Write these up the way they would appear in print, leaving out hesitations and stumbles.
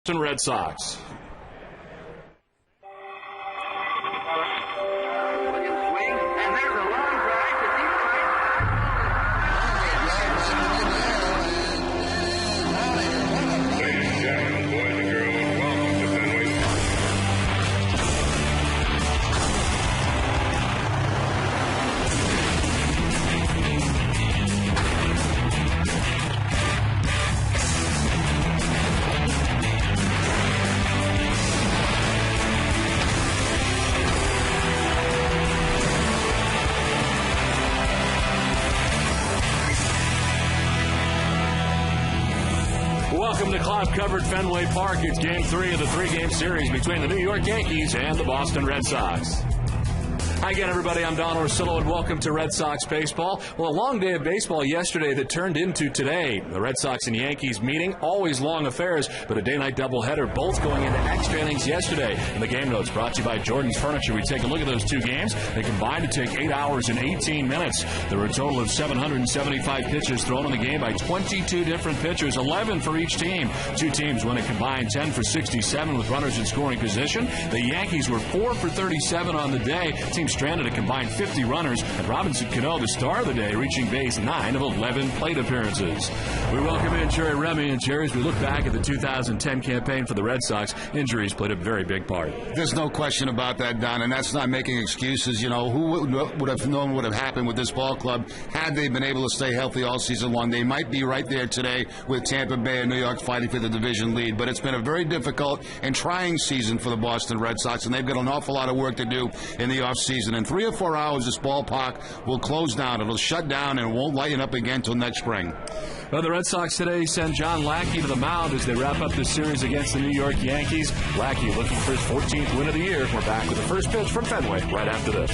Red Sox. Welcome to cloud-covered Fenway Park. It's Game 3 of the three-game series between the New York Yankees and the Boston Red Sox. Hi again, everybody. I'm Don Orsillo, and welcome to Red Sox baseball. Well, a long day of baseball yesterday that turned into today. The Red Sox and Yankees meeting, always long affairs, but a day-night doubleheader, both going into extra innings yesterday. And the game notes brought to you by Jordan's Furniture. We take a look at those two games. They combined to take 8 hours and 18 minutes. There were a total of 775 pitches thrown in the game by 22 different pitchers, 11 for each team. Two teams went a combined 10 for 67 with runners in scoring position. The Yankees were 4 for 37 on the day. Team stranded a combined 50 runners, and Robinson Cano, the star of the day, reaching base 9 of 11 plate appearances. We welcome in Jerry Remy, and Jerry, as we look back at the 2010 campaign for the Red Sox, injuries played a very big part. There's no question about that, Don, and that's not making excuses. You know, who would have known what would have happened with this ball club had they been able to stay healthy all season long? They might be right there today with Tampa Bay and New York fighting for the division lead, but it's been a very difficult and trying season for the Boston Red Sox, and they've got an awful lot of work to do in the offseason. In 3 or 4 hours, this ballpark will close down. It'll shut down and won't lighten up again until next spring. Well, the Red Sox today send John Lackey to the mound as they wrap up this series against the New York Yankees. Lackey looking for his 14th win of the year. We're back with the first pitch from Fenway right after this.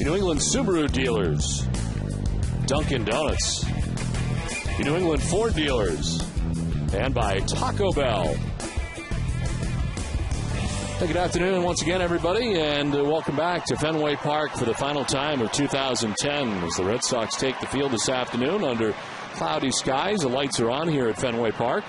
New England Subaru dealers, Dunkin' Donuts, New England Ford dealers, and by Taco Bell. Good afternoon once again, everybody, and welcome back to Fenway Park for the final time of 2010 as the Red Sox take the field this afternoon under cloudy skies. The lights are on here at Fenway Park.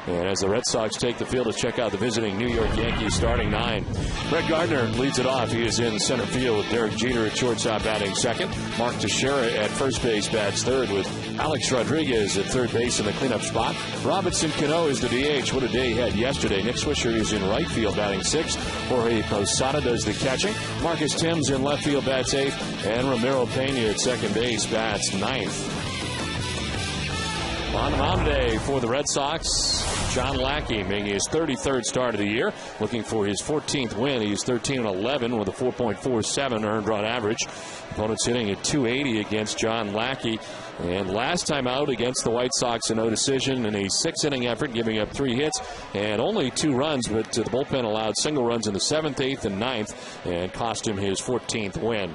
And as the Red Sox take the field to check out the visiting New York Yankees starting 9. Brett Gardner leads it off. He is in center field. Derek Jeter at shortstop batting second. Mark Teixeira at first base bats third, with Alex Rodriguez at third base in the cleanup spot. Robinson Cano is the DH. What a day he had yesterday. Nick Swisher is in right field batting sixth. Jorge Posada does the catching. Marcus Timms in left field bats eighth. And Ramiro Pena at second base bats ninth. On the mound today for the Red Sox, John Lackey making his 33rd start of the year, looking for his 14th win. He's 13-11 with a 4.47 earned run average. Opponents hitting at 280 against John Lackey. And last time out against the White Sox, a no decision in a 6-inning effort, giving up 3 hits and only 2 runs, but the bullpen allowed single runs in the 7th, 8th, and 9th, and cost him his 14th win.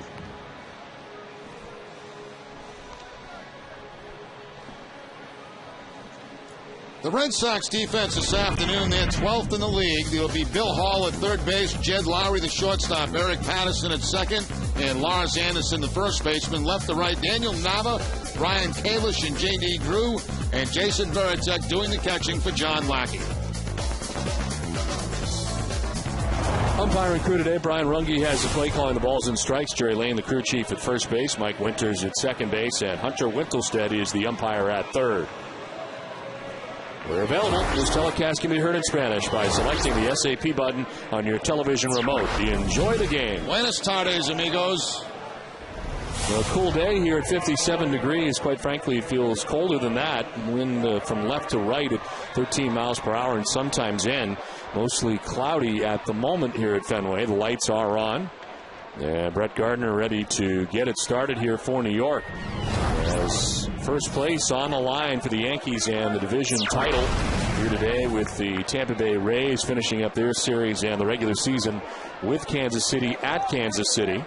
The Red Sox defense this afternoon, they're 12th in the league. There'll be Bill Hall at third base, Jed Lowry the shortstop, Eric Patterson at second, and Lars Anderson the first baseman. Left to right, Daniel Nava, Brian Kalish, and J.D. Drew, and Jason Veritek doing the catching for John Lackey. Umpiring crew today, Brian Runge has the play calling the balls and strikes. Jerry Lane, the crew chief at first base, Mike Winters at second base, and Hunter Wintelstead is the umpire at third. We're available. This telecast can be heard in Spanish by selecting the SAP button on your television remote. Enjoy the game. Buenas tardes, amigos. A cool day here at 57 degrees. Quite frankly, it feels colder than that. Wind from left to right at 13 miles per hour and sometimes in. Mostly cloudy at the moment here at Fenway. The lights are on. And Brett Gardner ready to get it started here for New York. As first place on the line for the Yankees and the division title here today, with the Tampa Bay Rays finishing up their series and the regular season with Kansas City at Kansas City.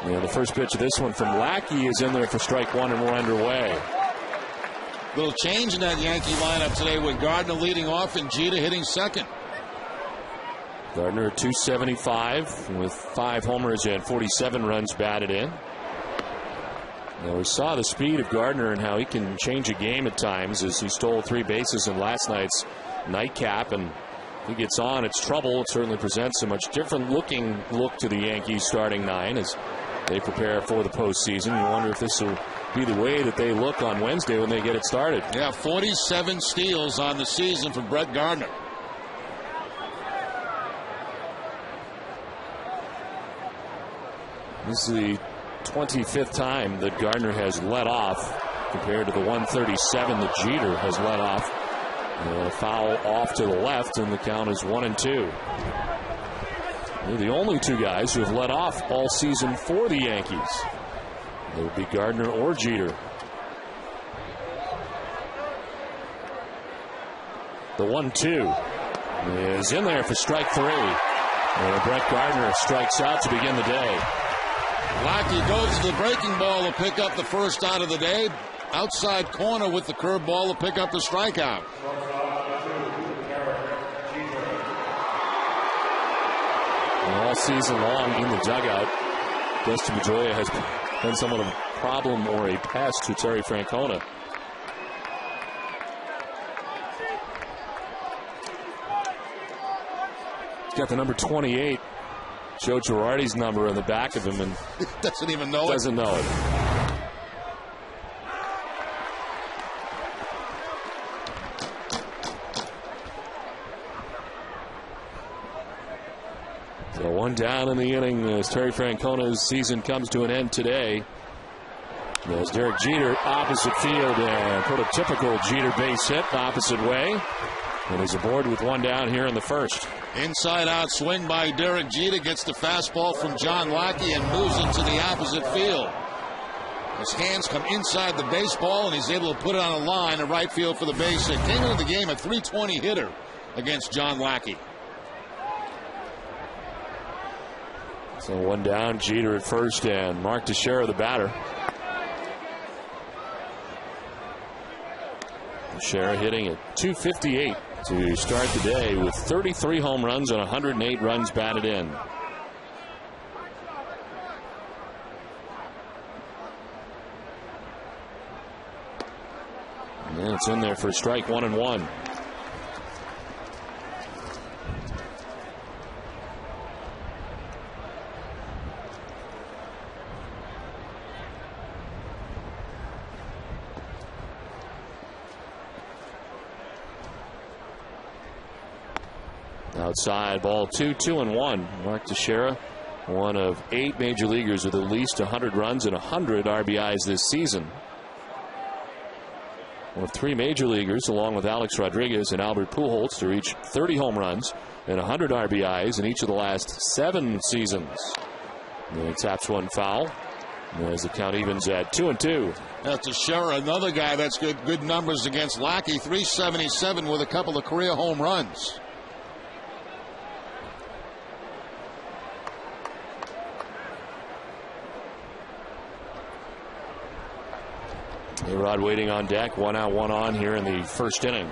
And the first pitch of this one from Lackey is in there for strike one, and we're underway. Little change in that Yankee lineup today with Gardner leading off and Jeter hitting second. Gardner at 275 with 5 homers and 47 runs batted in. Now, we saw the speed of Gardner and how he can change a game at times, as he stole 3 bases in last night's nightcap. And if he gets on, it's trouble. It certainly presents a much different looking look to the Yankees starting 9 as they prepare for the postseason. You wonder if this will be the way that they look on Wednesday when they get it started. Yeah, 47 steals on the season for Brett Gardner. This is the 25th time that Gardner has led off, compared to the 137 that Jeter has led off. A foul off to the left, and the count is 1-2. They're the only 2 guys who have led off all season for the Yankees. It would be Gardner or Jeter. The 1-2 is in there for strike 3. And Brett Gardner strikes out to begin the day. Lackey goes to the breaking ball to pick up the first out of the day. Outside corner with the curveball to pick up the strikeout. And all season long in the dugout, Dustin Pedroia has been somewhat of a problem or a pest to Terry Francona. He's got the number 28. Joe Girardi's number on the back of him, and doesn't even know it. Doesn't know it. So 1 down in the inning as Terry Francona's season comes to an end today. There's Derek Jeter opposite field and put a typical Jeter base hit the opposite way. And he's aboard with 1 down here in the first. Inside out swing by Derek Jeter, gets the fastball from John Lackey and moves it to the opposite field. His hands come inside the baseball and he's able to put it on a line in right field for the base hit. Came into the game a .320 hitter against John Lackey. So 1 down, Jeter at first, and Mark Teixeira the batter. Teixeira hitting at .258 to start the day with 33 home runs and 108 runs batted in. And it's in there for strike 1-1. Outside, ball 2-2-1. Mark Teixeira, one of 8 major leaguers with at least 100 runs and 100 RBIs this season. One of 3 major leaguers, along with Alex Rodriguez and Albert Pujols, to reach 30 home runs and 100 RBIs in each of the last 7 seasons. And he taps one foul as the count evens at 2-2. Now Teixeira, another guy that's good numbers against Lackey, 377 with a couple of career home runs. A-Rod waiting on deck, 1 out, 1 on here in the first inning.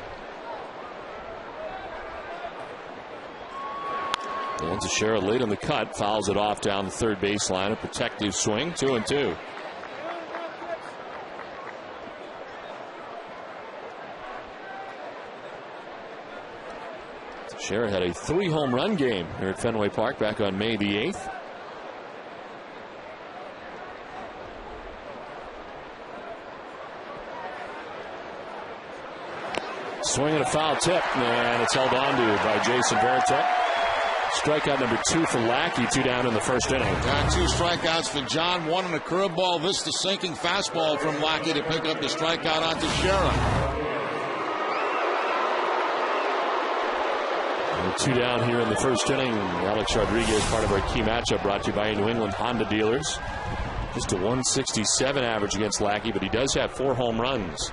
And Teixeira late in the cut, fouls it off down the third baseline. A protective swing, 2-2. Teixeira had a 3-home run game here at Fenway Park back on May the 8th. Swing and a foul tip, and it's held on to by Jason Varitek. Strikeout number 2 for Lackey, 2 down in the first inning. Got 2 strikeouts for John, 1 on a curveball. This the sinking fastball from Lackey to pick up the strikeout on Teixeira. 2 down here in the first inning. Alex Rodriguez, part of our key matchup, brought to you by New England Honda dealers. Just a 167 average against Lackey, but he does have 4 home runs.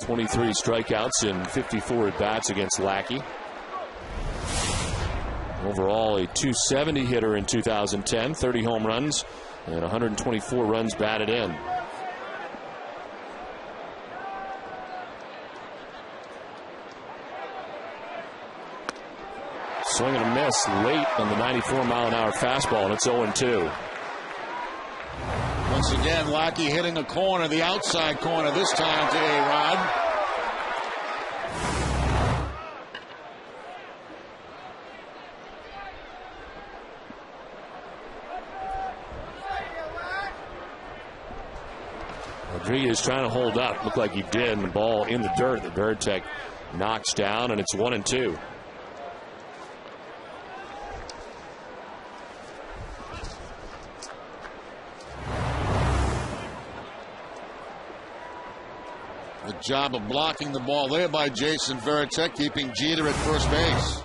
23 strikeouts and 54 at-bats against Lackey. Overall, a .270 hitter in 2010, 30 home runs, and 124 runs batted in. Swing and a miss late on the 94-mile-an-hour fastball, and it's 0-2. Once again, Lackey hitting a corner, the outside corner this time to A-Rod. Rodriguez trying to hold up. Looked like he did, and the ball in the dirt that Varitek knocks down, and it's 1-2. Good job of blocking the ball there by Jason Varitek, keeping Jeter at first base.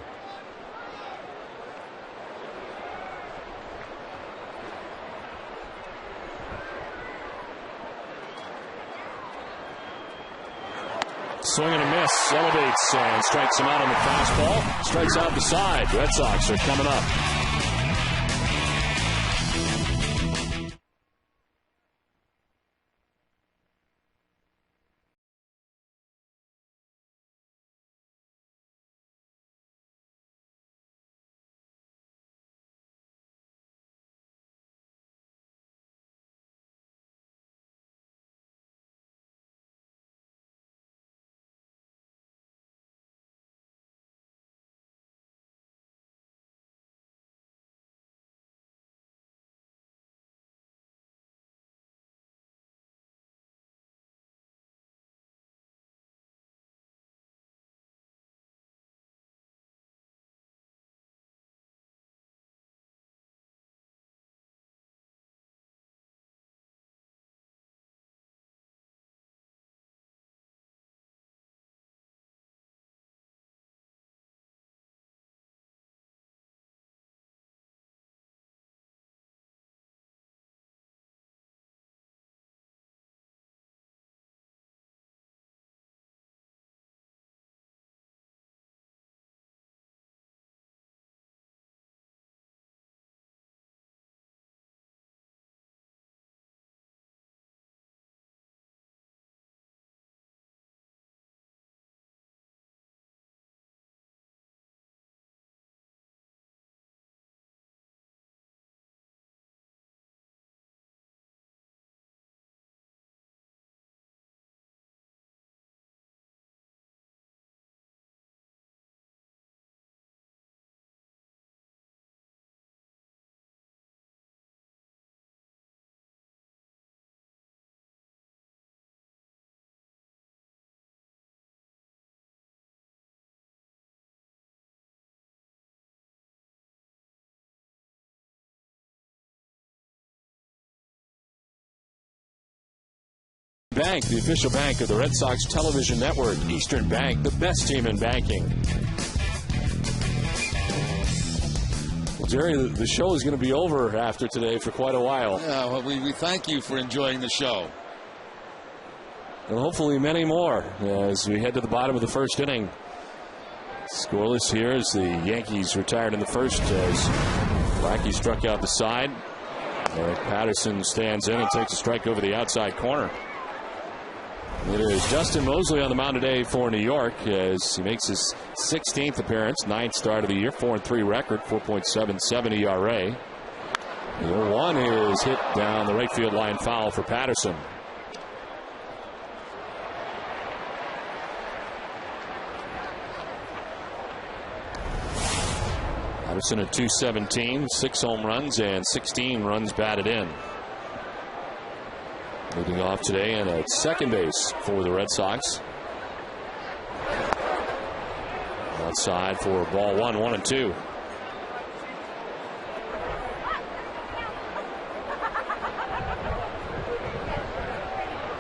Swing and a miss, elevates and strikes him out on the fastball. Strikes out the side. Red Sox are coming up. Bank, the official bank of the Red Sox television network. Eastern Bank, the best team in banking. Well, Jerry, the show is going to be over after today for quite a while. Yeah, well, we thank you for enjoying the show. And hopefully many more as we head to the bottom of the first inning. Scoreless here as the Yankees retired in the first as Lackey struck out the side. Eric Patterson stands in and takes a strike over the outside corner. It is Justin Mosley on the mound today for New York as he makes his 16th appearance, 9th start of the year, 4-3 record, 4.77 ERA. The 0-1 is hit down the right field line, foul for Patterson. Patterson at .217, 6 home runs and 16 runs batted in. Leading off today and at second base for the Red Sox. Outside for ball 1, 1-2.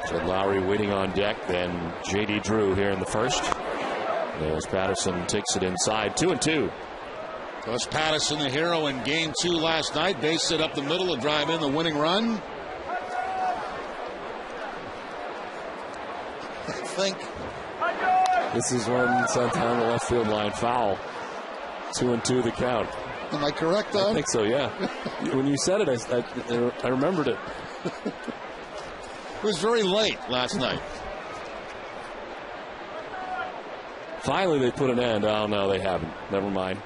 Jed Lowry waiting on deck, then J.D. Drew here in the first. As Patterson takes it inside, 2-2. Was Patterson the hero in Game 2 last night? Base hit up the middle to drive in the winning run. I think this is one sent down the left field line, foul. 2-2 the count. Am I correct, though? I think so, yeah. When you said it, I remembered it. It was very late last night. Finally, they put an end. Oh, no, they haven't. Never mind.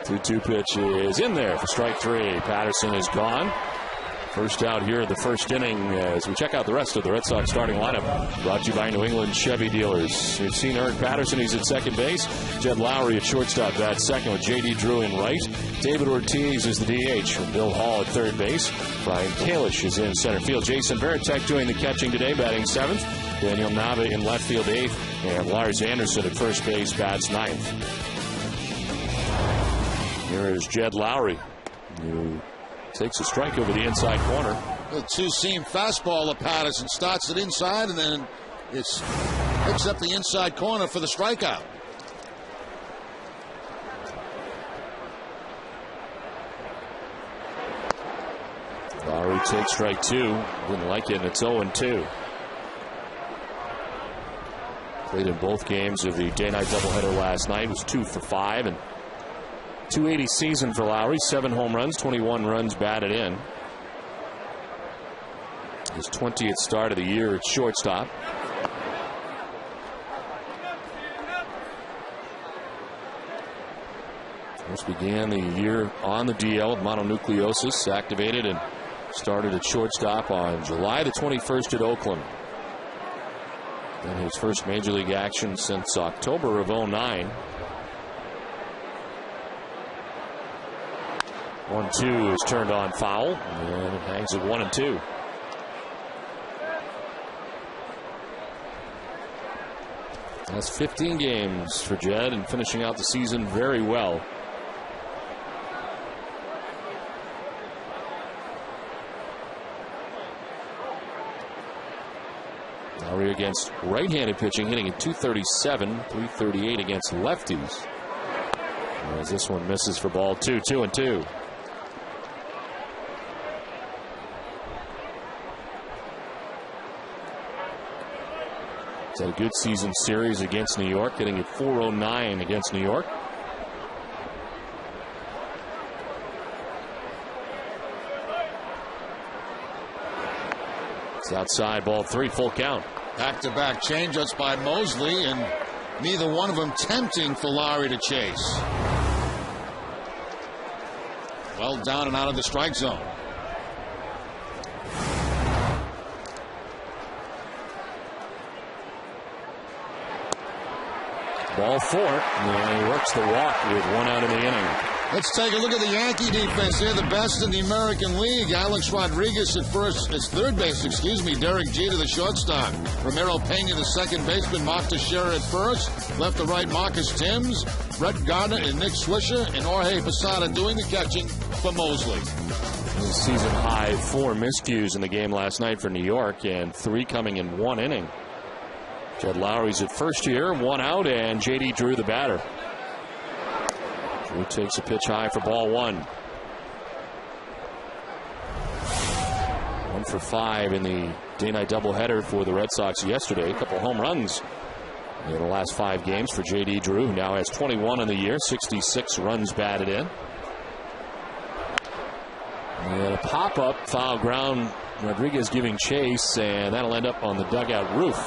2-2 pitch is in there for strike 3. Patterson is gone. First out here in the first inning as we check out the rest of the Red Sox starting lineup. Brought to you by New England Chevy Dealers. We've seen Eric Patterson. He's at second base. Jed Lowry at shortstop. That's second with J.D. Drew in right. David Ortiz is the DH. Bill Hall at third base. Brian Kalish is in center field. Jason Varitek doing the catching today, batting 7th. Daniel Nava in left field 8th. And Lars Anderson at first base, bats 9th. Here is Jed Lowry, who takes a strike over the inside corner. The two-seam fastball of Patterson starts it inside and then it picks up the inside corner for the strikeout. Lowry takes strike 2. Didn't like it, and it's 0-2. Played in both games of the day-night doubleheader last night. Was 2 for 5 and .280 season for Lowry. 7 home runs, 21 runs batted in. His 20th start of the year at shortstop. First began the year on the DL with mononucleosis. Activated and started at shortstop on July the 21st at Oakland. Then his first major league action since October of 09. 1-2 is turned on foul, and it hangs at 1-2. That's 15 games for Jed and finishing out the season very well. Lowry against right-handed pitching, hitting at .237, .338 against lefties. As this one misses for ball 2, 2-2. He's had a good season series against New York, hitting at .409 against New York. It's outside, ball 3, full count. Back-to-back changeups by Mosley, and neither one of them tempting for Lowry to chase. Well down and out of the strike zone. Ball 4, and he works the walk with 1 out of the inning. Let's take a look at the Yankee defense. They're the best in the American League. Alex Rodriguez at third base, Derek Jeter, the shortstop. Ramiro Pena, the second baseman. Mark Teixeira at first. Left to right, Marcus Timms, Brett Gardner, and Nick Swisher, and Jorge Posada doing the catching for Mosley. Season high 4 miscues in the game last night for New York, and 3 coming in 1 inning. Jed Lowry's at first here, 1 out, and J.D. Drew the batter. Drew takes a pitch high for ball 1. 1 for 5 in the day-night doubleheader for the Red Sox yesterday. A couple home runs in the last 5 games for J.D. Drew, who now has 21 in the year, 66 runs batted in. And a pop-up foul ground. Rodriguez giving chase, and that'll end up on the dugout roof.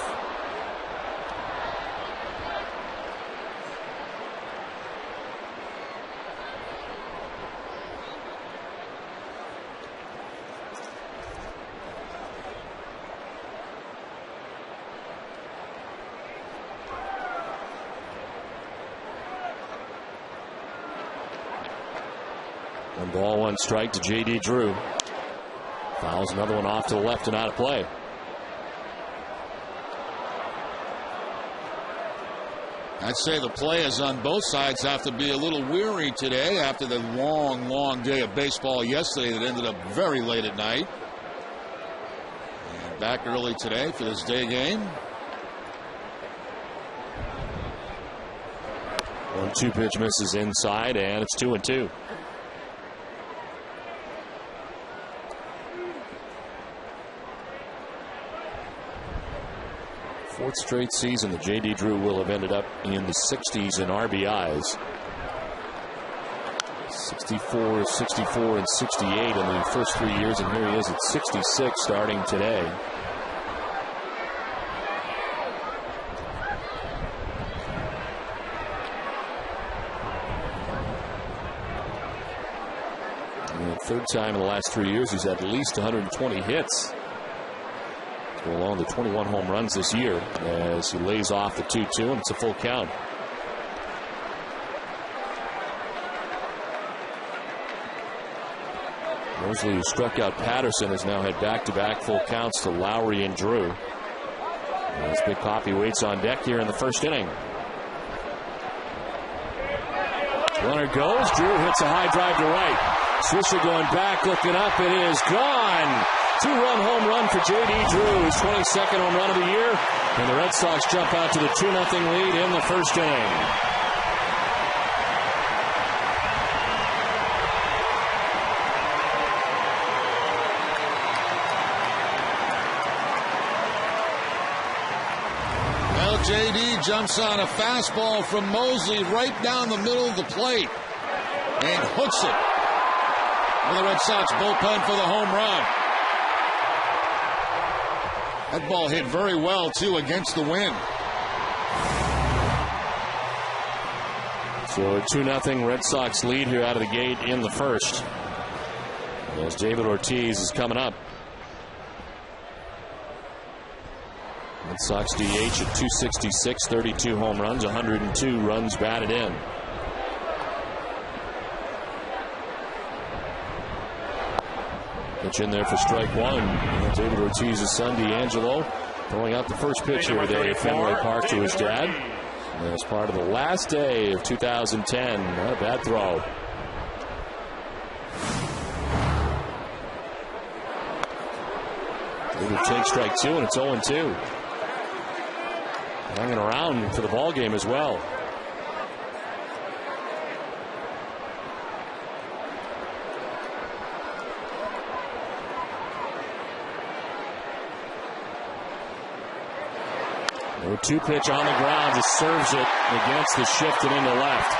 One ball, 1 strike to J.D. Drew. Fouls another one off to the left and out of play. I'd say the players on both sides have to be a little weary today after the long, long day of baseball yesterday that ended up very late at night. And back early today for this day game. 1-2 pitch misses inside, and it's 2-2. Fourth straight season that J.D. Drew will have ended up in the 60s in RBIs. 64, 64, and 68 in the first 3 years, and here he is at 66 starting today. And the 3rd time in the last 3 years he's had at least 120 hits. Along the 21 home runs this year as he lays off the 2-2, and it's a full count. Mosley, who struck out Patterson, has now had back-to-back full counts to Lowry and Drew. As Big Papi waits on deck here in the 1st inning. Runner goes. Drew hits a high drive to right. Swisher going back, looking up. It is gone. 2-run home run for J.D. Drew, his 22nd home run of the year. And the Red Sox jump out to the 2-0 lead in the 1st inning. Well, J.D. jumps on a fastball from Mosley right down the middle of the plate and hooks it for the Red Sox bullpen for the home run. That ball hit very well, too, against the wind. So a 2-0 Red Sox lead here out of the gate in the 1st. As David Ortiz is coming up. Red Sox DH at 266, 32 home runs, 102 runs batted in. Pitch in there for strike 1. David Ortiz's son, D'Angelo, throwing out the first pitch here today at Fenway Park to his dad. And as part of the last day of 2010. Not a bad throw. David takes strike 2, and it's 0-2. Hanging around for the ball game as well. No 2-pitch on the ground, just serves it against the shift and into left.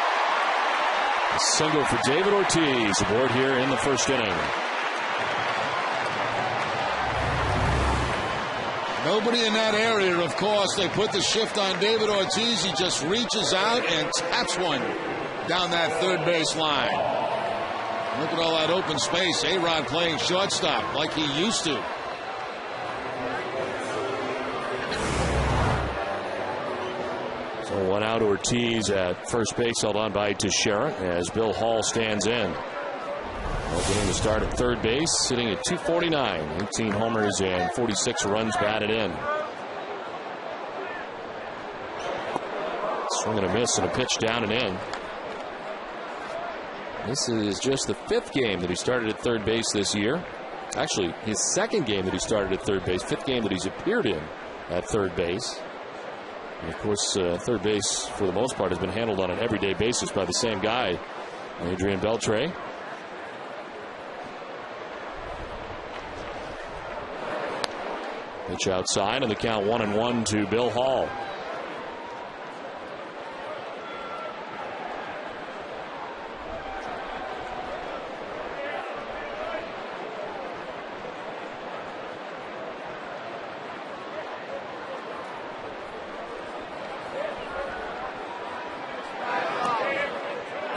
A single for David Ortiz aboard here in the 1st inning. Nobody in that area, of course. They put the shift on David Ortiz. He just reaches out and taps one down that 3rd base line. Look at all that open space. A-Rod playing shortstop like he used to. So 1 out, Ortiz at first base, held on by Teixeira as Bill Hall stands in. Getting the start at 3rd base, sitting at 249, 18 homers and 46 runs batted in. Swing and a miss and a pitch down and in. This is just the 5th game that he started at third base this year. Actually, his 2nd game that he started at third base, 5th game that he's appeared in at third base. And of course, third base, for the most part, has been handled on an everyday basis by the same guy, Adrian Beltre. Pitch outside, and the count 1-1 to Bill Hall.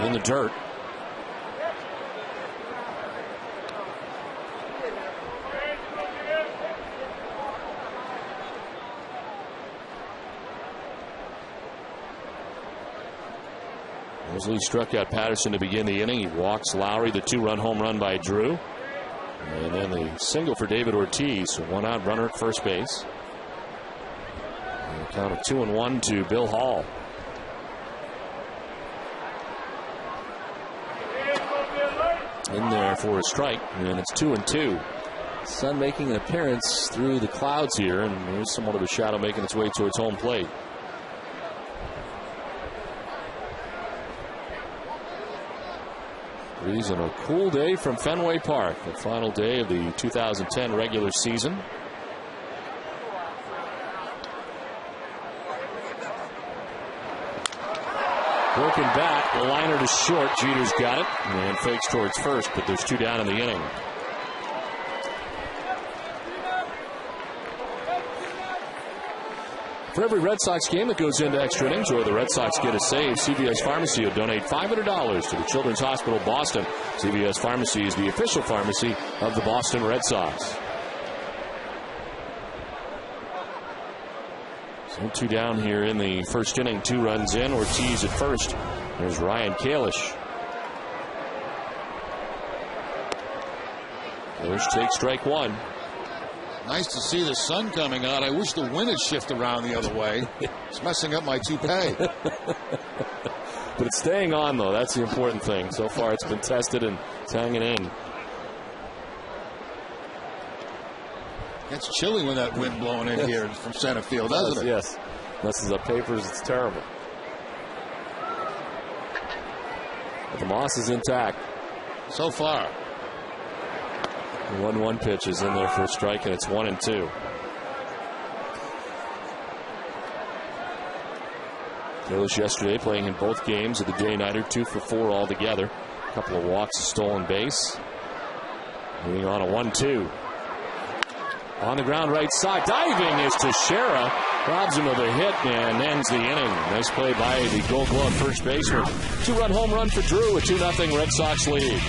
In the dirt. Mosley struck out Patterson to begin the inning. He walks Lowry, the 2-run home run by Drew. And then the single for David Ortiz. So 1 out runner at first base. And a count of 2-1 to Bill Hall. In there for a strike, and it's 2-2. Sun making an appearance through the clouds here, and there's somewhat of a shadow making its way towards home plate. Breeze on a cool day from Fenway Park, the final day of the 2010 regular season. Broken bat, the liner to short. Jeter's got it and fakes towards first, but there's 2 down in the inning. For every Red Sox game that goes into extra innings or the Red Sox get a save, CVS Pharmacy will donate $500 to the Children's Hospital Boston. CVS Pharmacy is the official pharmacy of the Boston Red Sox. So 2 down here in the first inning. 2 runs in. Ortiz at first. There's Ryan Kalish. Kalish takes strike 1. Nice to see the sun coming out. I wish the wind had shifted around the other way. It's messing up my toupee. But it's staying on, though. That's the important thing. So far, it's been tested and it's hanging in. It's chilly when that wind blowing in here from center field, doesn't it? Yes. Messes up papers. It's terrible. But the moss is intact. So far. The 1-1 pitch is in there for a strike, and it's 1-2. Kalish yesterday playing in both games of the day-nighter, 2 for 4 altogether. A couple of walks, a stolen base. Moving on a 1-2. On the ground right side, diving is Teixeira. Robs him of a hit and ends the inning. Nice play by the Gold Glove first baseman. 2-run home run for Drew, a 2-0 Red Sox lead.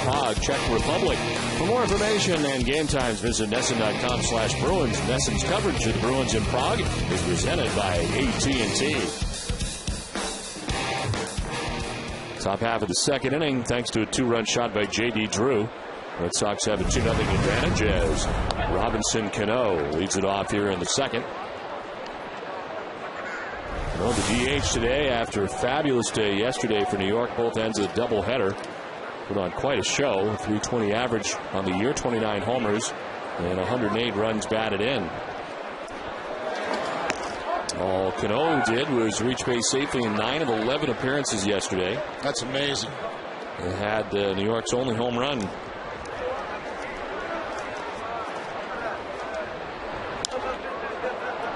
Prague, Czech Republic. For more information and game times, visit NESN.com/Bruins. NESN's coverage of the Bruins in Prague is presented by AT&T. Top half of the second inning, thanks to a 2-run shot by J.D. Drew. Red Sox have a 2-0 advantage as Robinson Cano leads it off here in the second. Well, the DH today after a fabulous day yesterday for New York, both ends of the doubleheader. Put on quite a show, a .320 average on the year, 29 homers, and 108 runs batted in. All Cano did was reach base safely in 9 of 11 appearances yesterday. That's amazing. It had New York's only home run.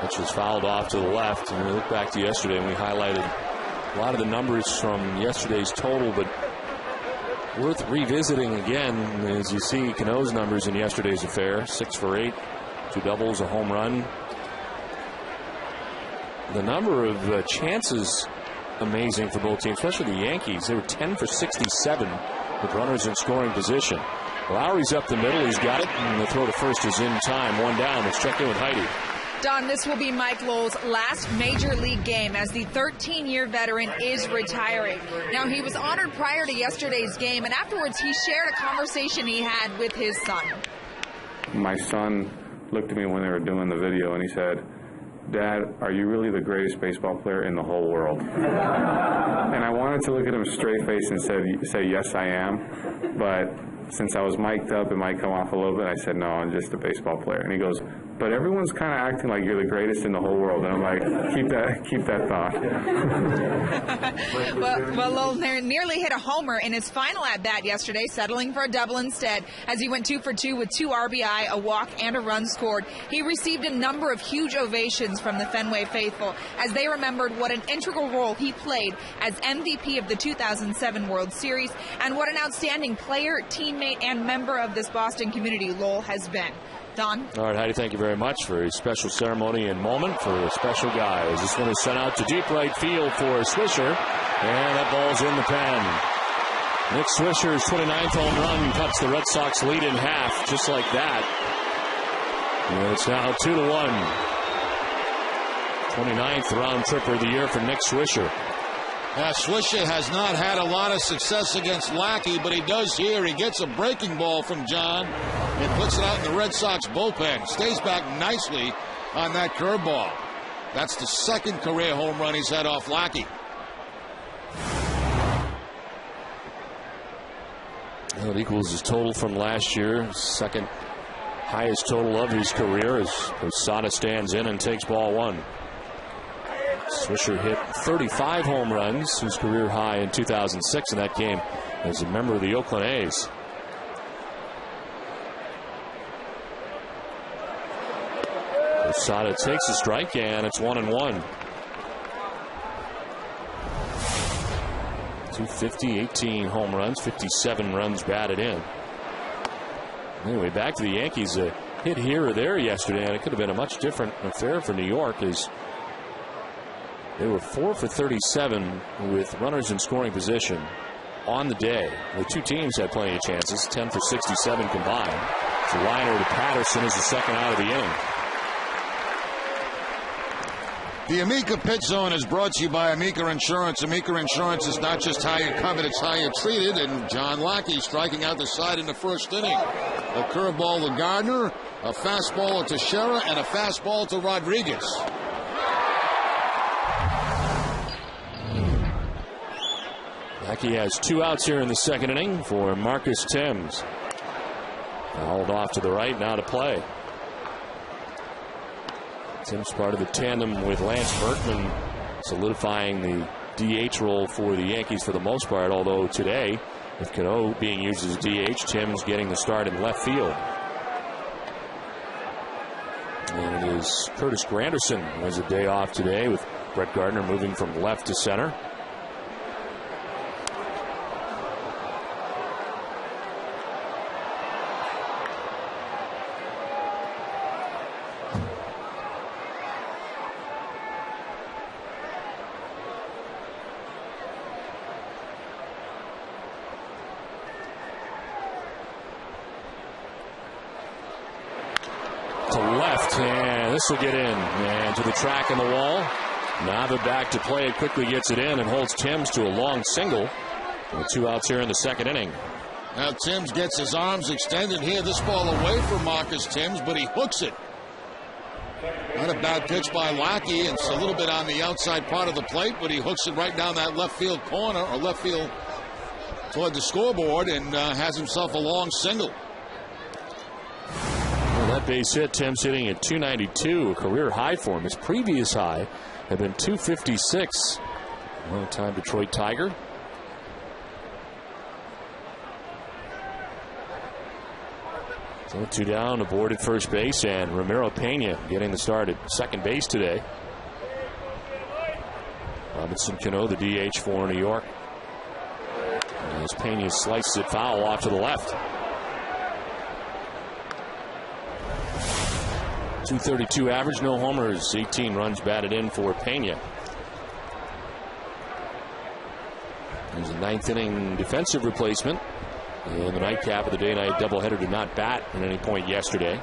Which was fouled off to the left. And we look back to yesterday and we highlighted a lot of the numbers from yesterday's total, but worth revisiting again as you see Cano's numbers in yesterday's affair. 6 for 8, 2 doubles, a home run. The number of chances amazing for both teams, especially the Yankees. They were 10 for 67 with runners in scoring position. Lowry's up the middle. He's got it. And the throw to first is in time. 1 down. Let's check in with Heidi. Don, this will be Mike Lowell's last major league game as the 13-year veteran is retiring. Now, he was honored prior to yesterday's game, and afterwards he shared a conversation he had with his son. My son looked at me when they were doing the video and he said, "Dad, are you really the greatest baseball player in the whole world?" And I wanted to look at him straight face and say, "Yes, I am." But since I was mic'd up, it might come off a little bit. I said, "No, I'm just a baseball player." And he goes, "But everyone's kind of acting like you're the greatest in the whole world." And I'm like, keep that thought. well, Lowell nearly hit a homer in his final at-bat yesterday, settling for a double instead as he went 2 for 2 with 2 RBI, a walk, and a run scored. He received a number of huge ovations from the Fenway faithful as they remembered what an integral role he played as MVP of the 2007 World Series and what an outstanding player, teammate, and member of this Boston community Lowell has been. Don? All right, Heidi, thank you very much for a special ceremony and moment for a special guy. As this one is sent out to deep right field for Swisher, and that ball's in the pen. Nick Swisher's 29th home run cuts the Red Sox lead in half, just like that. And it's now 2-1. 29th round tripper of the year for Nick Swisher. Swisher has not had a lot of success against Lackey, but he does here. He gets a breaking ball from John and puts it out in the Red Sox bullpen. Stays back nicely on that curveball. That's the second career home run he's had off Lackey. Well, it equals his total from last year. Second highest total of his career as Posada stands in and takes ball 1. Swisher hit 35 home runs, his career high in 2006 in that game as a member of the Oakland A's. Posada takes a strike, and it's 1-1. 250, 18 home runs, 57 runs batted in. Anyway, back to the Yankees. A hit here or there yesterday, and it could have been a much different affair for New York as they were 4 for 37 with runners in scoring position on the day. The two teams had plenty of chances, 10 for 67 combined. It's a liner to Patterson as the second out of the inning. The Amica Pitch Zone is brought to you by Amica Insurance. Amica Insurance is not just how you're covered, it's how you're treated. And John Lackey striking out the side in the first inning. A curveball to Gardner, a fastball to Teixeira, and a fastball to Rodriguez. Lackey has 2 outs here in the second inning for Marcus Thames. Fouled off to the right, now to play. Tim's part of the tandem with Lance Berkman, solidifying the DH role for the Yankees for the most part, although today, with Cano being used as DH, Tim's getting the start in left field. And it is Curtis Granderson who has a day off today, with Brett Gardner moving from left to center. to left, and this will get in. And to the track and the wall. Nava back to play. It quickly gets it in and holds Timms to a long single. With 2 outs here in the second inning. Now Timms gets his arms extended here. This ball away from Marcus Timms, but he hooks it. Not a bad pitch by Lackey. It's a little bit on the outside part of the plate, but he hooks it right down that left field corner, or left field toward the scoreboard, and has himself a long single. Well, that base hit, Timms hitting at 292, a career high for him. His previous high had been 256. Long-time Detroit Tiger. So 2 down, aboard at first base, and Ramiro Pena getting the start at second base today. Robinson Cano, the DH for New York. As Pena sliced it foul off to the left. 232 average, no homers, 18 runs batted in for Pena. He's a 9th inning defensive replacement. And the nightcap of the day-night doubleheader did not bat at any point yesterday.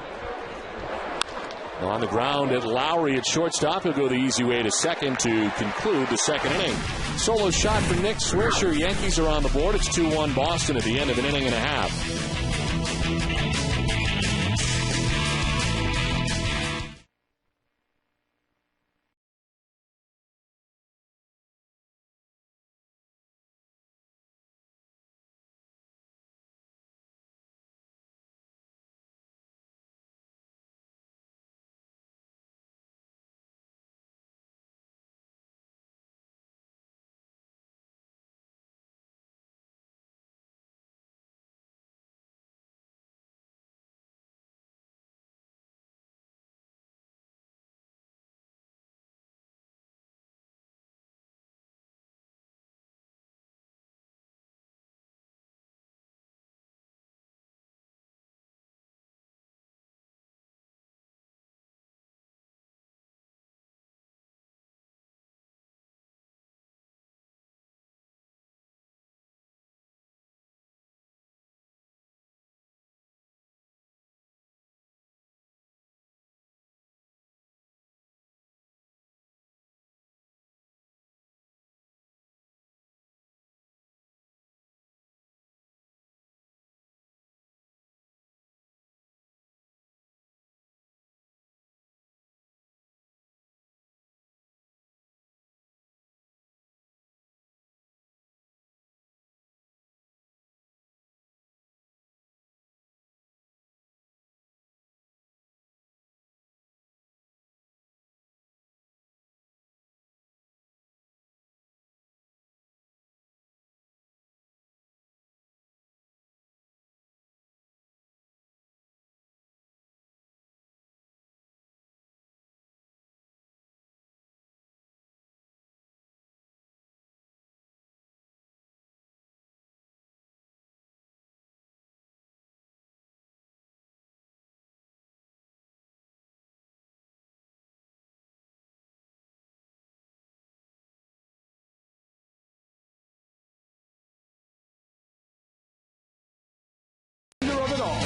Now on the ground at Lowry at shortstop. He'll go the easy way to second to conclude the second inning. Solo shot for Nick Swisher. Yankees are on the board. It's 2-1 Boston at the end of an inning and a half. Of it all.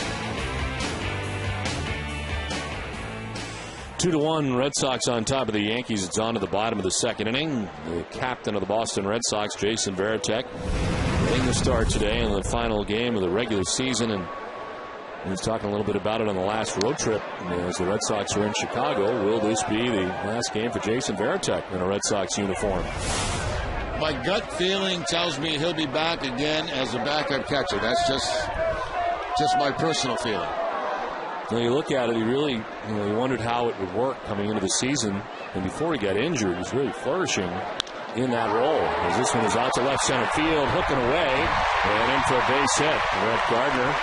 2-1 Red Sox on top of the Yankees. It's on to the bottom of the second inning. The captain of the Boston Red Sox, Jason Varitek, getting the start today in the final game of the regular season. And he was talking a little bit about it on the last road trip as the Red Sox are in Chicago. Will this be the last game for Jason Varitek in a Red Sox uniform? My gut feeling tells me he'll be back again as a backup catcher. That's just my personal feeling. When you look at it, he really, he wondered how it would work coming into the season. And before he got injured, he was really flourishing in that role. As this one is out to left center field, hooking away, and in for a base hit. Brett Gardner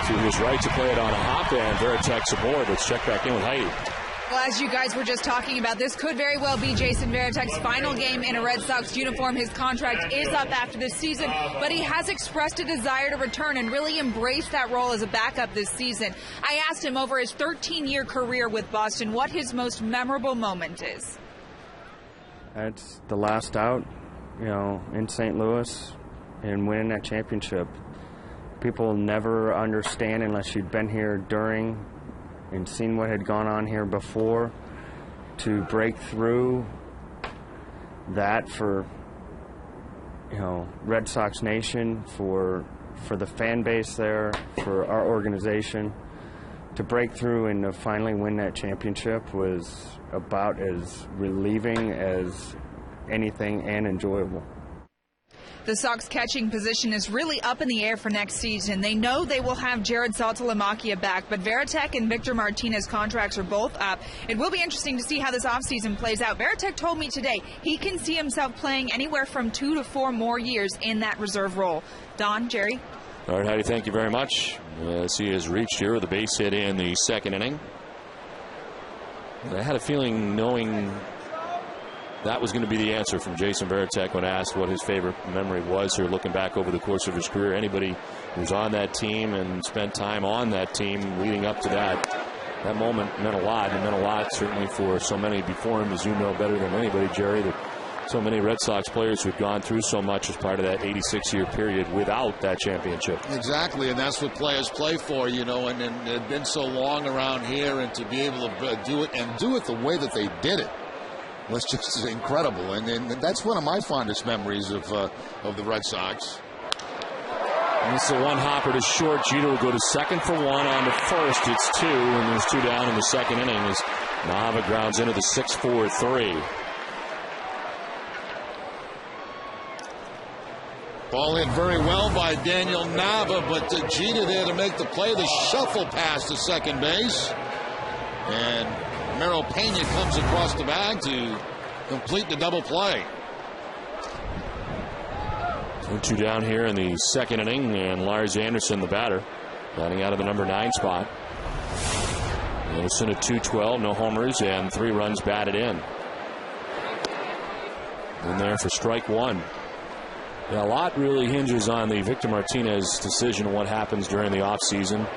to his right to play it on a hop, and Varitek's aboard. Let's check back in with Heidi. Well, as you guys were just talking about, this could very well be Jason Varitek's final game in a Red Sox uniform. His contract is up after this season, but he has expressed a desire to return and really embrace that role as a backup this season. I asked him over his 13-year career with Boston what his most memorable moment is. It's the last out, in St. Louis and winning that championship. People never understand unless you've been here during and seen what had gone on here before, to break through that for, you know, Red Sox Nation, for the fan base there, for our organization, to break through and to finally win that championship was about as relieving as anything and enjoyable. The Sox catching position is really up in the air for next season. They know they will have Jared Saltalamacchia back, but Varitek and Victor Martinez contracts are both up. It will be interesting to see how this offseason plays out. Varitek told me today he can see himself playing anywhere from 2 to 4 more years in that reserve role. Don, Jerry? All right, Heidi, thank you very much. As he has reached here with a base hit in the second inning. I had a feeling, knowing that was going to be the answer from Jason Varitek when asked what his favorite memory was here looking back over the course of his career. Anybody who's on that team and spent time on that team leading up to that moment meant a lot. It meant a lot certainly for so many before him, as you know better than anybody, Jerry, that so many Red Sox players who've gone through so much as part of that 86-year period without that championship. Exactly, and that's what players play for, you know, and they've been so long around here, and to be able to do it and do it the way that they did it was just incredible, and that's one of my fondest memories of the Red Sox. And this is a one hopper to short. Jeter will go to second for one. On to first, it's 2, and there's 2 down in the second inning as Nava grounds into the 6-4-3. Ball hit very well by Daniel Nava, but Jeter there to make the play. The shuffle pass to second base, and Mero Pena comes across the bag to complete the double play. 2 down here in the second inning, and Lars Anderson, the batter, batting out of the number 9 spot. Anderson at 212, no homers, and 3 runs batted in. In there for strike 1. Yeah, a lot really hinges on the Victor Martinez decision and what happens during the offseason.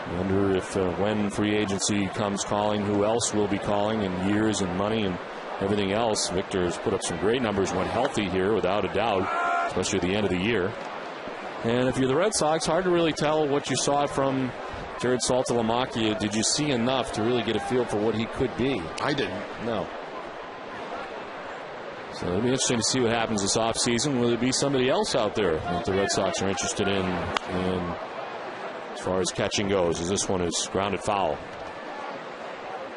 I wonder if when free agency comes calling, who else will be calling, and years and money and everything else. Victor has put up some great numbers when healthy here, without a doubt, especially at the end of the year. And if you're the Red Sox, hard to really tell what you saw from Jared Saltalamacchia. Did you see enough to really get a feel for what he could be? I didn't. No. So it'll be interesting to see what happens this offseason. Will there be somebody else out there that the Red Sox are interested in as far as catching goes, as this one is grounded foul?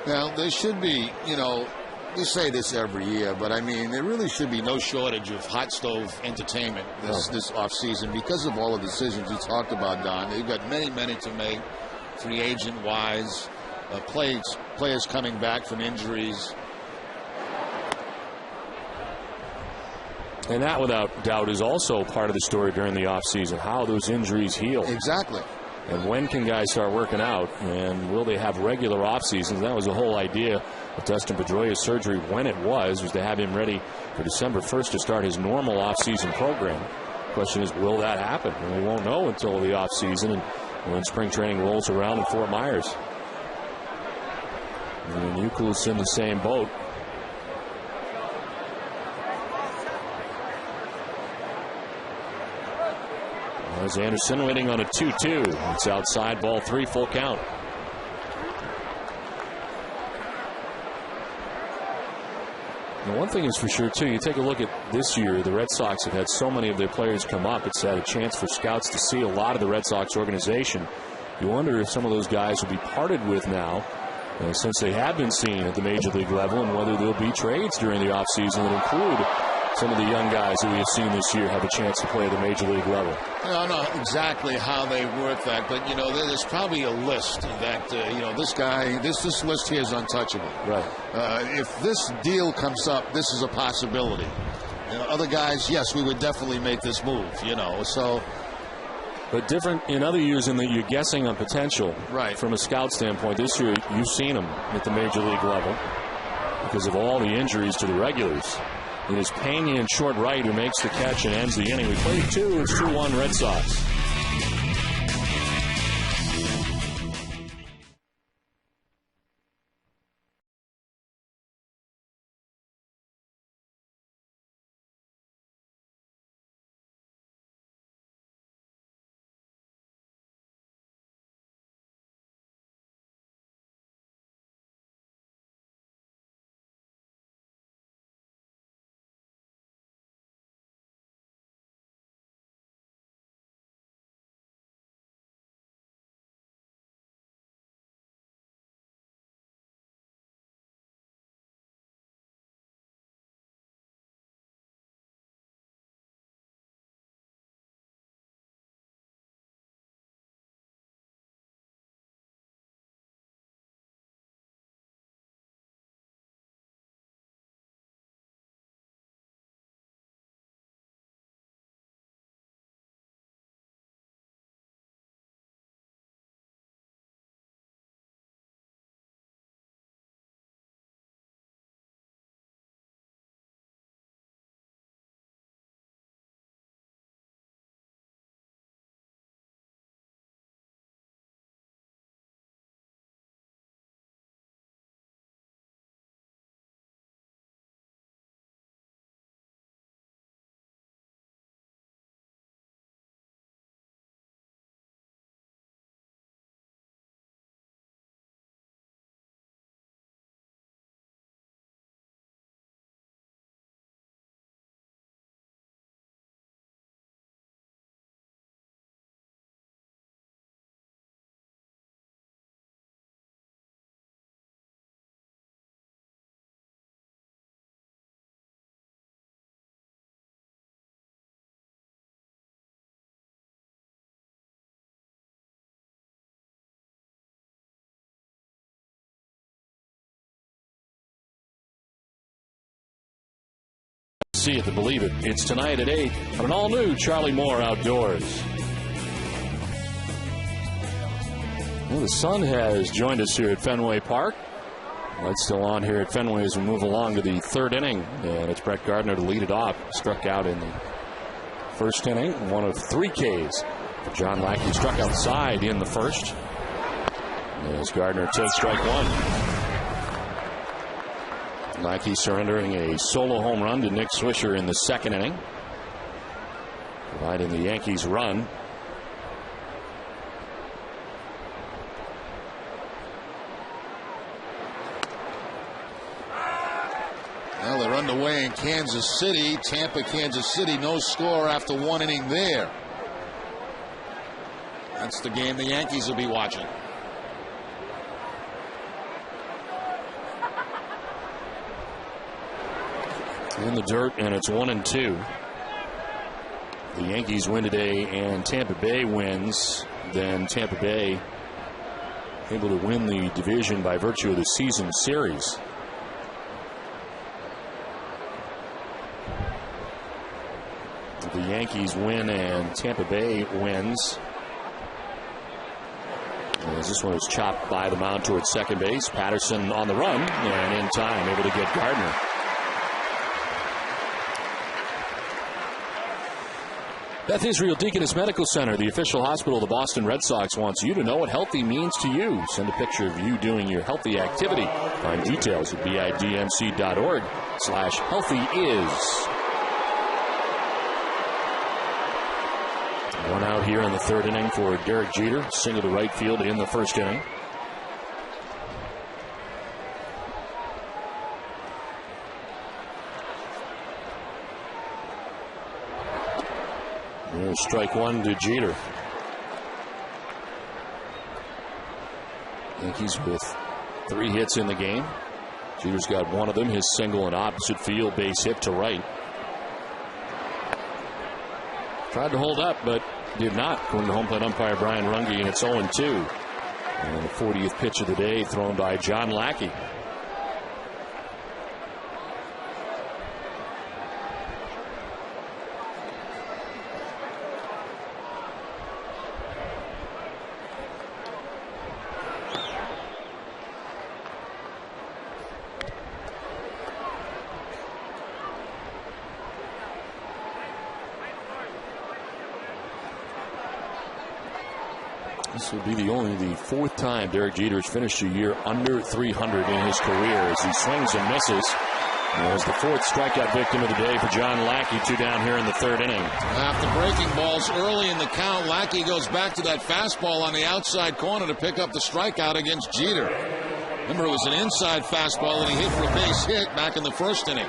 Now, there should be, you know, we say this every year, but I mean, there really should be no shortage of hot stove entertainment this offseason because of all the decisions you talked about, Don. They've got many, many to make, free agent-wise, players coming back from injuries. And that, without doubt, is also part of the story during the offseason, how those injuries heal. Exactly. And when can guys start working out? And will they have regular off seasons? That was the whole idea of Dustin Pedroia's surgery when it was to have him ready for December 1st to start his normal off-season program. The question is, will that happen? And we won't know until the off-season and when spring training rolls around in Fort Myers. And Euclid's in the same boat. There's Anderson waiting on a 2-2. It's outside, ball 3, full count. Now, one thing is for sure, too, you take a look at this year, the Red Sox have had so many of their players come up. It's had a chance for scouts to see a lot of the Red Sox organization. You wonder if some of those guys will be parted with now, since they have been seen at the Major League level, and whether there'll be trades during the offseason that include some of the young guys that we have seen this year have a chance to play at the Major League level. I don't know exactly how they work that, but, you know, there's probably a list that, you know, this guy, this list here is untouchable. Right. If this deal comes up, this is a possibility. You know, other guys, yes, we would definitely make this move, you know, so. But different in other years in that you're guessing on potential. Right. From a scout standpoint, this year you've seen them at the Major League level because of all the injuries to the regulars. It is Pena in short right who makes the catch and ends the inning. We played 2. It's 2-1 Red Sox. see it to believe it. It's tonight at 8 on an all-new Charlie Moore Outdoors. Well, the sun has joined us here at Fenway Park. Lights still on here at Fenway as we move along to the third inning. And it's Brett Gardner to lead it off. Struck out in the first inning, one of 3 Ks. John Lackey struck outside in the first. As Gardner takes strike one. Lackey surrendering a solo home run to Nick Swisher in the second inning, providing the Yankees run. Well, they're underway in Kansas City. Tampa, Kansas City, no score after 1 inning there. That's the game the Yankees will be watching. In the dirt, and it's 1-2. The Yankees win today, and Tampa Bay wins. Then Tampa Bay able to win the division by virtue of the season series. The Yankees win, and Tampa Bay wins. As this one is chopped by the mound towards second base. Patterson on the run, and in time, able to get Gardner. Beth Israel Deaconess Medical Center, the official hospital of the Boston Red Sox, wants you to know what healthy means to you. Send a picture of you doing your healthy activity. Find details at bidmc.org/healthyis. One out here in the third inning for Derek Jeter. Single to right field in the first inning. There's strike one to Jeter. Yankees with 3 hits in the game. Jeter's got one of them, his single in opposite field, base hit to right. Tried to hold up, but did not, according to home plate umpire Brian Runge, and it's 0-2. And the 40th pitch of the day thrown by John Lackey. This will be the 4th time Derek Jeter has finished a year under 300 in his career as he swings and misses. As the 4th strikeout victim of the day for John Lackey. 2 down here in the third inning. After breaking balls early in the count, Lackey goes back to that fastball on the outside corner to pick up the strikeout against Jeter. Remember, it was an inside fastball that he hit for a base hit back in the first inning.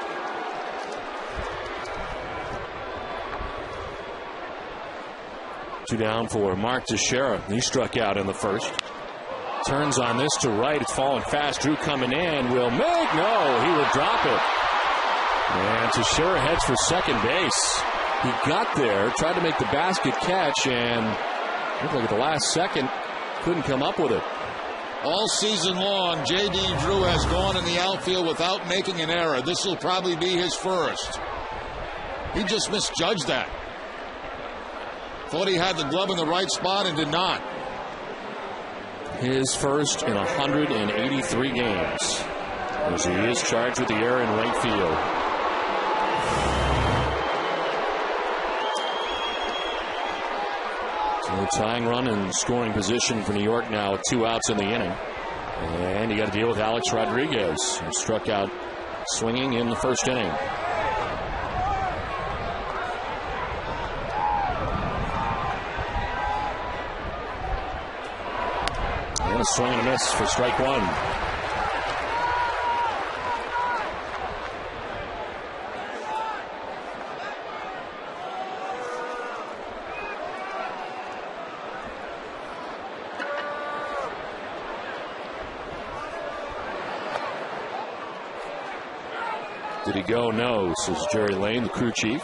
Two down for Mark Teixeira. He struck out in the first. Turns on this to right. It's falling fast. Drew coming in. Will make. No, he will drop it. And Teixeira heads for second base. He got there, tried to make the basket catch, and looked like at the last second couldn't come up with it. All season long, J.D. Drew has gone in the outfield without making an error. This will probably be his first. He just misjudged that. Thought he had the glove in the right spot and did not. His first in 183 games. As he is charged with the error in right field. So tying run and scoring position for New York now with 2 outs in the inning. And you got to deal with Alex Rodriguez, who struck out swinging in the first inning. And a swing and a miss for strike one. Did he go? No, says Jerry Lane, the crew chief.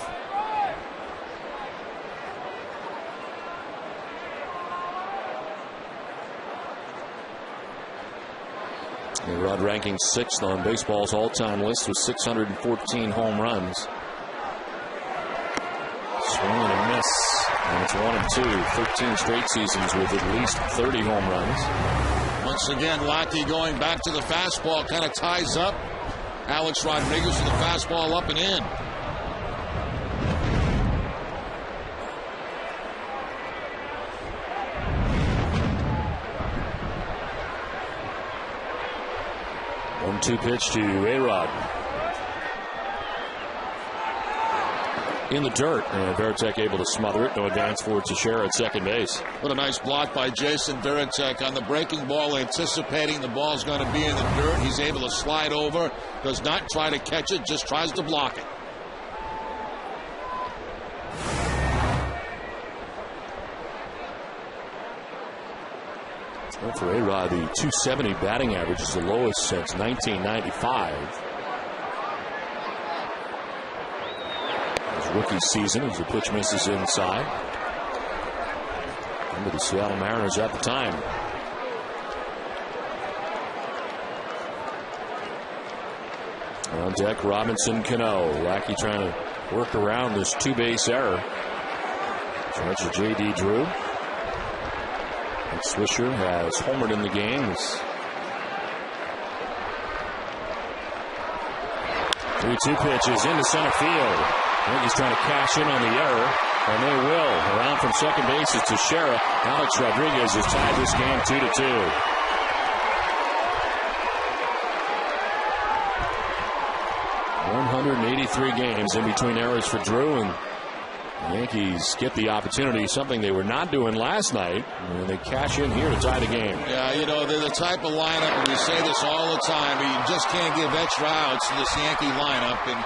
Rod ranking 6th on baseball's all-time list with 614 home runs. Swing and a miss. And it's 1-2. 13 straight seasons with at least 30 home runs. Once again, Lackey going back to the fastball, kind of ties up Alex Rodriguez with the fastball up and in. One-two pitch to A-Rod. In the dirt, and Veritek able to smother it. No advance for Teixeira at second base. What a nice block by Jason Veritek on the breaking ball, anticipating the ball's going to be in the dirt. He's able to slide over, does not try to catch it, just tries to block it. Well, for A-Rod, the .270 batting average is the lowest since 1995. Rookie season as the pitch misses inside. Under the Seattle Mariners at the time. On deck, Robinson Cano. Lackey trying to work around this two-base error. Charge to J.D. Drew. And Swisher has homered in the game. 3-2 pitches into center field. I think he's trying to cash in on the error, and they will. Around from second base is Teixeira. Alex Rodriguez has tied this game 2-2. .183 games in between errors for Drew, and the Yankees get the opportunity, something they were not doing last night, and they cash in here to tie the game. Yeah, you know, they're the type of lineup, and we say this all the time, but you just can't give extra outs to this Yankee lineup, and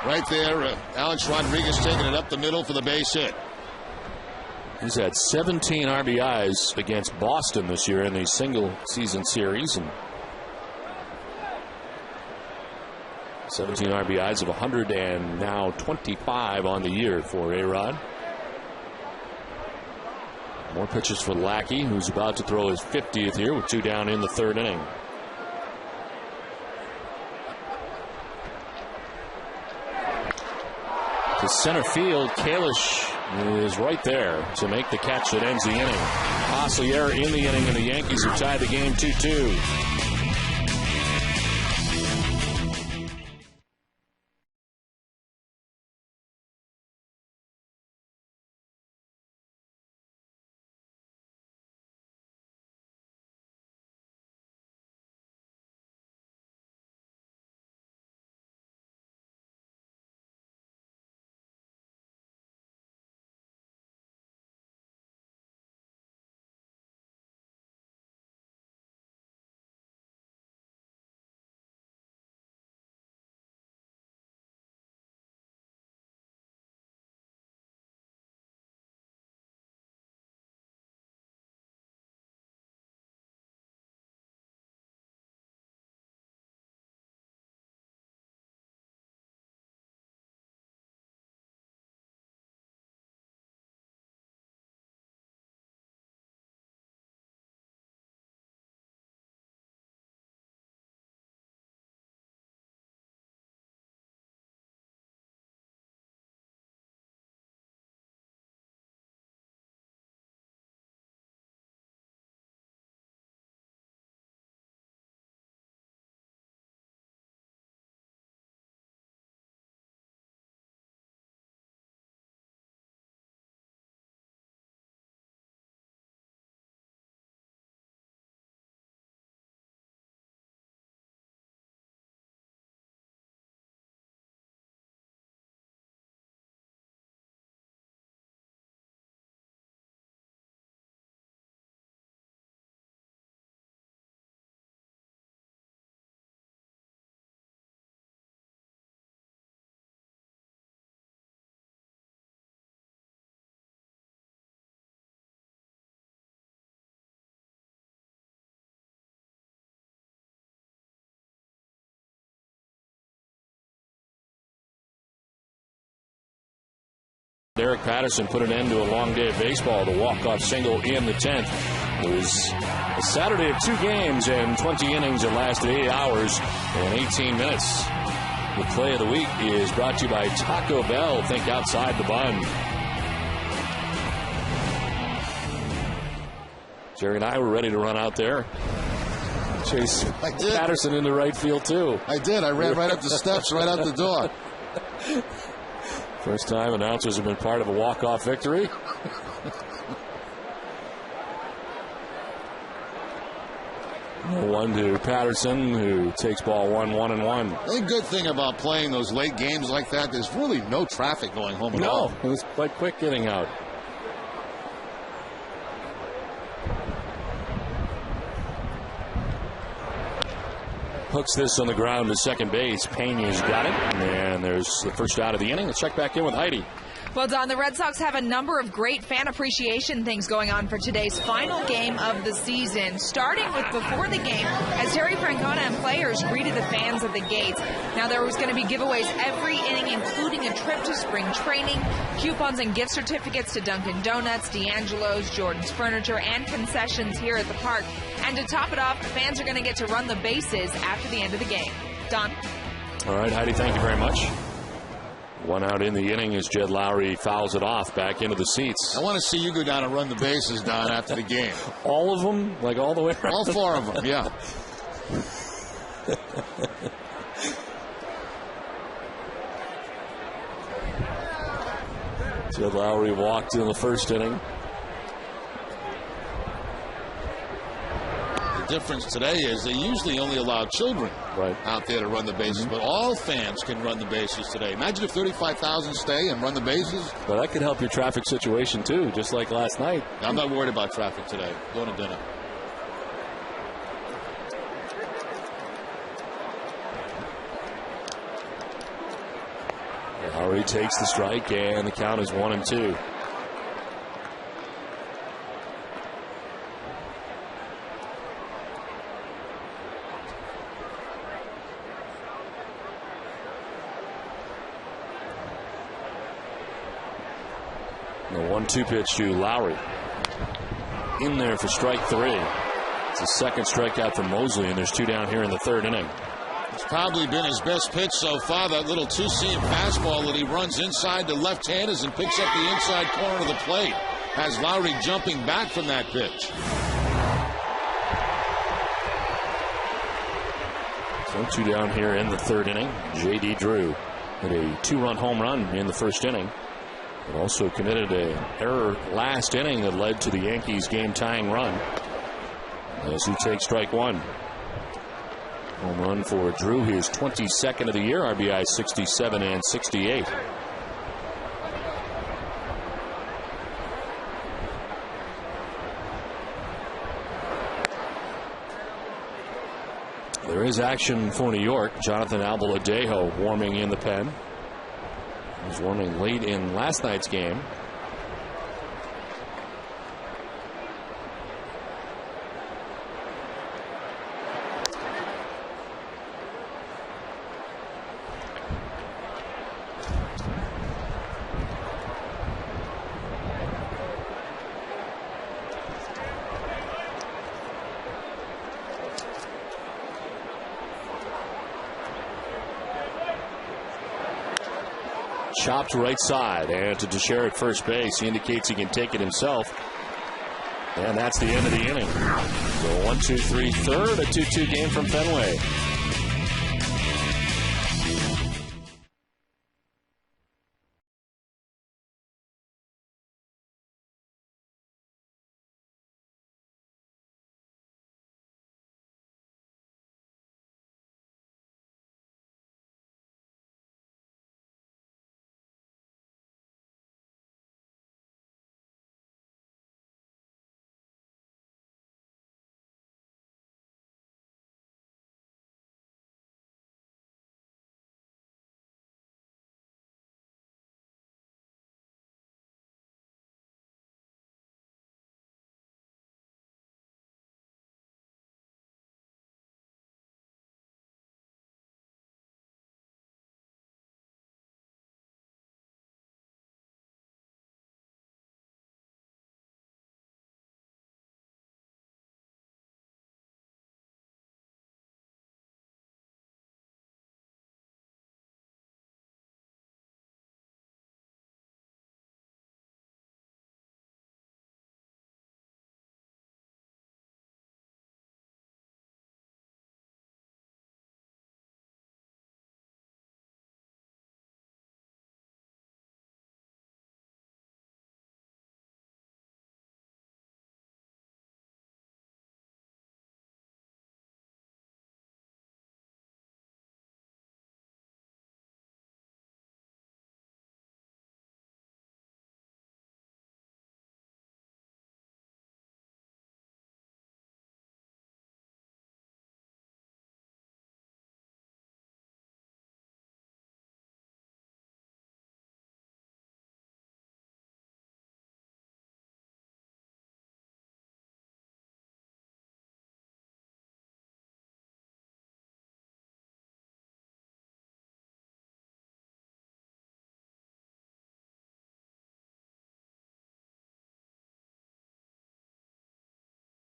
right there, Alex Rodriguez taking it up the middle for the base hit. He's had 17 RBIs against Boston this year in the single season series, and 17 RBIs of 100 and now 25 on the year for A-Rod. More pitches for Lackey, who's about to throw his 50th here with 2 down in the third inning. To center field, Kalish is right there to make the catch that ends the inning. Oslier in the inning, and the Yankees have tied the game 2-2. Derek Patterson put an end to a long day of baseball, the walk-off single in the 10th. It was a Saturday of 2 games and 20 innings that lasted 8 hours and 18 minutes. The play of the week is brought to you by Taco Bell. Think outside the bun. Jerry and I were ready to run out there. Chase Patterson into right field, too. I did. I ran right up the steps, right out the door. First time announcers have been part of a walk-off victory. One to Patterson, who takes ball 1-1-1. The good thing about playing those late games like that, there's really no traffic going home at all. No, it was quite quick getting out. Hooks this on the ground to second base. Pena's got it. And there's the first out of the inning. Let's check back in with Heidi. Well, Don, the Red Sox have a number of great fan appreciation things going on for today's final game of the season, starting with before the game, as Terry Francona and players greeted the fans at the gates. Now, there was going to be giveaways every inning, including a trip to spring training, coupons and gift certificates to Dunkin' Donuts, D'Angelo's, Jordan's Furniture, and concessions here at the park. And to top it off, fans are going to get to run the bases after the end of the game. Don? All right, Heidi, thank you very much. One out in the inning as Jed Lowry fouls it off back into the seats. I want to see you go down and run the bases, Don, after the game. All of them? Like all the way around? All four of them, yeah. Jed Lowry walked in the first inning. The difference today is they usually only allow children out there to run the bases, but all fans can run the bases today. Imagine if 35,000 stay and run the bases. Well, that could help your traffic situation, too, just like last night. I'm not worried about traffic today. Going to dinner. Lowry takes the strike, and the count is 1-2. The 1-2 pitch to Lowry. In there for strike three. It's the second strikeout for Mosley, and there's two down here in the third inning. It's probably been his best pitch so far, that little two-seam fastball that he runs inside to left-handers and picks up the inside corner of the plate. Has Lowry jumping back from that pitch. So two down here in the third inning. J.D. Drew hit a two-run home run in the first inning. It also committed an error last inning that led to the Yankees' game-tying run. As he takes strike one. Home run for Drew, his 22nd of the year, RBI 67 and 68. There is action for New York. Jonathan Albaladejo warming in the pen. He was warming late in last night's game. Chopped right side, and to Teixeira at first base. He indicates he can take it himself. And that's the end of the inning. So 1-2-3 third, a 2-2 game from Fenway.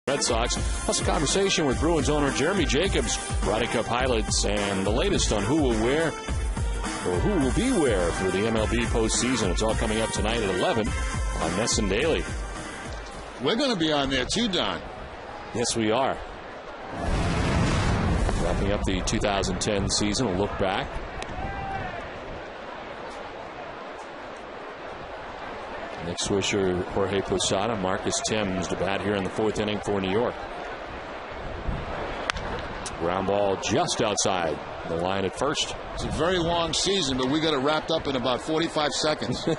Red Sox, plus a conversation with Bruins owner Jeremy Jacobs, Ryder Cup highlights, and the latest on who will wear or who will be where for the MLB postseason. It's all coming up tonight at 11 on NESN Daily. We're going to be on there too, Don. Yes, we are. Wrapping up the 2010 season, a look back. Nick Swisher, Jorge Posada, Marcus Thames to bat here in the 4th inning for New York. Ground ball just outside the line at first. It's a very long season, but we got it wrapped up in about 45 seconds. Well,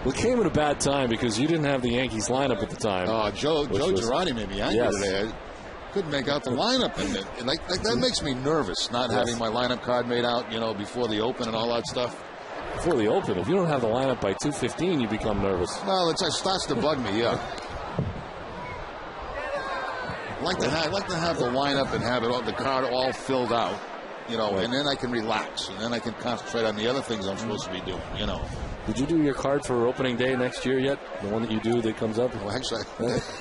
it came at a bad time because you didn't have the Yankees lineup at the time. Joe Girardi made me angry today. I couldn't make out the lineup, and that makes me nervous, not having my lineup card made out, before the open and all that stuff. Before the open, if you don't have the lineup by 2:15, you become nervous. Well, it starts to bug me, yeah. I like to have the lineup and have the card all filled out, and then I can relax, and then I can concentrate on the other things I'm supposed to be doing, Did you do your card for opening day next year yet? The one that you do that comes up? Well, actually,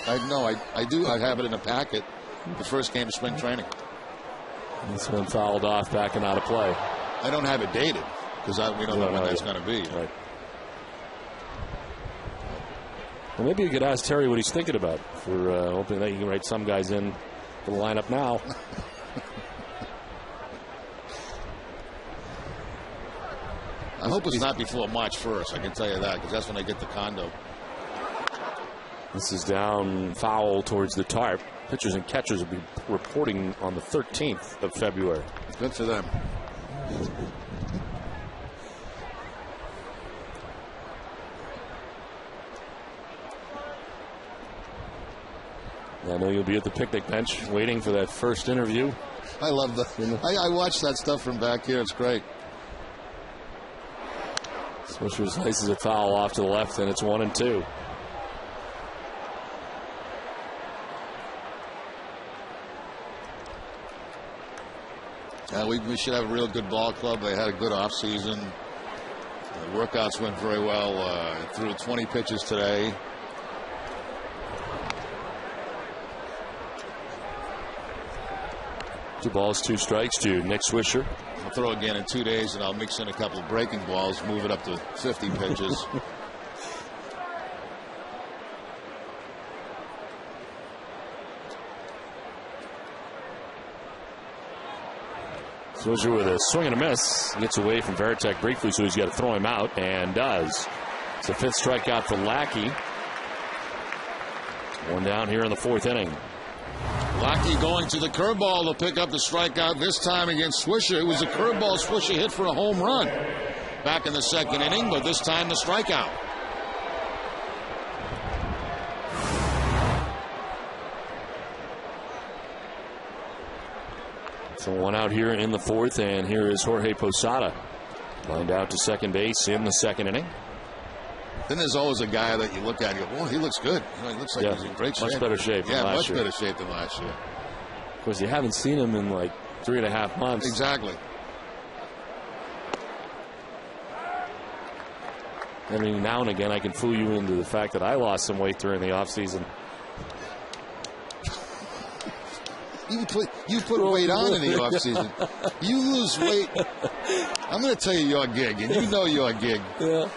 I do. I have it in a packet. The first game of spring training. This one fouled off, backing out of play. I don't have it dated because we don't know when that's going to be. Right. Well, maybe you could ask Terry what he's thinking about for opening day. You can write some guys in for the lineup now. I hope it's not before March 1st. I can tell you that because that's when I get the condo. This is down foul towards the tarp. Pitchers and catchers will be reporting on the 13th of February. Good for them. I know you'll be at the picnic bench waiting for that first interview. I love I watch that stuff from back here. It's great. Swisher slices a foul off to the left, and it's 1-2. We should have a real good ball club. They had a good offseason. The workouts went very well. Threw 20 pitches today. Two balls, two strikes to Nick Swisher. I'll throw again in 2 days, and I'll mix in a couple of breaking balls, move it up to 50 pitches. Swisher with a swing and a miss. Gets away from Veritek briefly, so he's got to throw him out, and does. It's the 5th strikeout for Lackey. One down here in the 4th inning. Lackey going to the curveball to pick up the strikeout, this time against Swisher. It was a curveball Swisher hit for a home run back in the 2nd inning, but this time the strikeout. So one out here in the 4th, and here is Jorge Posada. Lined out to second base in the 2nd inning. Then there's always a guy that you look at and you go, he looks good. He looks like he's in great shape. Much better shape than last year. Yeah, much better shape than last year. Of course, you haven't seen him in like 3.5 months. Exactly. I mean, now and again, I can fool you into the fact that I lost some weight during the offseason. You put weight on in the offseason. You lose weight. I'm going to tell you your gig, and you know your gig. Yeah.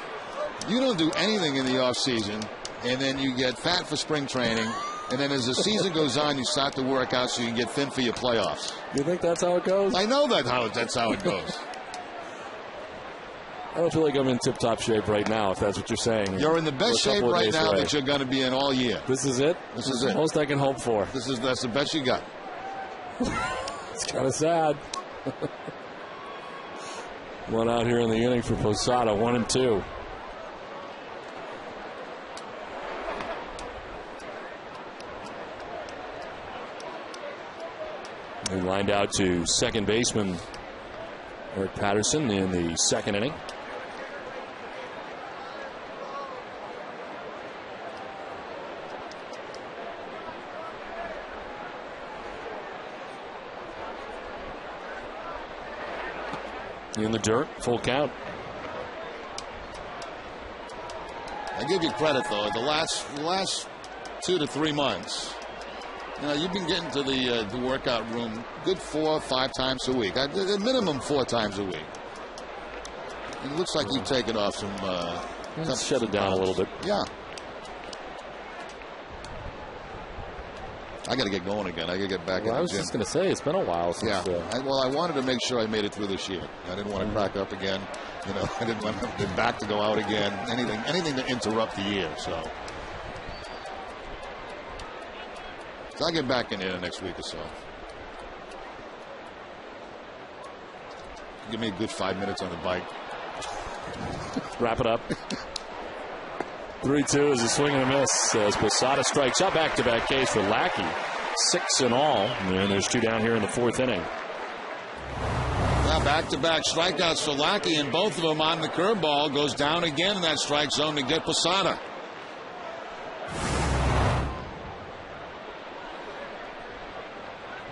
You don't do anything in the offseason, and then you get fat for spring training, and then as the season goes on, you start to work out so you can get thin for your playoffs. You think that's how it goes? I know that's how it goes. I don't feel like I'm in tip-top shape right now, if that's what you're saying. You're in the best shape right now that you're going to be in all year. This is it? This is it. Most I can hope for. That's the best you got. It's kind of sad. One out here in the inning for Posada, 1-2. He lined out to second baseman Eric Patterson in the 2nd inning. In the dirt, full count. I give you credit, though. The last 2 to 3 months, you've been getting to the workout room good 4 or 5 times a week. At minimum 4 times a week. It looks like you've taken off some. Shut it down a little bit. Yeah. I got to get going again. I got to get back in the gym. I was just going to say, it's been a while since. Yeah. I wanted to make sure I made it through this year. I didn't want to crack up again. I didn't want the back to go out again. Anything to interrupt the year. So I'll get back in there next week or so. Give me a good 5 minutes on the bike. Wrap it up. 3-2 is a swing and a miss as Posada strikes out. Back-to-back case for Lackey. 6 in all. And there's 2 down here in the 4th inning. Well, back-to-back strikeouts for Lackey, and both of them on the curveball. Goes down again in that strike zone to get Posada.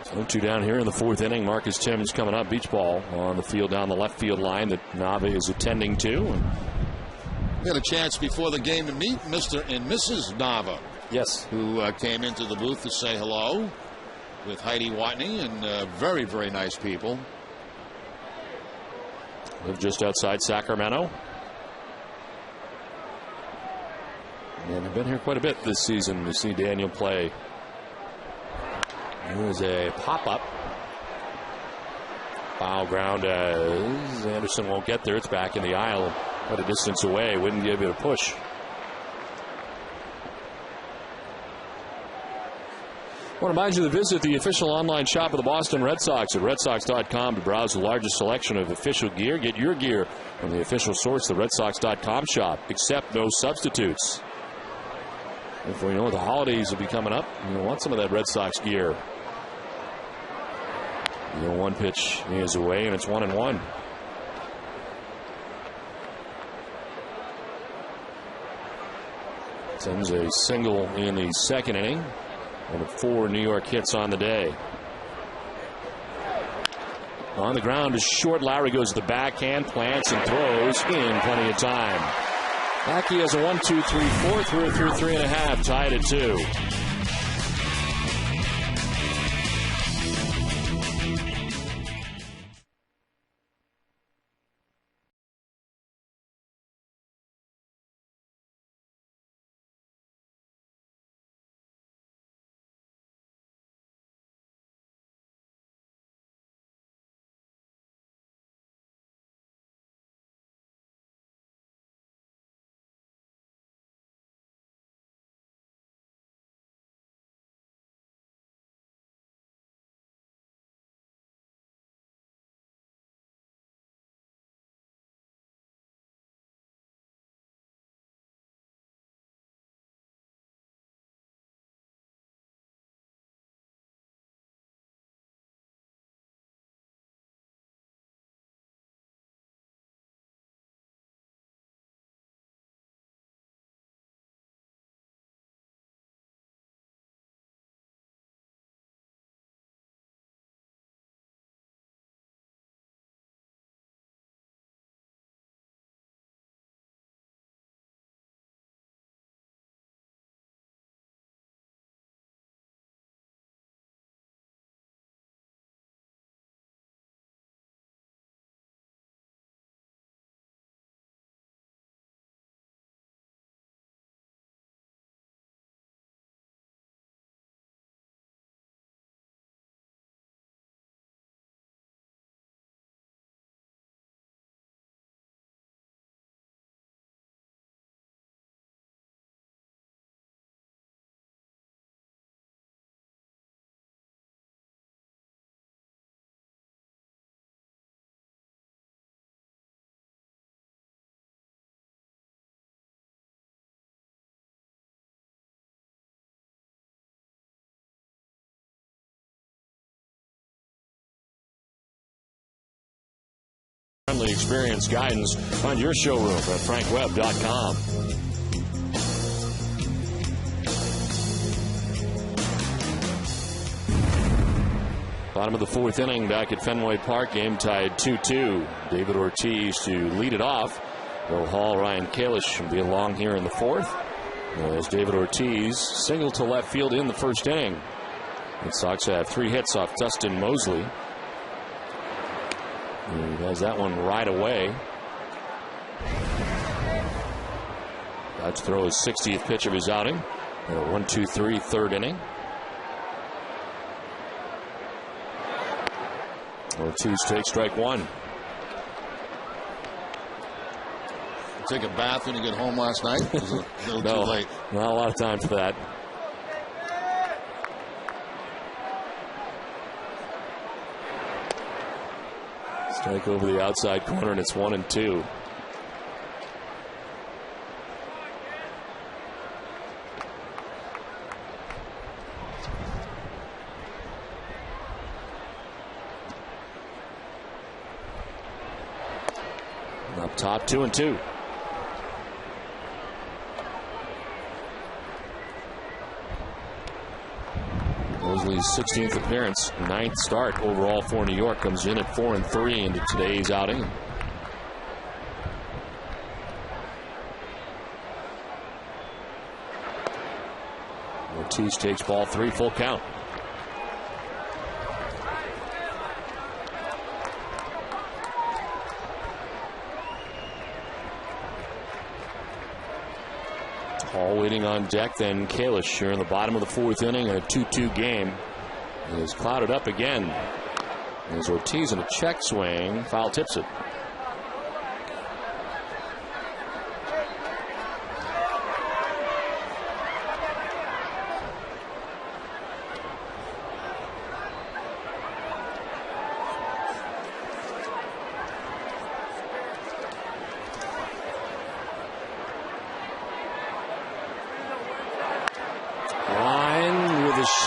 So 2 down here in the 4th inning. Marcus Timms coming up. Beach ball on the field down the left field line that Nava is attending to. We had a chance before the game to meet Mr. and Mrs. Nava. Yes. Who came into the booth to say hello with Heidi Watney, and very, very nice people. Live just outside Sacramento. And they've been here quite a bit this season to see Daniel play. Here's a pop-up. Foul ground as Anderson won't get there. It's back in the aisle. Quite a distance away. Wouldn't give it a push. I want to remind you to visit the official online shop of the Boston Red Sox at redsox.com to browse the largest selection of official gear. Get your gear from the official source, the redsox.com shop. Accept no substitutes. If we know the holidays will be coming up, you want some of that Red Sox gear. 1 pitch is away, and it's 1-1. Sends a single in the 2nd inning. One of 4 New York hits on the day. On the ground is short. Lowry goes to the backhand, plants and throws in plenty of time. Lackey has a 1-2-3-4 through 3.5, tied at 2. Experience guidance on your showroom at frankweb.com. Bottom of the 4th inning back at Fenway Park. Game tied 2-2. David Ortiz to lead it off. Bill Hall, Ryan Kalish will be along here in the fourth. As David Ortiz singled to left field in the first inning. Red Sox have 3 hits off Dustin Mosley. He has that one right away. About to throw his 60th pitch of his outing. 1-2-3 third inning. Ortiz takes strike one. Take a bath when you get home last night? It was a little too late. Not a lot of time for that. Strike over the outside corner, and it's 1-2. Up top, 2-2. Mosley's 16th appearance, 9th start overall for New York, comes in at 4-3 into today's outing. Ortiz takes ball 3, full count. Hall waiting on deck, then Kalish here in the bottom of the fourth inning in a 2-2 game. It is clouded up again. As Ortiz in a check swing, foul tips it.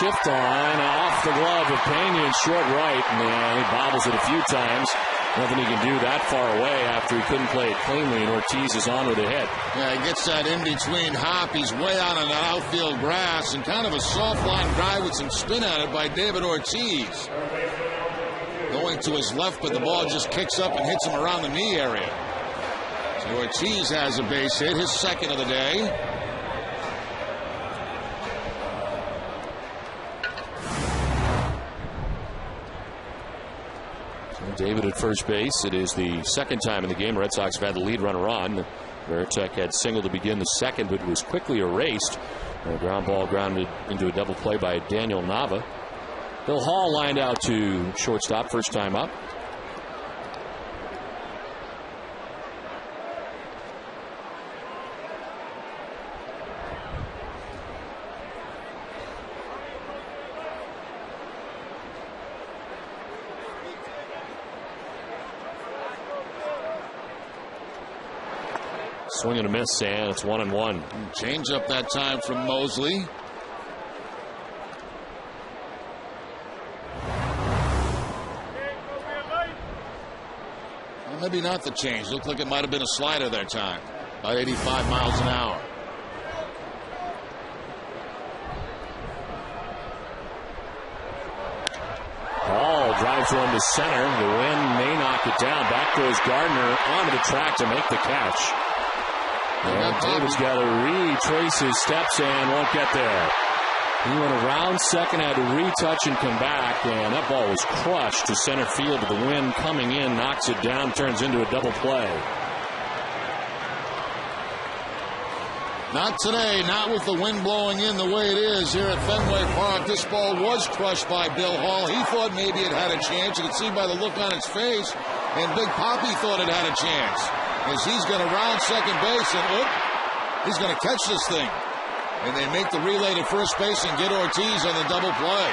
Shift on off the glove of Pena in short right, and he bobbles it a few times. Nothing he can do that far away after he couldn't play it cleanly, and Ortiz is on with a hit. Yeah, he gets that in-between hop. He's way out on the outfield grass, and kind of a soft line drive with some spin on it by David Ortiz. Going to his left, but the ball just kicks up and hits him around the knee area. So Ortiz has a base hit, his second of the day. David at first base. It is the second time in the game Red Sox have had the lead runner on. Veritek had singled to begin the second, but was quickly erased. A ground ball grounded into a double play by Daniel Nava. Bill Hall lined out to shortstop first time up. Swing and a miss, and it's 1-1. Change up that time from Mosley. Well, maybe not the change. Looked like it might have been a slider that time. About 85 miles an hour. Ball drives one to center. The wind may knock it down. Back goes Gardner onto the track to make the catch. And David's got to retrace his steps and won't get there. He went around second, had to retouch and come back, and that ball was crushed to center field. The wind coming in knocks it down, turns into a double play. Not today, not with the wind blowing in the way it is here at Fenway Park. This ball was crushed by Bill Hall. He thought maybe it had a chance. You could see by the look on its face. And Big Poppy thought it had a chance. As he's going to round second base, and he's going to catch this thing. And they make the relay to first base and get Ortiz on the double play.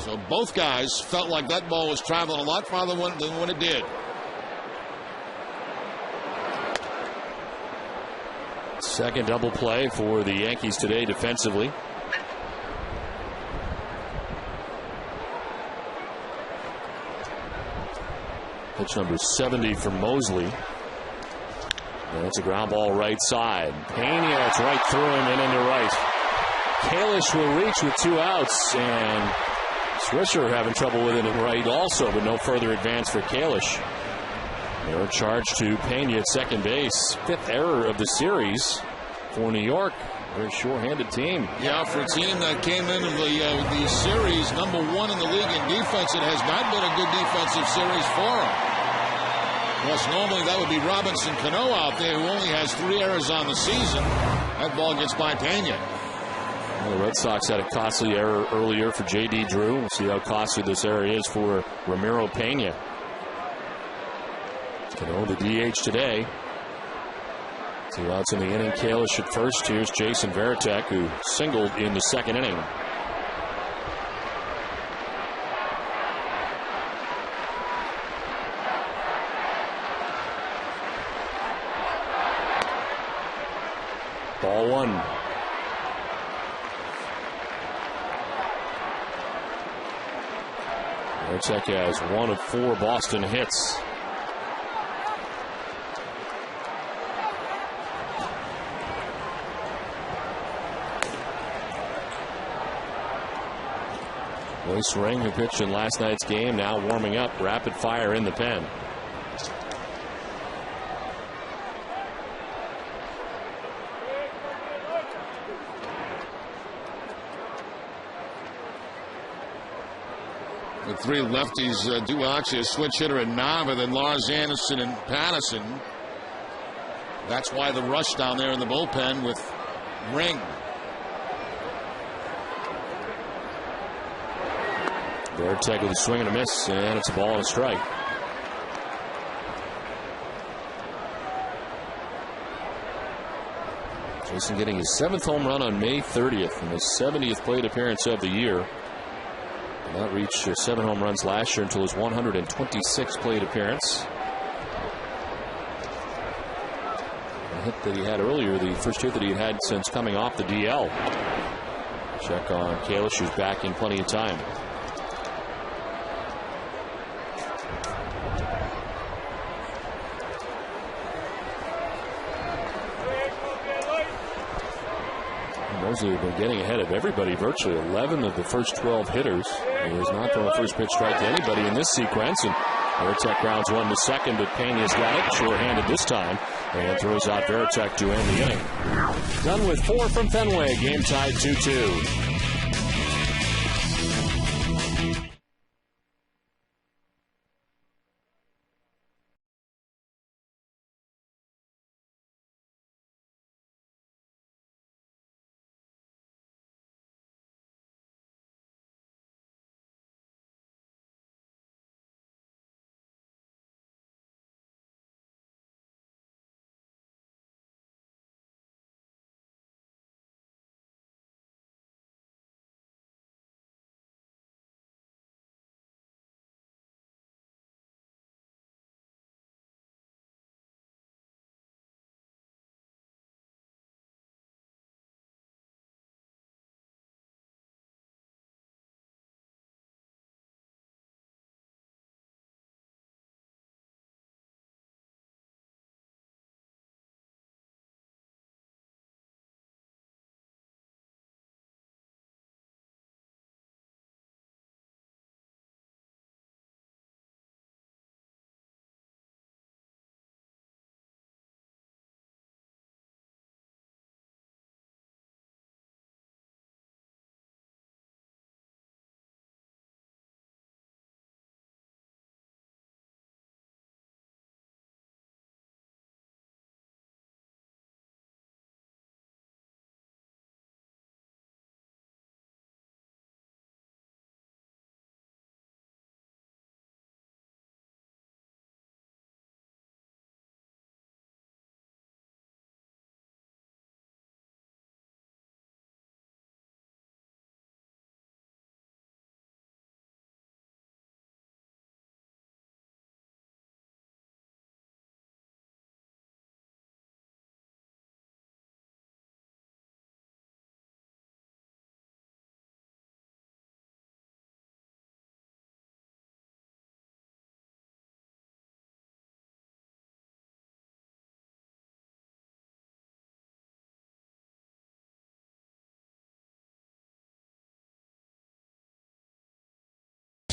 So both guys felt like that ball was traveling a lot farther than when it did. Second double play for the Yankees today defensively. Pitch number 70 for Mosley. And it's a ground ball right side. Pena, it's right through him and into right. Kalish will reach with 2 outs, and Swisher having trouble with it at right also, but no further advance for Kalish. They're charged to Pena at second base. 5th error of the series for New York. Very sure-handed team. Yeah, for a team that came into the series #1 in the league in defense, it has not been a good defensive series for them. Plus, normally that would be Robinson Cano out there, who only has 3 errors on the season. That ball gets by Pena. Well, the Red Sox had a costly error earlier for J.D. Drew. We'll see how costly this error is for Ramiro Pena. Cano, the DH today. 2 outs in the inning. Kalish at first. Here's Jason Varitek, who singled in the 2nd inning. Ball 1. Varitek has 1 of 4 Boston hits. Royce Ring, who pitched in last night's game, now warming up, rapid fire in the pen. The 3 lefties do actually a switch hitter in Nava, then Lars Anderson and Patterson. That's why the rush down there in the bullpen with Ring. Varitek with a swing and a miss, and it's a ball and a strike. Jason getting his 7th home run on May 30th and his 70th plate appearance of the year. Did not reach 7 home runs last year until his 126th plate appearance. A hit that he had earlier, the first hit that he had since coming off the DL. Check on Kalish, who's back in plenty of time. Mosley has been getting ahead of everybody, virtually 11 of the first 12 hitters. He has not thrown a first pitch strike to anybody in this sequence. And Varitek grounds 1 to second, but Pena's got it, short-handed this time, and throws out Varitek to end the inning. Done with 4 from Fenway. Game tied 2-2.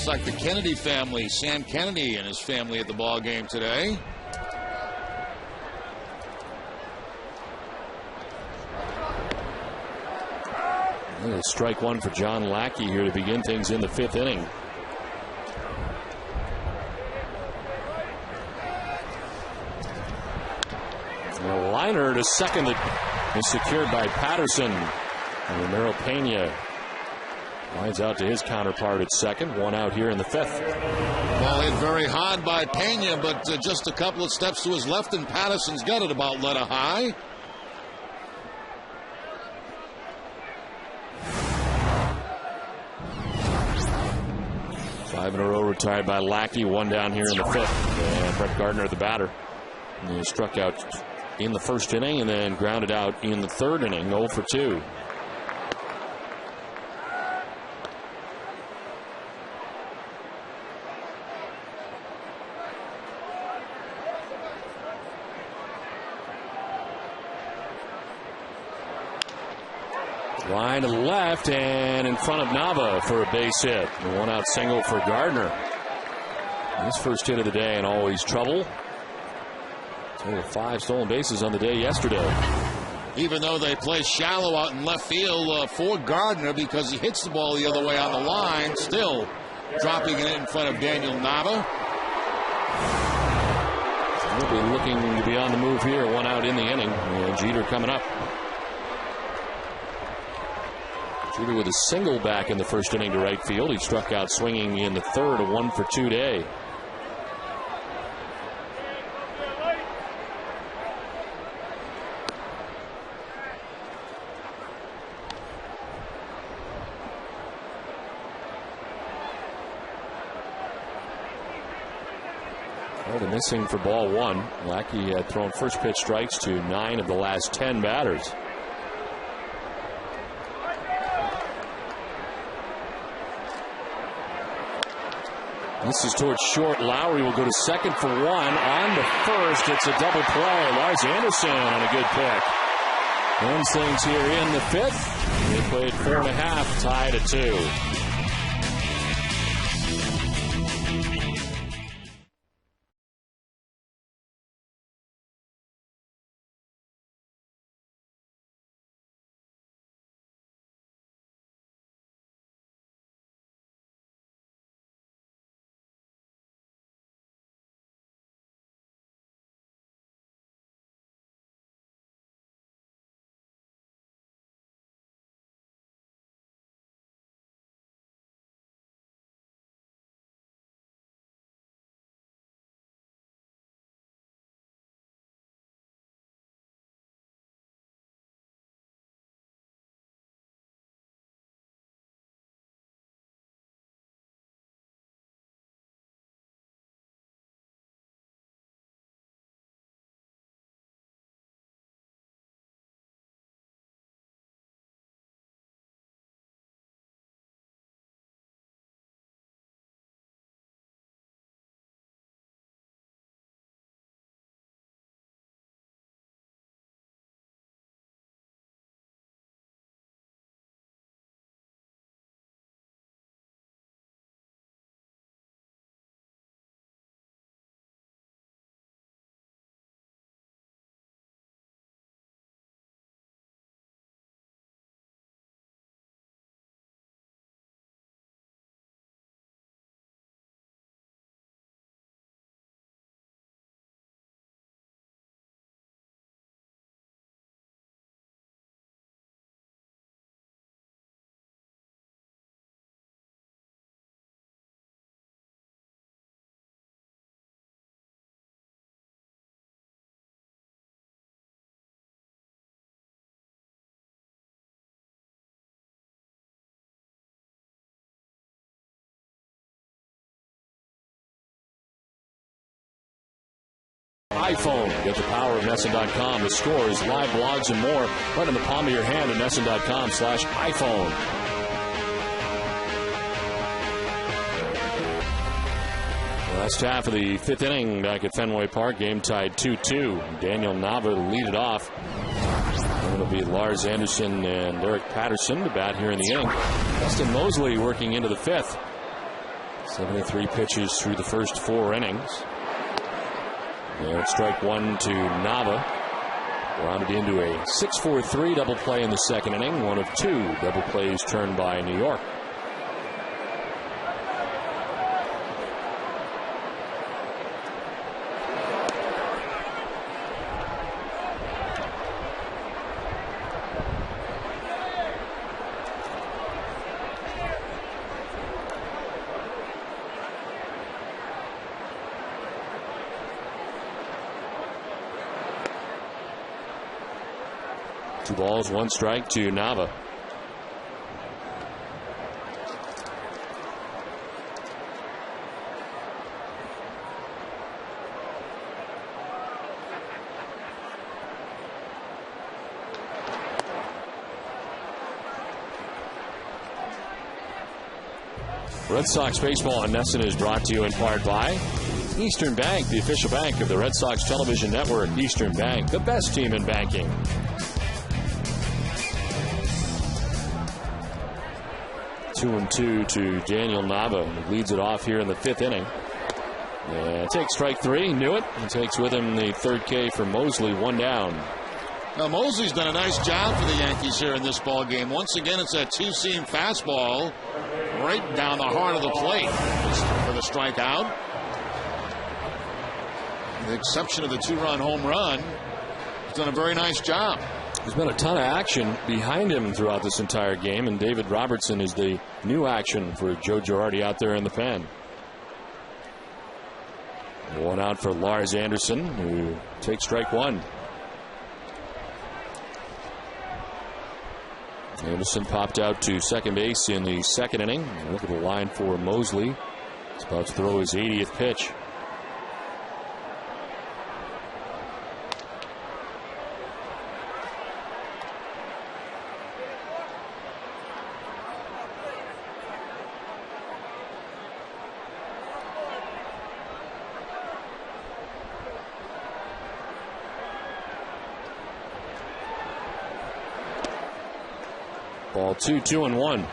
Like the Kennedy family, Sam Kennedy and his family at the ball game today. Strike one for John Lackey here to begin things in the 5th inning. And a liner to second that is secured by Patterson. And Romero Pena lines out to his counterpart at second. One out here in the 5th. Ball hit very hard by Pena, but just a couple of steps to his left, and Patterson's got it about letter high. Five in a row retired by Lackey. One down here in the 5th. And Brett Gardner, the batter. And he struck out in the 1st inning and then grounded out in the 3rd inning. 0 for 2. Line to the left and in front of Nava for a base hit. A one-out single for Gardner. His first hit of the day and always trouble. Total 5 stolen bases on the day yesterday. Even though they play shallow out in left field for Gardner because he hits the ball the other way on the line, still dropping it in front of Daniel Nava. He'll be looking to be on the move here. One out in the inning. And Jeter coming up. Jeter with a single back in the 1st inning to right field. He struck out swinging in the 3rd, a 1 for 2 day. Well, the missing for ball 1. Lackey had thrown first pitch strikes to 9 of the last 10 batters. This is towards short. Lowry will go to second for 1. On to first. It's a double play. Lars Anderson on a good pick. Ends things here in the 5th. They played 4.5, tied at 2. iPhone. Get the power of NESN.com. The scores, live blogs, and more right in the palm of your hand at NESN.com/iPhone. Last half of the 5th inning back at Fenway Park. Game tied 2-2. Daniel Nava to lead it off. And it'll be Lars Anderson and Derek Patterson to bat here in the inning. Dustin Mosley working into the 5th. 73 pitches through the first 4 innings. And strike 1 to Nava. Rounded into a 6-4-3 double play in the second inning. One of two double plays turned by New York. Two balls, one strike to Nava. Red Sox baseball on NESN is brought to you in part by Eastern Bank, the official bank of the Red Sox television network. Eastern Bank, the best team in banking. 2-2 to Daniel Nava, who leads it off here in the fifth inning. And takes strike three, knew it, and takes with him the third K for Mosley, one down. Now, Mosley's done a nice job for the Yankees here in this ball game. Once again, it's that two-seam fastball right down the heart of the plate for the strikeout. With the exception of the two-run home run, he's done a very nice job. There's been a ton of action behind him throughout this entire game, and David Robertson is the new action for Joe Girardi out there in the pen. One out for Lars Anderson, who takes strike one. Anderson popped out to second base in the second inning. Look at the line for Mosley. He's about to throw his 80th pitch. Ball 2-1.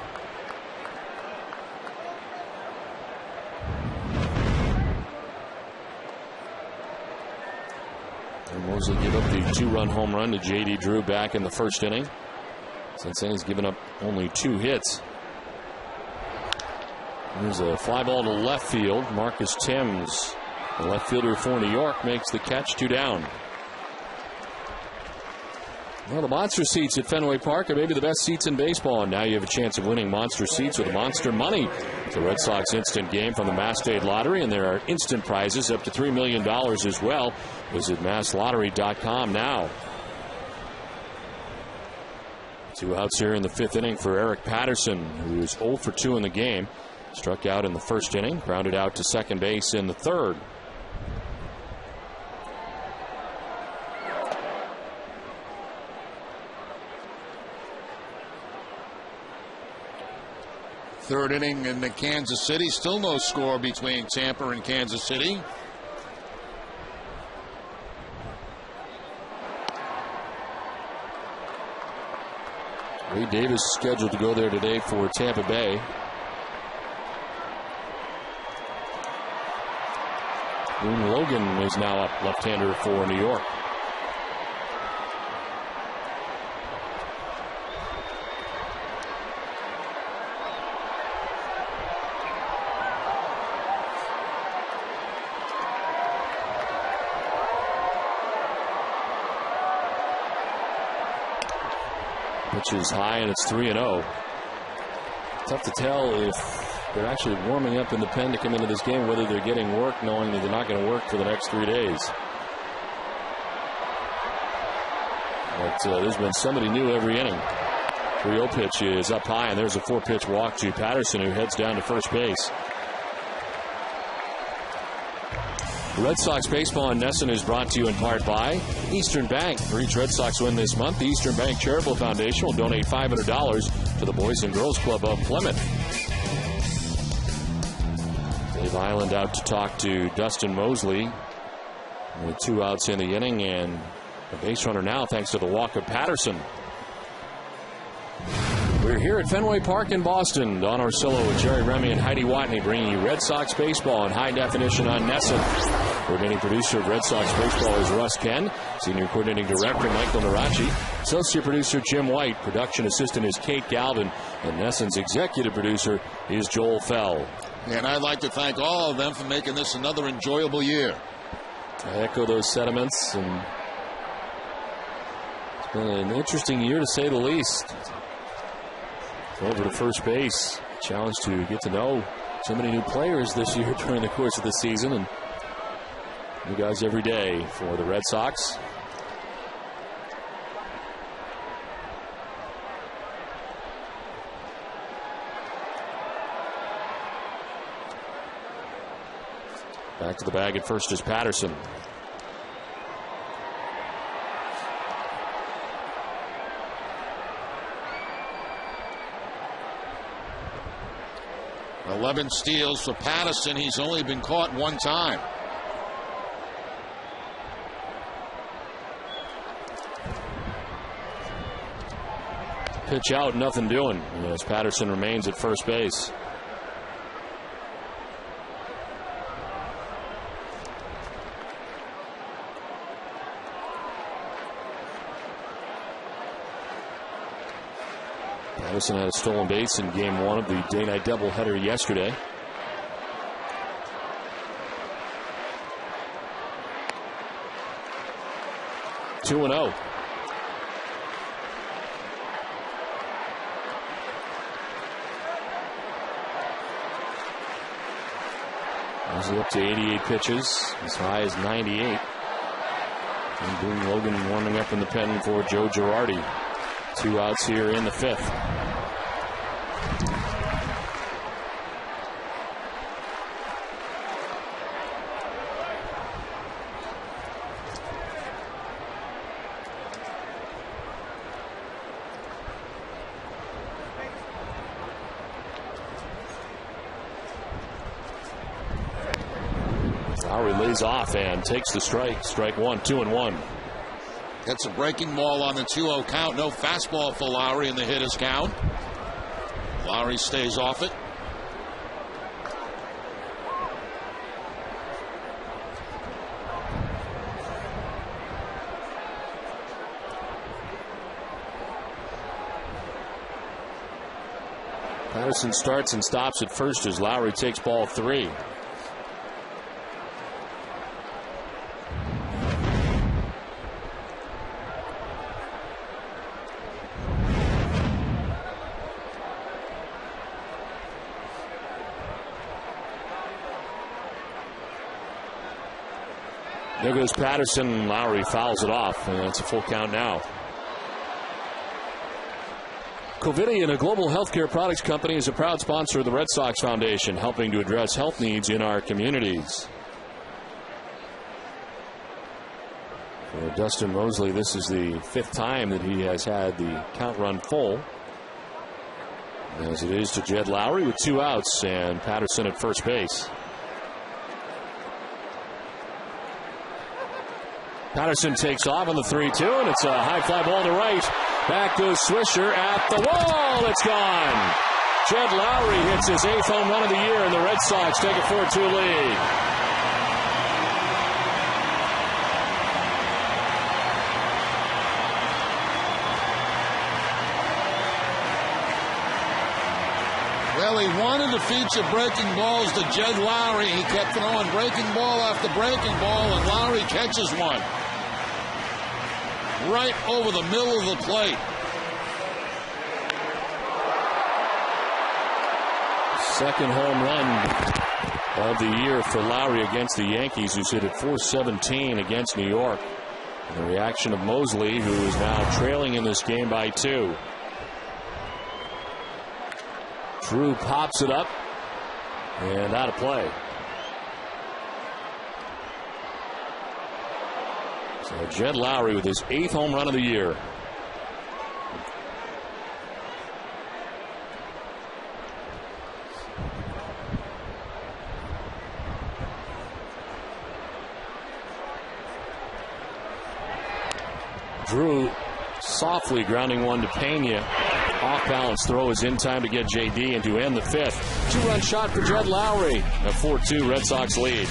And Mosley gave up the two-run home run to J.D. Drew back in the first inning. Since then, he's given up only 2 hits. There's a fly ball to left field. Marcus Timms, the left fielder for New York, makes the catch, 2 down. Well, the monster seats at Fenway Park are maybe the best seats in baseball, and now you have a chance of winning monster seats with Monster Money. It's a Red Sox instant game from the Mass-State Lottery, and there are instant prizes up to $3 million as well. Visit masslottery.com now. 2 outs here in the fifth inning for Eric Patterson, who is 0 for 2 in the game. Struck out in the first inning, grounded out to second base in the third. Third inning in the Kansas City. Still no score between Tampa and Kansas City. Wade Davis is scheduled to go there today for Tampa Bay. Boone Logan is now up, left-hander for New York. Pitch is high, and it's 3-0. Tough to tell if they're actually warming up in the pen to come into this game, whether they're getting work knowing that they're not going to work for the next 3 days. But there's been somebody new every inning. 3-0 pitch is up high, and there's a 4-pitch walk to Patterson, who heads down to first base. Red Sox baseball on NESN is brought to you in part by Eastern Bank. For each Red Sox win this month, the Eastern Bank Charitable Foundation will donate $500 to the Boys and Girls Club of Plymouth. Dave Island out to talk to Dustin Mosley. With 2 outs in the inning, and a base runner now thanks to the walk of Patterson. We're here at Fenway Park in Boston. Don Orsillo with Jerry Remy and Heidi Watney bringing you Red Sox baseball in high definition on NESN. Coordinating producer of Red Sox Baseball is Russ Ken. Senior coordinating director Michael Narachi. Associate producer Jim White. Production assistant is Kate Galvin. And Nesson's executive producer is Joel Fell. And I'd like to thank all of them for making this another enjoyable year. I echo those sentiments, and it's been an interesting year to say the least. Over to first base. Challenge to get to know so many new players this year during the course of the season, and new guys every day for the Red Sox. Back to the bag at first is Patterson. $11 steals for Patterson. He's only been caught one time. Pitch out, nothing doing as Patterson remains at first base. Patterson had a stolen base in game one of the day-night doubleheader yesterday. Two and 0. He's up to 88 pitches, as high as 98. And Boone Logan warming up in the pen for Joe Girardi. 2 outs here in the 5th. Lowry lays off and takes the strike. Strike one, 2-1. Gets a breaking ball on the 2-0 count. No fastball for Lowry in the hitter's count. Lowry stays off it. Patterson starts and stops at first as Lowry takes ball 3. There goes Patterson. Lowry fouls it off, and it's a full count now. Covidien, a global healthcare products company, is a proud sponsor of the Red Sox Foundation, helping to address health needs in our communities. For Dustin Mosley, this is the 5th time that he has had the count run full, as it is to Jed Lowry with 2 outs and Patterson at first base. Patterson takes off on the 3-2, and it's a high fly ball to right. Back goes Swisher at the wall. It's gone. Jed Lowry hits his 8th home run of the year, and the Red Sox take a 4-2 lead. Well, he wanted to feature breaking balls to Jed Lowry. He kept throwing breaking ball after breaking ball, and Lowry catches one right over the middle of the plate. Second home run of the year for Lowry against the Yankees, who's hit at .417 against New York. And the reaction of Mosley, who is now trailing in this game by 2. Drew pops it up and out of play. So Jed Lowry with his 8th home run of the year. Drew softly grounding one to Pena. Off balance throw is in time to get JD and to end the 5th. 2-run shot for Jed Lowry. A 4-2 Red Sox lead.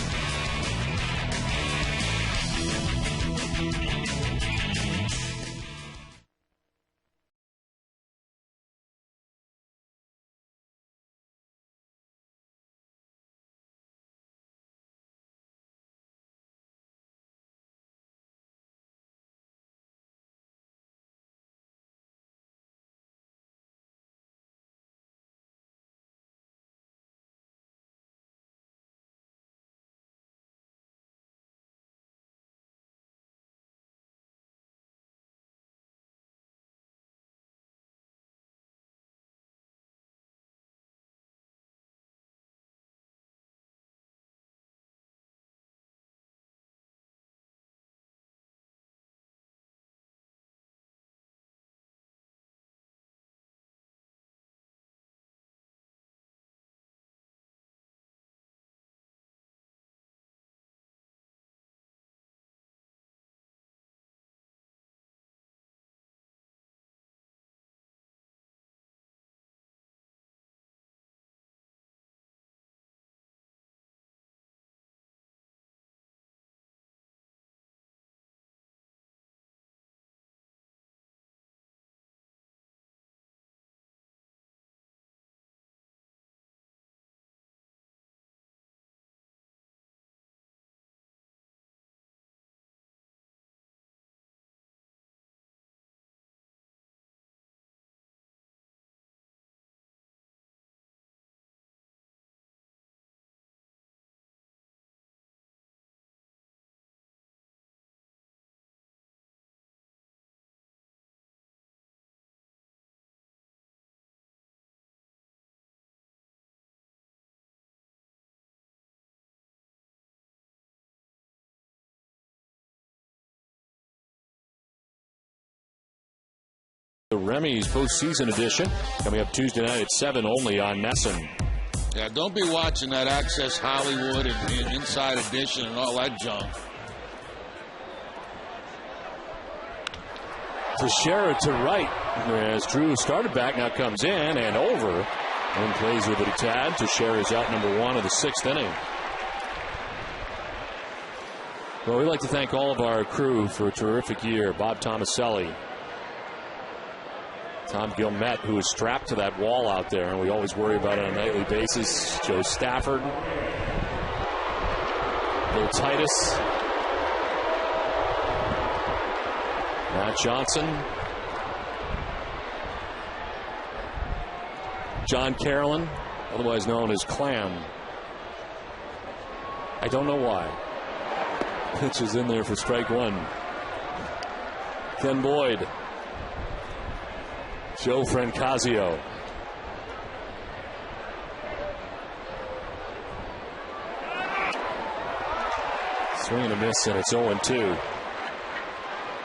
The Remy's postseason edition coming up Tuesday night at 7 only on NESN. Yeah, don't be watching that Access Hollywood and Inside Edition and all that junk. Teixeira to right as Drew started back, now comes in and over and plays with it a tad. Teixeira's out number 1 of the 6th inning. Well, we'd like to thank all of our crew for a terrific year. Bob Tomaselli, Tom Gilmet, who is strapped to that wall out there, and we always worry about it on a nightly basis. Joe Stafford, Bill Titus, Matt Johnson, John Carolyn, otherwise known as Clam. I don't know why. Pitch is in there for strike 1. Ken Boyd, Joe Francasio, swing and a miss, and it's 0-2.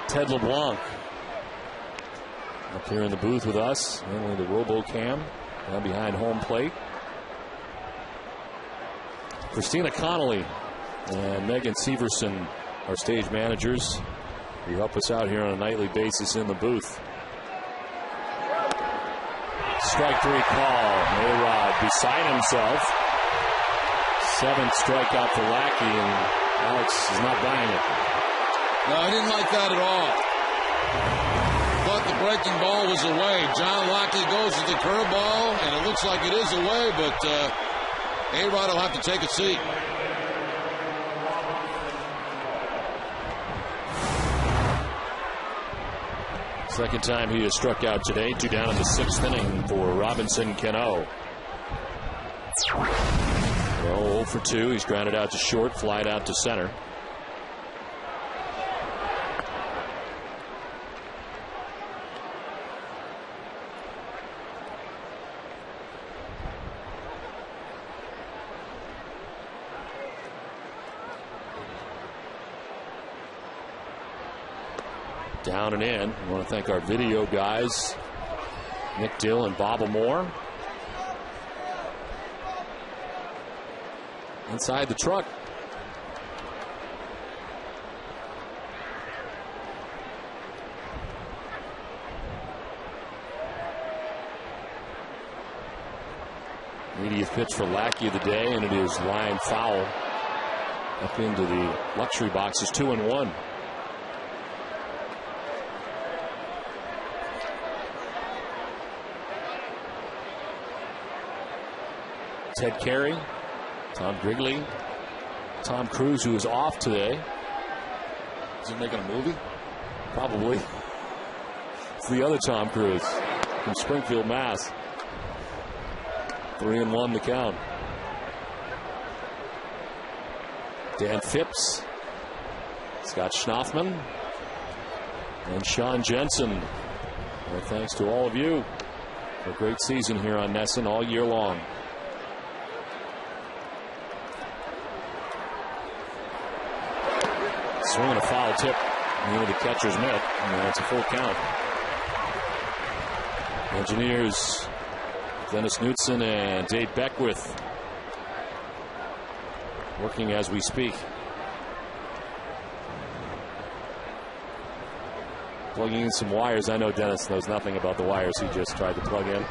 Ted LeBlanc up here in the booth with us, handling the RoboCam down behind home plate. Christina Connolly and Megan Severson, our stage managers, who help us out here on a nightly basis in the booth. Strike 3 call. A-Rod beside himself. 7th strikeout for Lackey, and Alex is not buying it. No, I didn't like that at all. Thought the breaking ball was away. John Lackey goes to the curveball, and it looks like it is away, but A-Rod will have to take a seat. Second time he has struck out today. 2 down in the 6th inning for Robinson Cano. 0 for 2. He's grounded out to short, flied out to center. Down and in. I want to thank our video guys, Nick Dill and Bob Moore. Inside the truck. Eightieth pitch for Lackey of the day, and it is line foul up into the luxury boxes. 2-1. Ted Carey, Tom Grigley, Tom Cruise, who is off today. Is he making a movie? Probably. It's the other Tom Cruise from Springfield, Mass. 3-1 the count. Dan Phipps, Scott Schnaufman, and Sean Jensen. Well, thanks to all of you for a great season here on NESN all year long. Swinging a foul tip into the catcher's mitt, and that's a full count. Engineers Dennis Knutson and Dave Beckwith working as we speak. Plugging in some wires. I know Dennis knows nothing about the wires he just tried to plug in.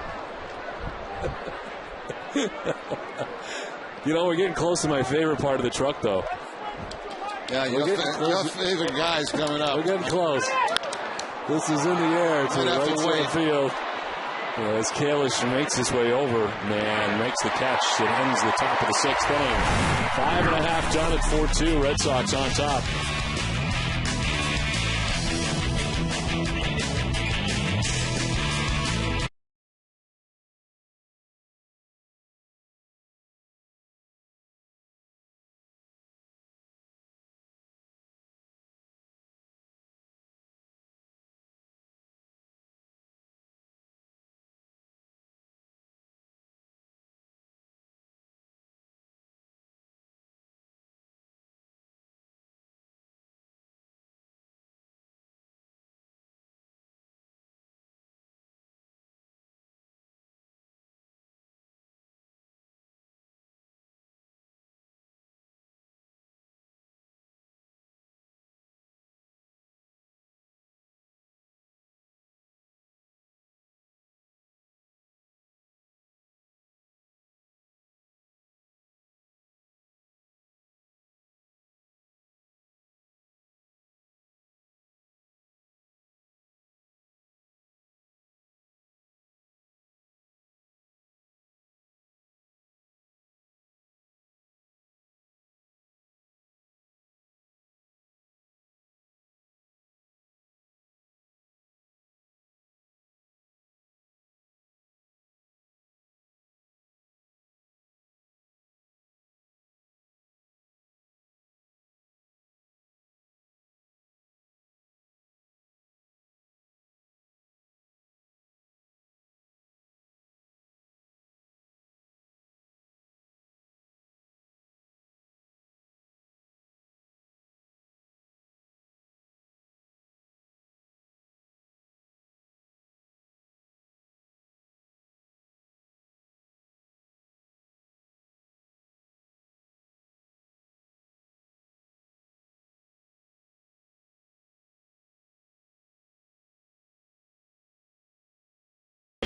You know, we're getting close to my favorite part of the truck, though. Yeah, your favorite guy's coming up. We're getting close. This is in the air to the right center field. As Kalish makes his way over, man, makes the catch. It ends the top of the 6th inning. 5.5 done at 4-2. Red Sox on top.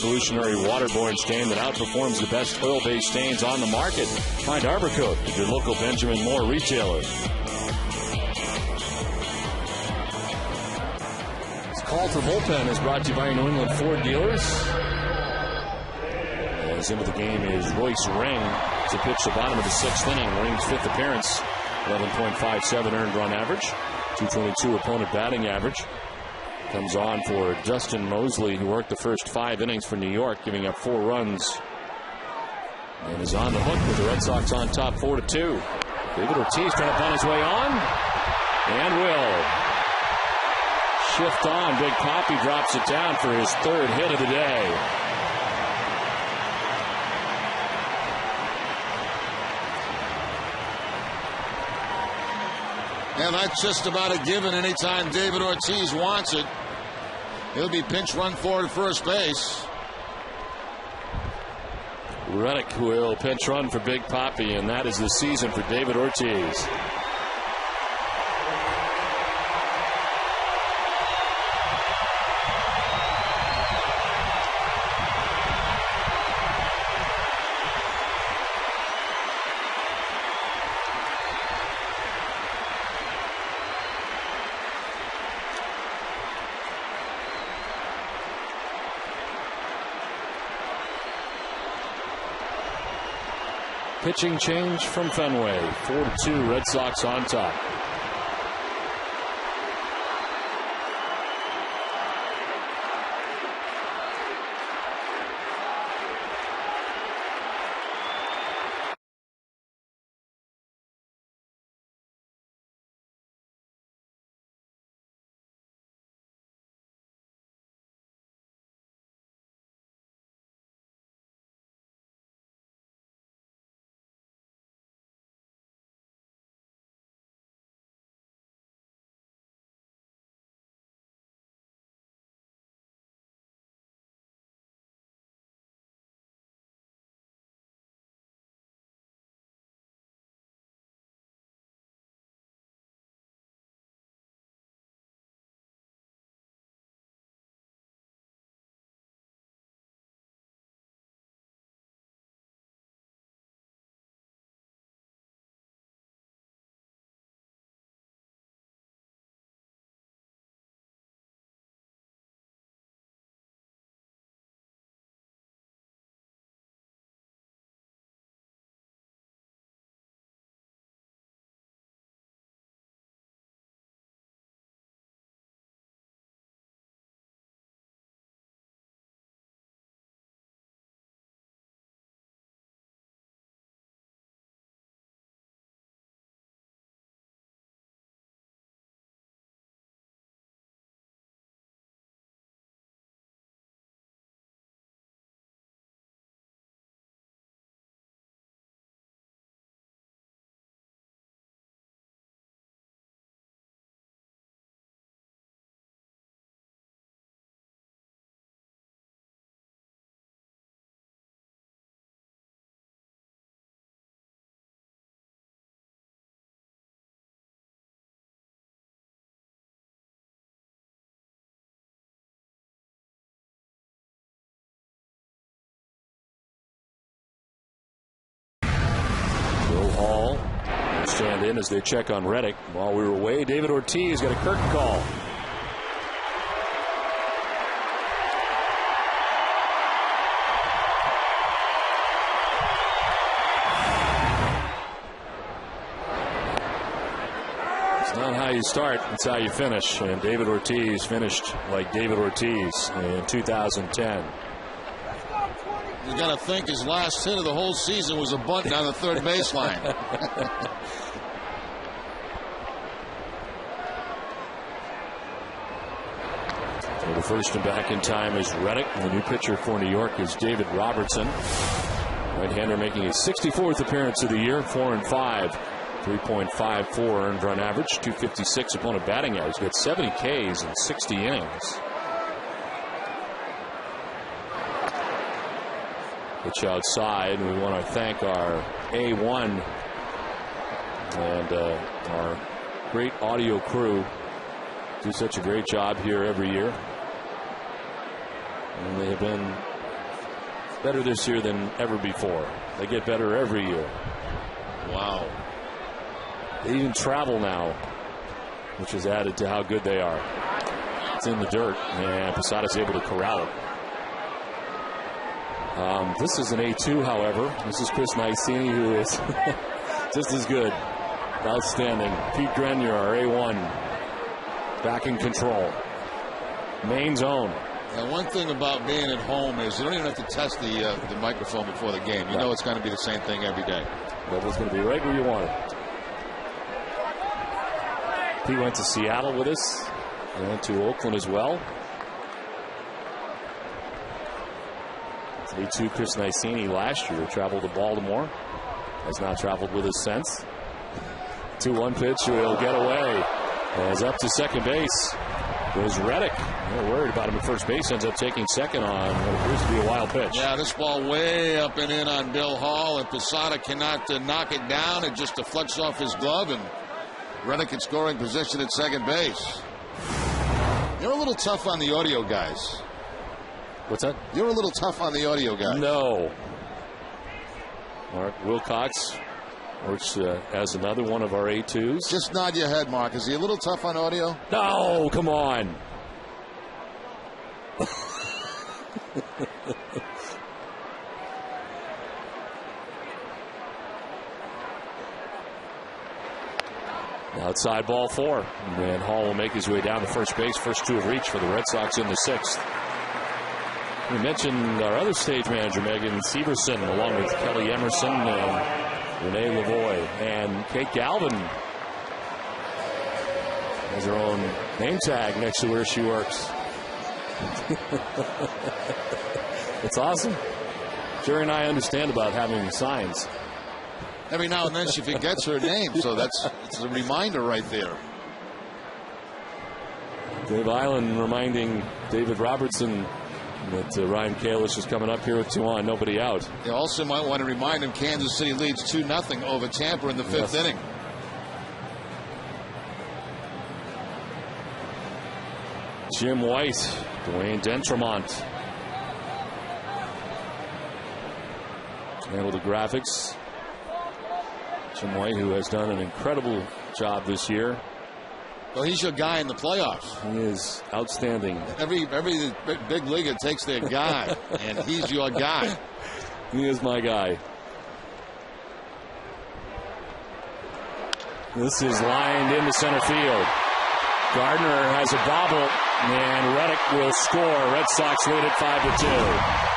revolutionary waterborne stain that outperforms the best oil-based stains on the market. Find Arbor Coat at your local Benjamin Moore retailer. This call for bullpen is brought to you by your New England Ford dealers. As into the game is Royce Ring to pitch the bottom of the 6th inning. Ring's 5th appearance, 11.57 earned run average, 222 opponent batting average. Comes on for Justin Mosley, who worked the first 5 innings for New York, giving up 4 runs. And is on the hook with the Red Sox on top 4-2. David Ortiz trying to punt his way on. And will. Shift on. Big Papi drops it down for his 3rd hit of the day. And that's just about a given anytime David Ortiz wants it. He'll be pinch run forward at first base. Reddick will pinch run for Big Papi, and that is the season for David Ortiz. Pitching change from Fenway. 4-2, Red Sox on top. Hall will stand in as they check on Reddick. While we were away, David Ortiz got a curtain call. It's not how you start, it's how you finish. And David Ortiz finished like David Ortiz in 2010. You got to think his last hit of the whole season was a bunt down the 3rd baseline. So the first and back in time is Reddick. The new pitcher for New York is David Robertson. Right-hander making his 64th appearance of the year, 4-5, 3.54 earned run average, 256 opponent batting average. He's got 70 Ks in 60 innings. Pitch outside. We want to thank our A1 and our great audio crew. Do such a great job here every year. And they have been better this year than ever before. They get better every year. Wow. They even travel now, which has added to how good they are. It's in the dirt, and Posada's able to corral it. This is an A2, however. This is Chris Nicini, who is just as good. Outstanding. Pete Grenier, our A1, back in control. Main zone. Now, one thing about being at home is you don't even have to test the microphone before the game. You know it's going to be the same thing every day. Level's going to be right where you want it. Pete went to Seattle with us. He went to Oakland as well. A2 Chris Nicini last year traveled to Baltimore. Has not traveled with us since. 2-1 pitch. He'll get away. As up to second base goes Reddick. They're worried about him at first base. Ends up taking second on what appears to be a wild pitch. Yeah, this ball way up and in on Bill Hall, and Posada cannot knock it down. It just deflects off his glove, and Reddick in scoring position at second base. You're a little tough on the audio guys. What's that? You're a little tough on the audio guys. No. Mark Wilcox works as another one of our A2s. Just nod your head, Mark. Is he a little tough on audio? No, come on. Outside ball 4. And Hall will make his way down to first base. First 2 have reached for the Red Sox in the 6th. We mentioned our other stage manager, Megan Severson, along with Kelly Emerson and Renee Lavoie. And Kate Galvin has her own name tag next to where she works. It's awesome. Jerry and I understand about having signs. Every now and then she forgets her name, so it's a reminder right there. Dave Island reminding David Robertson that Ryan Kalish is coming up here with 2 on, nobody out. You also might want to remind him Kansas City leads 2-0 over Tampa in the 5th inning. Jim White, Dwayne Dentremont. Handle the graphics. Jim White, who has done an incredible job this year. Well, he's your guy in the playoffs. He is outstanding. Every big leaguer takes their guy, and he's your guy. He is my guy. This is lined into center field. Gardner has a bobble, and Reddick will score. Red Sox lead at 5-2.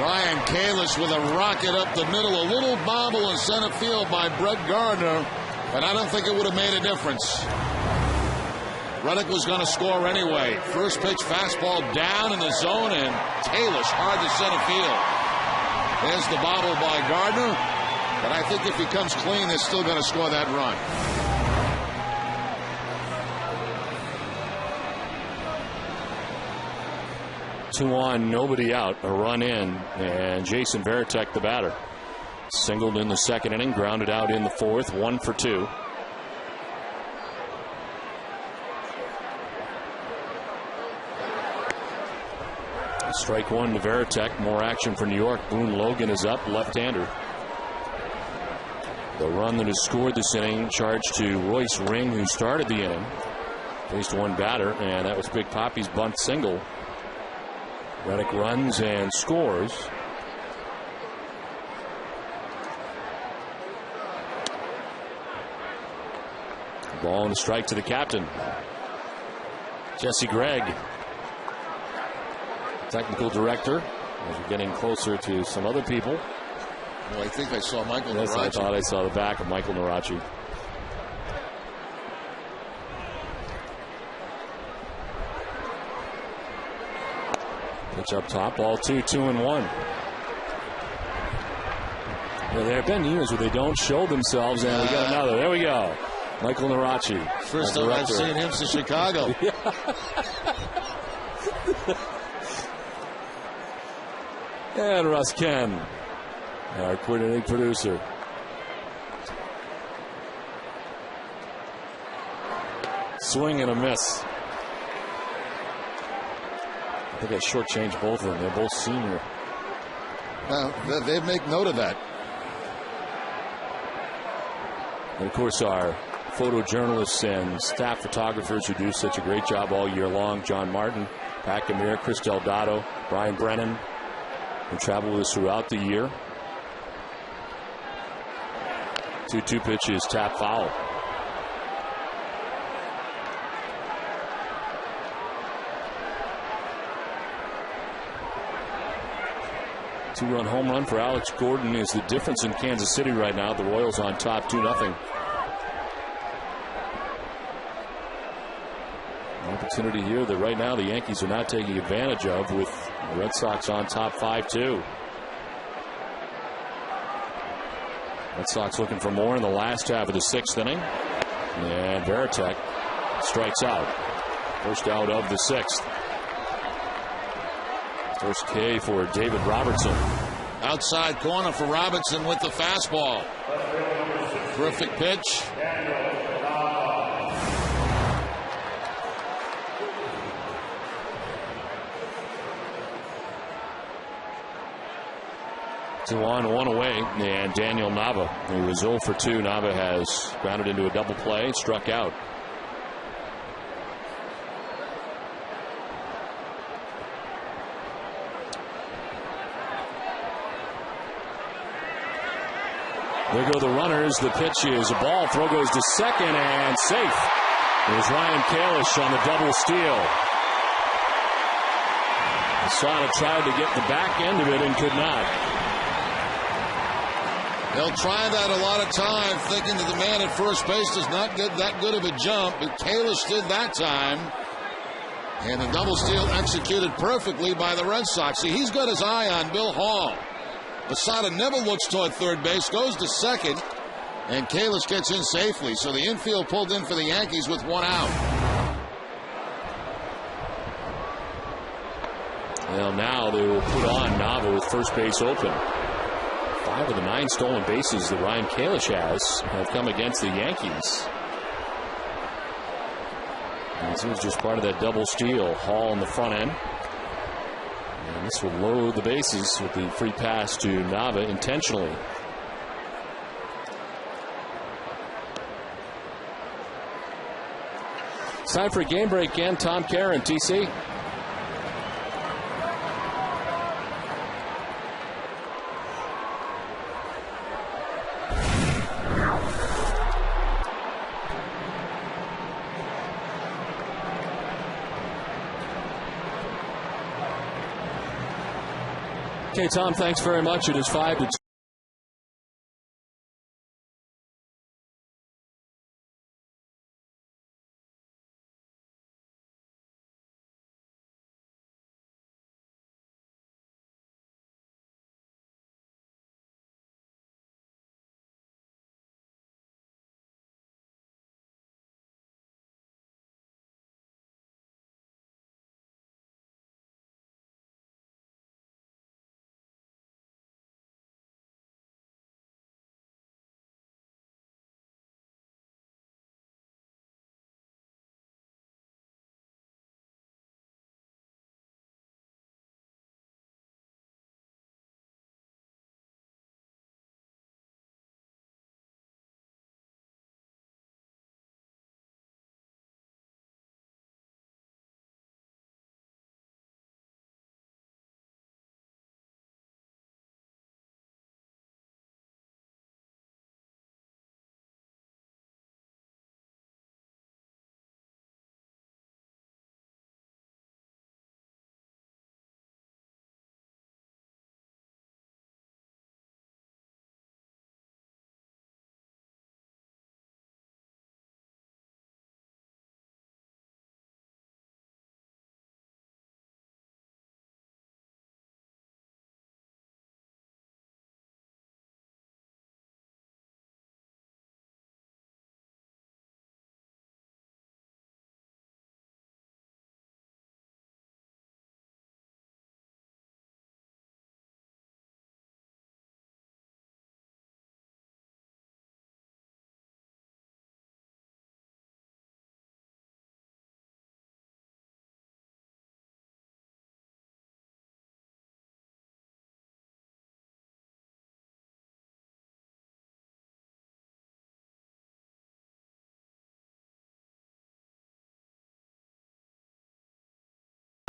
Ryan Kalish with a rocket up the middle. A little bobble in center field by Brett Gardner, but I don't think it would have made a difference. Reddick was going to score anyway. First pitch fastball down in the zone, and Kalish hard to center field. There's the bobble by Gardner, but I think if he comes clean, they're still going to score that run. Two on, nobody out, a run in, and Jason Varitek, the batter, singled in the second inning, grounded out in the 4th, 1 for 2. Strike 1 to Varitek. More action for New York. Boone Logan is up, left-hander. The run that has scored this inning charged to Royce Ring, who started the inning. Faced one batter, and that was Big Poppy's bunt single. Reddick runs and scores. Ball and a strike to the captain, Jesse Gregg, technical director. As we're getting closer to some other people. Well, I think I saw Michael Yes, Narachi. I thought I saw the back of Michael Narachi. Pitch up top, ball 2, 2-1. Well, there have been years where they don't show themselves, and we got another. There we go. Michael Narachi. First time I've seen him since Chicago. And Russ Ken, our coordinating producer. swing and a miss. I think I shortchanged both of them. They're both senior. Well, they make note of that. And of course, our photojournalists and staff photographers who do such a great job all year long. John Martin, Pat Gamir, Chris Delgado, Brian Brennan, who travel with us throughout the year. 2-2 pitches, tap foul. Two-run home run for Alex Gordon is the difference in Kansas City right now. The Royals on top 2-0. An opportunity here that right now the Yankees are not taking advantage of, with the Red Sox on top 5-2. Red Sox looking for more in the last half of the 6th inning. And Varitek strikes out. First out of the 6th. First K for David Robertson. Outside corner for Robinson with the fastball. Terrific pitch. Two on, one away, and Daniel Nava, who was 0 for 2. Nava has grounded into a double play, struck out. There go the runners. The pitch is a ball. Throw goes to second and safe. There's Ryan Kalish on the double steal. Asada tried to get the back end of it and could not. They'll try that a lot of time, thinking that the man at first base does not get that good of a jump, but Kalish did that time. And the double steal executed perfectly by the Red Sox. See, he's got his eye on Bill Hall. Asada never looks toward third base, goes to second, and Kalish gets in safely. So the infield pulled in for the Yankees with one out. Well, now they will put on Nava with first base open. 5 of the 9 stolen bases that Ryan Kalish has have come against the Yankees. And this was just part of that double steal. Hall in the front end. And this will load the bases with the free pass to Nava intentionally. It's time for a game break again. Tom Karen, TC. Okay, Tom, thanks very much. It is 5-2.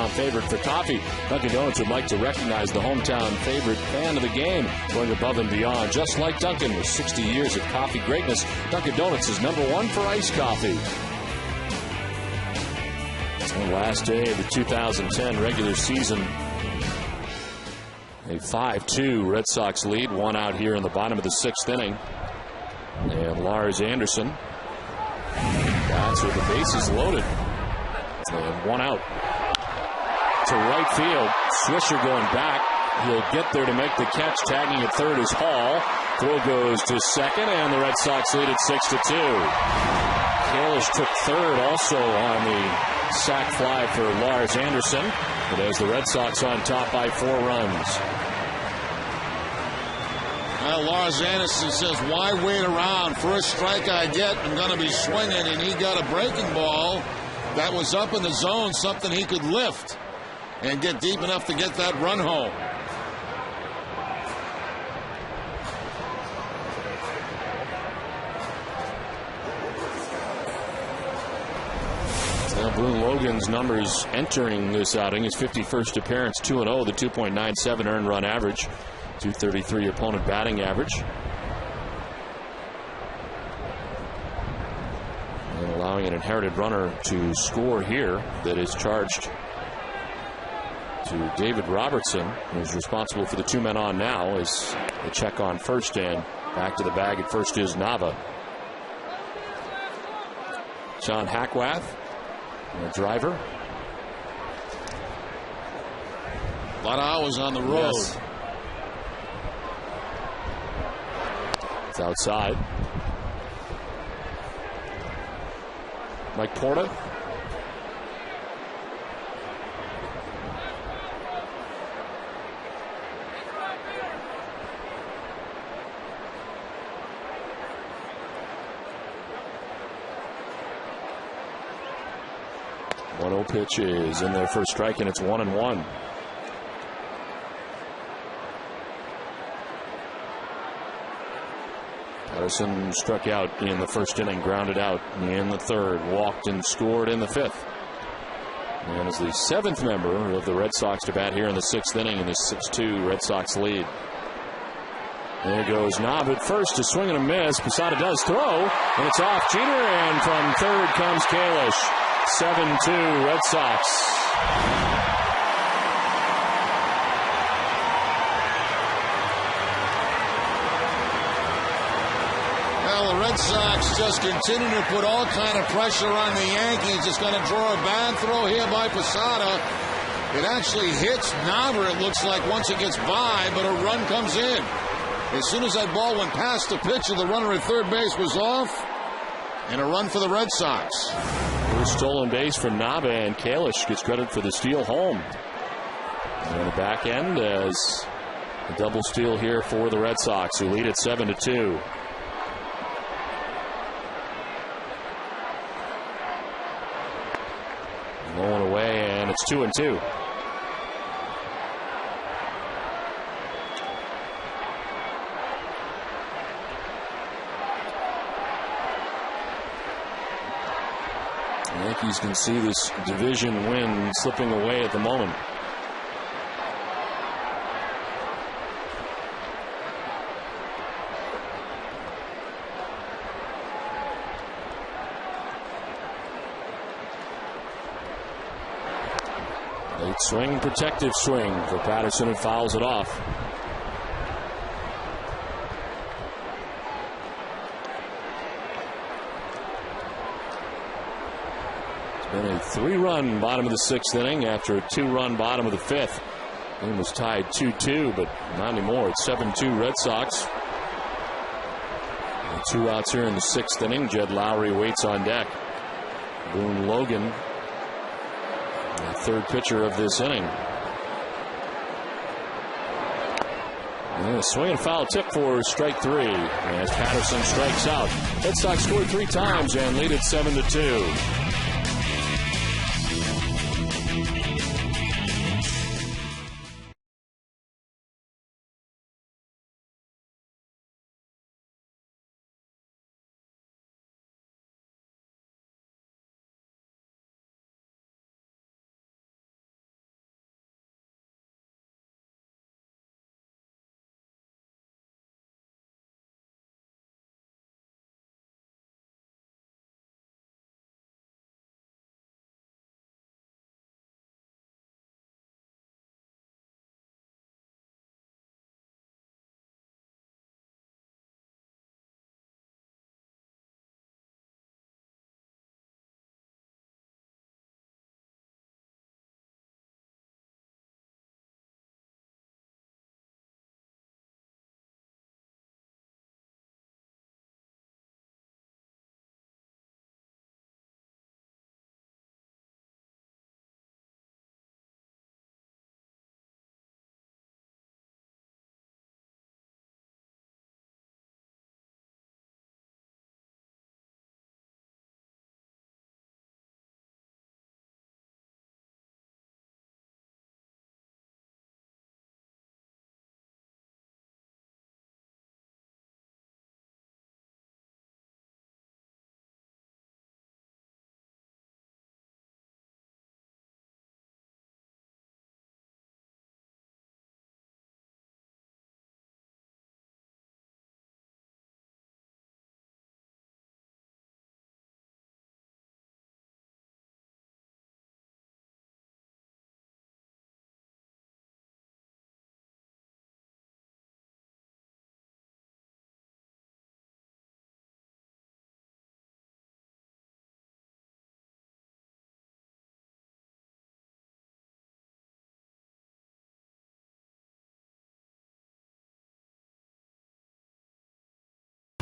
favorite for coffee. Dunkin' Donuts would like to recognize the hometown favorite fan of the game, going above and beyond. Just like Dunkin', with 60 years of coffee greatness, Dunkin' Donuts is #1 for iced coffee. The last day of the 2010 regular season, a 5-2 Red Sox lead, one out here in the bottom of the 6th inning. And Lars Anderson, that's with the bases loaded. And one out to right field. Swisher going back. He'll get there to make the catch. Tagging at third is Hall. Throw goes to second, and the Red Sox lead at 6-2. Kalish took third also on the sac fly for Lars Anderson. But as the Red Sox on top by 4 runs. Well, Lars Anderson says, why wait around? First strike I get, I'm going to be swinging. And he got a breaking ball that was up in the zone, something he could lift and get deep enough to get that run home. Now, Boone Logan's numbers entering this outing: his 51st appearance, 2-0, the 2.97 earned run average, 233 opponent batting average. And allowing an inherited runner to score here that is charged to David Robertson, who's responsible for the 2 men on now, as the check on first, and back to the bag at first is Nava. John Hackwath, the driver. A lot of hours on the road. Yes. It's outside. Mike Porta. One-0 pitch is in there for a strike, and it's 1-1. Patterson struck out in the first inning, grounded out in the third, walked and scored in the 5th. And is the 7th member of the Red Sox to bat here in the 6th inning in this 6-2 Red Sox lead. There goes Knob at first, a swing and a miss. Posada does throw, and it's off Jeter, and from third comes Kalish. 7-2 Red Sox. Well, the Red Sox just continue to put all kind of pressure on the Yankees. It's going to draw a bad throw here by Posada. It actually hits Navar, it looks like, once it gets by, but a run comes in. As soon as that ball went past the pitcher, the runner at third base was off, and a run for the Red Sox. First stolen base for Nava, and Kalish gets credit for the steal home. And on the back end, as a double steal here for the Red Sox, who lead at 7-2. Going away, and it's 2-2. The Yankees can see this division win slipping away at the moment. Late swing, protective swing for Patterson, and fouls it off. Been a 3-run bottom of the 6th inning after a 2-run bottom of the 5th. Game was tied 2-2, but not anymore. It's 7-2 Red Sox. And 2 outs here in the 6th inning. Jed Lowry waits on deck. Boone Logan, the third pitcher of this inning. And a swing and foul tip for strike 3 as Patterson strikes out. Red Sox scored 3 times and lead at 7-2.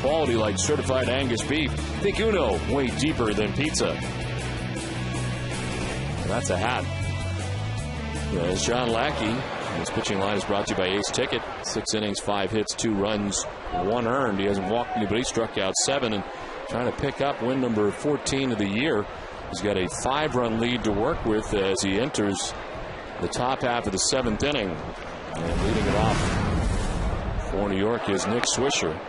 quality like certified Angus beef. Think Uno, way deeper than pizza. And that's a hat. There's John Lackey. His pitching line is brought to you by Ace Ticket. 6 innings, 5 hits, 2 runs, 1 earned. He hasn't walked anybody, struck out 7, and trying to pick up win number 14 of the year. He's got a 5-run lead to work with as he enters the top half of the 7th inning. And leading it off for New York is Nick Swisher.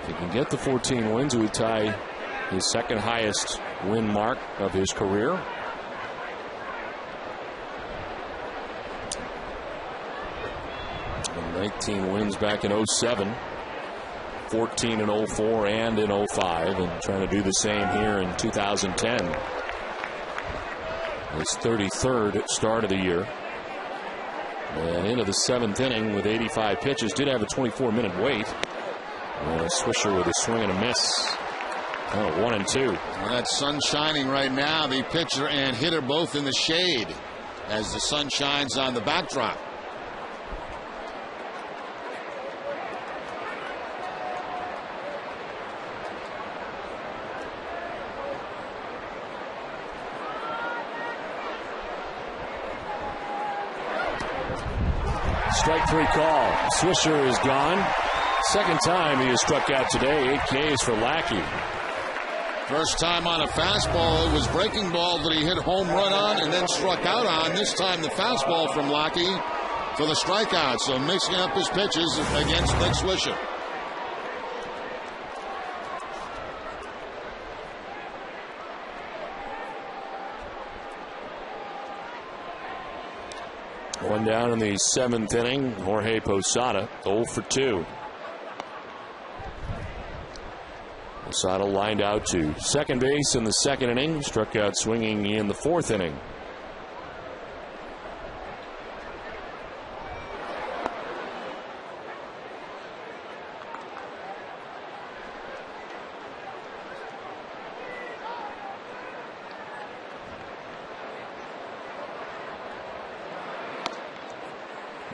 If he can get the 14 wins, he would tie his second highest win mark of his career. And 19 wins back in 07, 14 in 04 and in 05, and trying to do the same here in 2010. His 33rd start of the year. And into the 7th inning with 85 pitches. Did have a 24-minute wait. And Swisher with a swing and a miss. 1-2. Well, that sun shining right now. The pitcher and hitter both in the shade as the sun shines on the backdrop. Strike 3 call. Swisher is gone. Second time he has struck out today. 8 Ks for Lackey. First time on a fastball, it was breaking ball that he hit home run on and then struck out on. This time the fastball from Lackey for the strikeout. So mixing up his pitches against Nick Swisher. One down in the 7th inning. Jorge Posada 0 for 2. Posada lined out to second base in the 2nd inning. Struck out swinging in the 4th inning.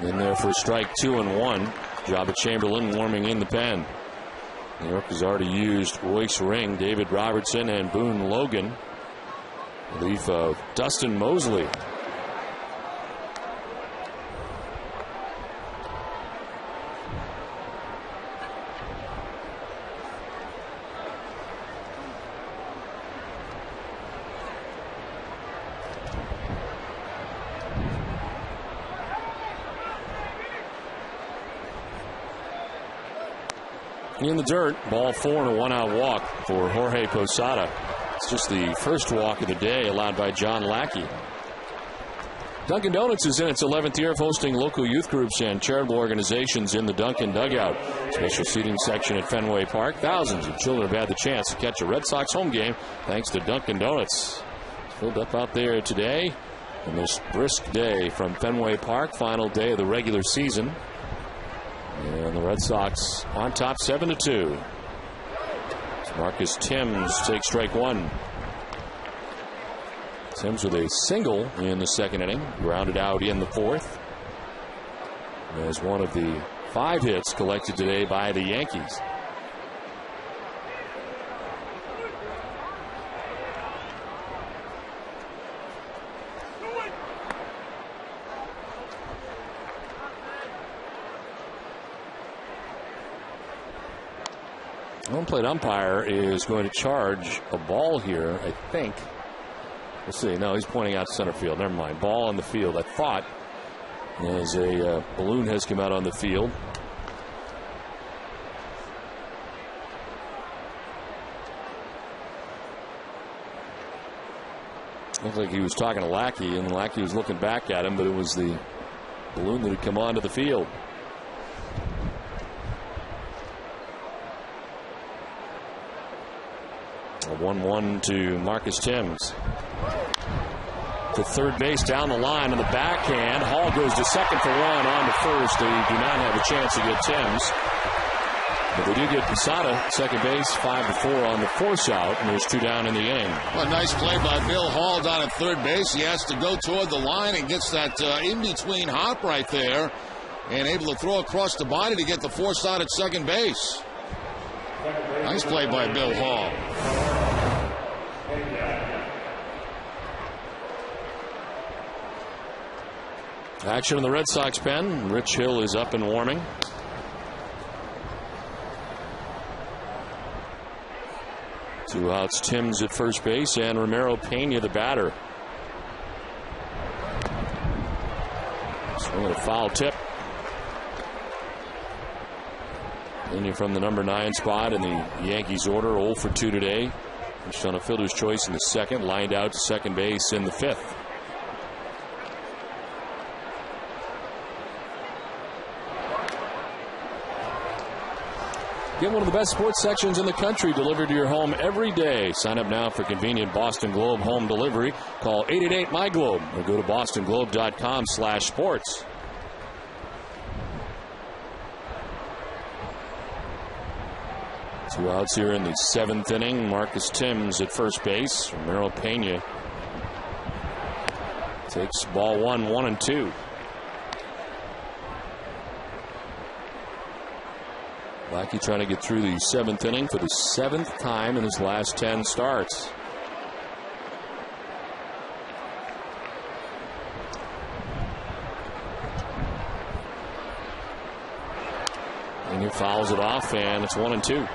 In there for strike 2 and 1. Jabba Chamberlain warming in the pen. New York has already used Royce Ring, David Robertson, and Boone Logan. Relief of Dustin Mosley. In the dirt, ball 4 and a 1-out walk for Jorge Posada. It's just the first walk of the day allowed by John Lackey. Dunkin' Donuts is in its 11th year of hosting local youth groups and charitable organizations in the Dunkin' Dugout. Special seating section at Fenway Park. Thousands of children have had the chance to catch a Red Sox home game thanks to Dunkin' Donuts. It's filled up out there today on this brisk day from Fenway Park, final day of the regular season. And the Red Sox on top 7-2. Marcus Timms takes strike 1. Timms with a single in the 2nd inning, grounded out in the 4th. As one of the 5 hits collected today by the Yankees. Home plate umpire is going to charge a ball here, I think. We'll see. No, he's pointing out center field. Never mind. Ball on the field. I thought as a balloon has come out on the field. Looked like he was talking to Lackey, and Lackey was looking back at him, but it was the balloon that had come onto the field. A 1-1 to Marcus Timms. To third base down the line on the backhand. Hall goes to second for 1, on to first. They do not have a chance to get Timms. But they do get Posada, second base, 5-4 on the force out, and there's 2 down in the inning. Well, nice play by Bill Hall down at third base. He has to go toward the line and gets that in-between hop right there and able to throw across the body to get the force out at second base. Nice play by Bill Hall. Action in the Red Sox pen. Rich Hill is up and warming. Two outs, Timms at first base, and Ramiro Pena, the batter. Swing a foul tip. Pena from the number 9 spot in the Yankees order, 0 for 2 today. Pitched on a fielder's choice in the second, lined out to second base in the 5th. Get one of the best sports sections in the country delivered to your home every day. Sign up now for convenient Boston Globe home delivery. Call 888-MY-GLOBE or go to bostonglobe.com/sports. Two outs here in the 7th inning. Marcus Timms at first base. Ramiro Pena takes ball 1, 1-2. Lackey trying to get through the 7th inning for the 7th time in his last 10 starts. And he fouls it off, and it's 1-2.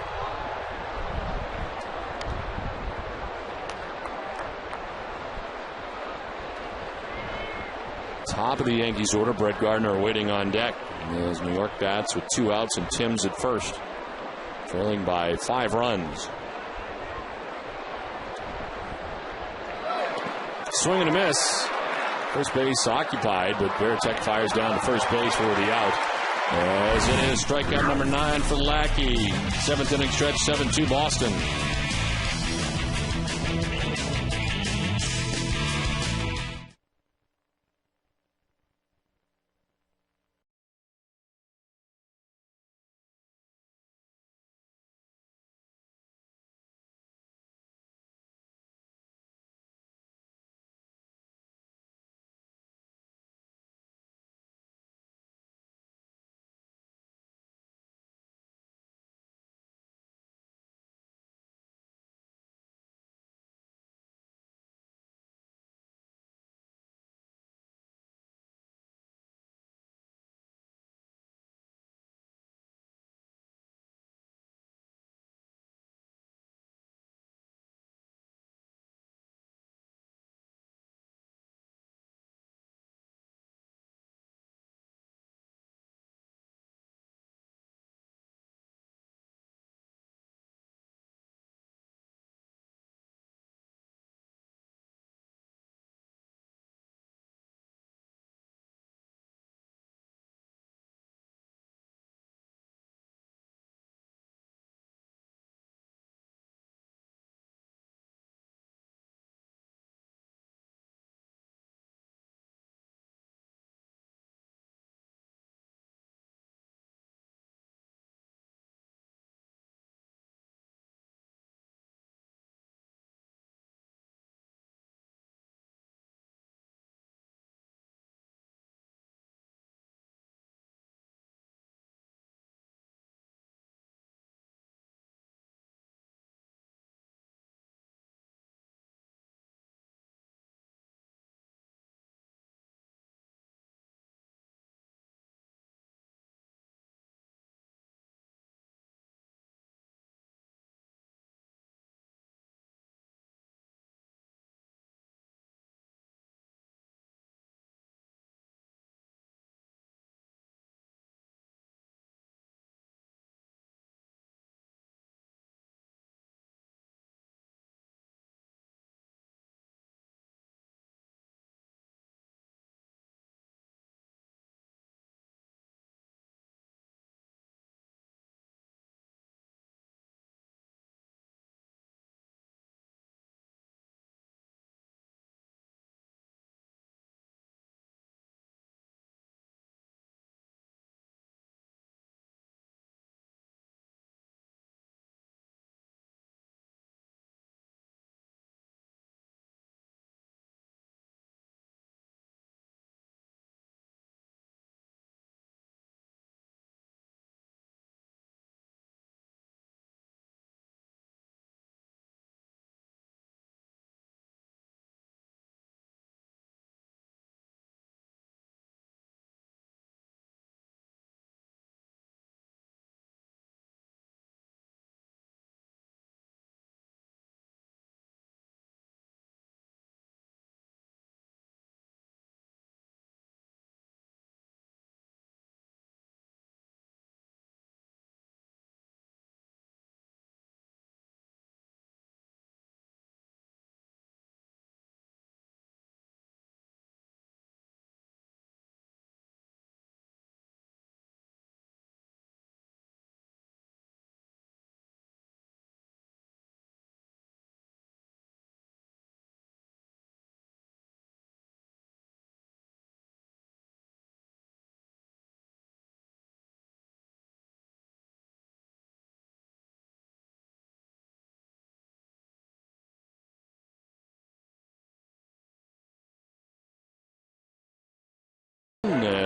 Top of the Yankees order, Brett Gardner waiting on deck as New York bats with 2 outs and Timms at first, trailing by 5 runs. Swing and a miss. First base occupied, but Veritek fires down to first base for the out. As it is strikeout number 9 for Lackey. 7th inning stretch, 7-2 Boston.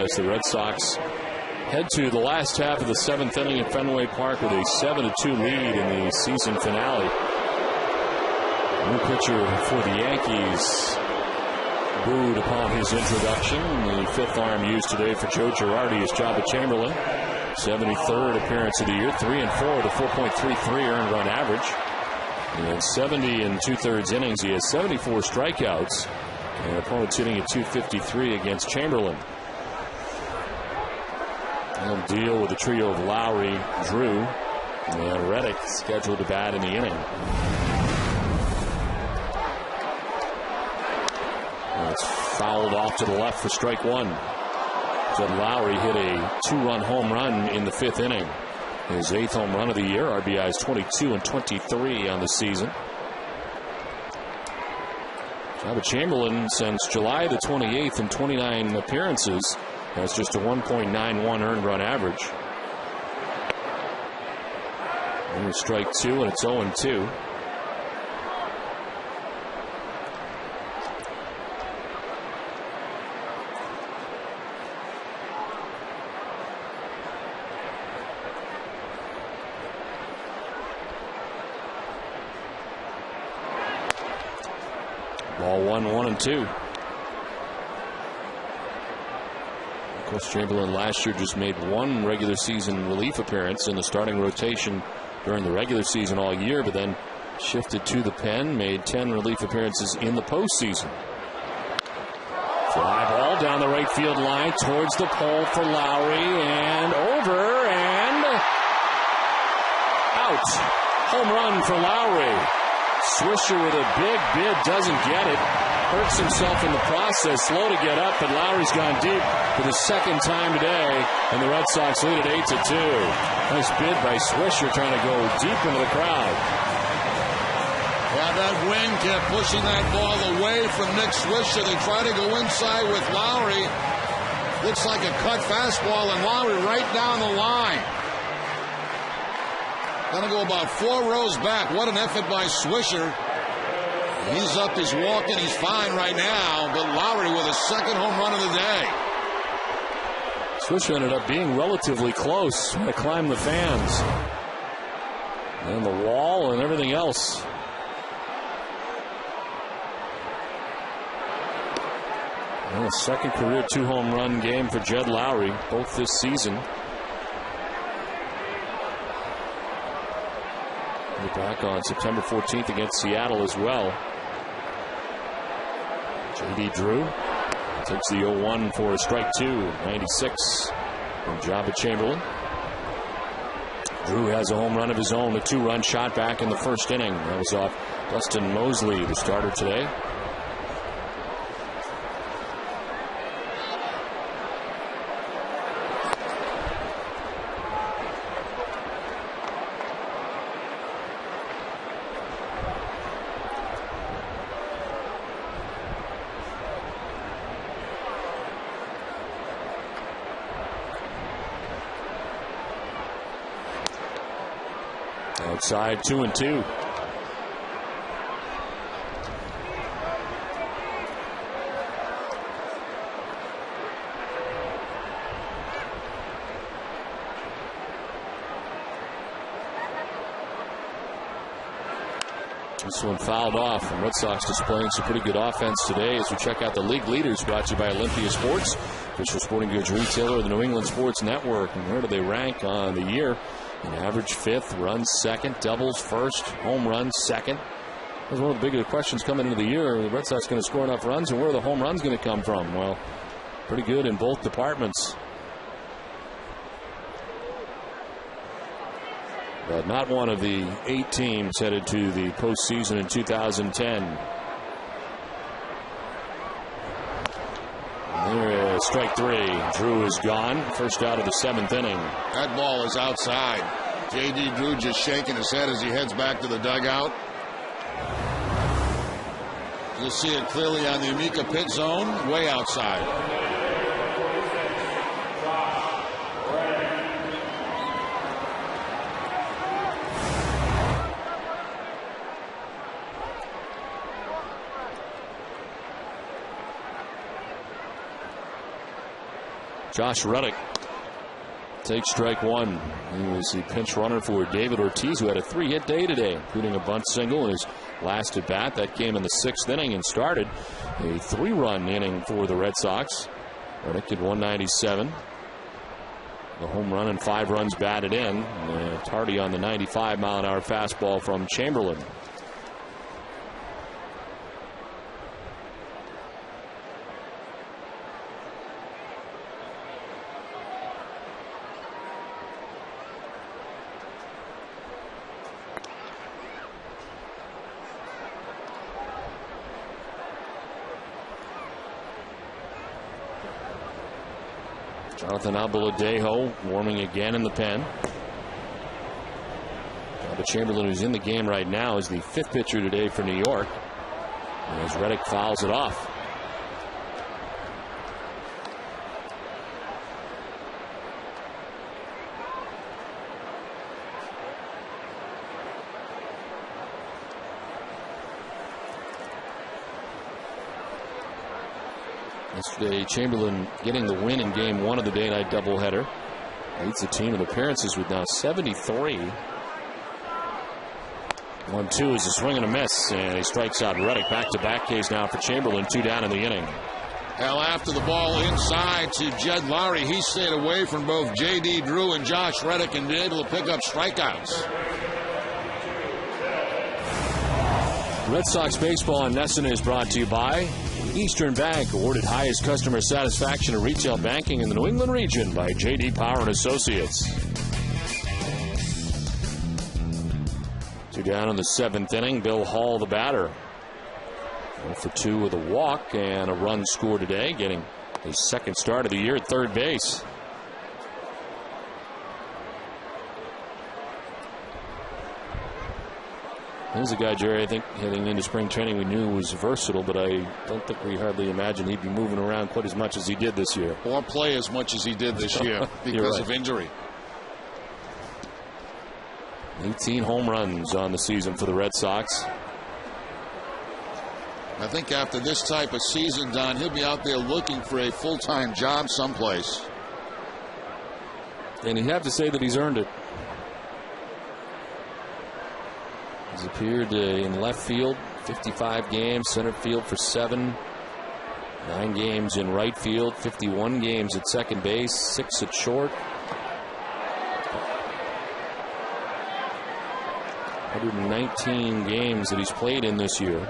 as the Red Sox head to the last half of the 7th inning at Fenway Park with a 7-2 lead in the season finale. New pitcher for the Yankees booed upon his introduction. The 5th arm used today for Joe Girardi is Jabba Chamberlain. 73rd appearance of the year, 3-4 with a 4.33 earned run average. In 70 and 2/3 innings, he has 74 strikeouts. And opponents hitting at 253 against Chamberlain. They'll deal with a trio of Lowry, Drew, and Reddick scheduled to bat in the inning. And it's fouled off to the left for strike one. Jed Lowry hit a 2-run home run in the 5th inning. His 8th home run of the year. RBIs 22 and 23 on the season. Jabba Chamberlain, since July the 28th in 29 appearances, has just a 1.91 earned run average. Here's strike two, and it's 0-2. Ball 1-2. Of course, Chamberlain last year just made one regular season relief appearance in the starting rotation during the regular season all year, but then shifted to the pen, made 10 relief appearances in the postseason. Fly ball down the right field line towards the pole for Lowry, and over and out. Home run for Lowry. Swisher with a big bid, doesn't get it. Hurts himself in the process, slow to get up, but Lowry's gone deep for the 2nd time today, and the Red Sox lead at 8-2. Nice bid by Swisher, trying to go deep into the crowd. Yeah, that wind kept pushing that ball away from Nick Swisher. They try to go inside with Lowry. Looks like a cut fastball, and Lowry right down the line. Gonna go about 4 rows back. What an effort by Swisher. He's up, he's walking, he's fine right now, but Lowry with a 2nd home run of the day. Swisher ended up being relatively close, trying to climb the fans and the wall and everything else. Well, 2nd career 2-home run game for Jed Lowry, both this season. Back on September 14th against Seattle as well. J.D. Drew takes the 0-1 for a strike two. 96 from Jabba Chamberlain. Drew has a home run of his own, a 2-run shot back in the 1st inning. That was off Dustin Mosley, the starter today. Outside 2-2. This one fouled off, and Red Sox displaying some pretty good offense today as we check out the league leaders, brought to you by Olympia Sports, official sporting goods retailer of the New England Sports Network. And where do they rank on the year? An average 5th, runs 2nd, doubles 1st, home runs 2nd. That was one of the bigger questions coming into the year. Are the Red Sox going to score enough runs, and where are the home runs going to come from? Well, pretty good in both departments. But not one of the 8 teams headed to the postseason in 2010. There is strike 3. Drew is gone. First out of the 7th inning. That ball is outside. J.D. Drew just shaking his head as he heads back to the dugout. You'll see it clearly on the Amica pit zone, way outside. Josh Reddick takes strike one. He was the pinch runner for David Ortiz, who had a 3-hit day today, including a bunt single in his last at bat. That came in the 6th inning and started a 3-run inning for the Red Sox. Reddick at 197. The home run and 5 runs batted in. Tardy on the 95-mile-an-hour fastball from Chamberlain. Jonathan Albaladejo warming again in the pen. But Chamberlain, who's in the game right now, is the 5th pitcher today for New York. As Reddick fouls it off. Yesterday, Chamberlain getting the win in game 1 of the day-night doubleheader. Leads the team in appearances with now 73. 1-2 is a swing and a miss, and he strikes out Reddick. Back-to-back Ks now for Chamberlain. 2 down in the inning. Hell, after the ball inside to Jed Lowry, he stayed away from both J.D. Drew and Josh Reddick and been able to pick up strikeouts. Red Sox baseball in NESN is brought to you by Eastern Bank, awarded highest customer satisfaction in retail banking in the New England region by J.D. Power and Associates. 2 down in the 7th inning. Bill Hall, the batter. 0 for 2 with a walk and a run scored today, getting his 2nd start of the year at third base. He's a guy, Jerry, I think heading into spring training we knew was versatile, but I don't think we hardly imagined he'd be moving around quite as much as he did this year. Or play as much as he did this year because of injury. 18 home runs on the season for the Red Sox. I think after this type of season, Don, he'll be out there looking for a full-time job someplace. And you have to say that he's earned it. He's appeared in left field 55 games, center field for 7, 9 games in right field, 51 games at second base, 6 at short. 119 games that he's played in this year.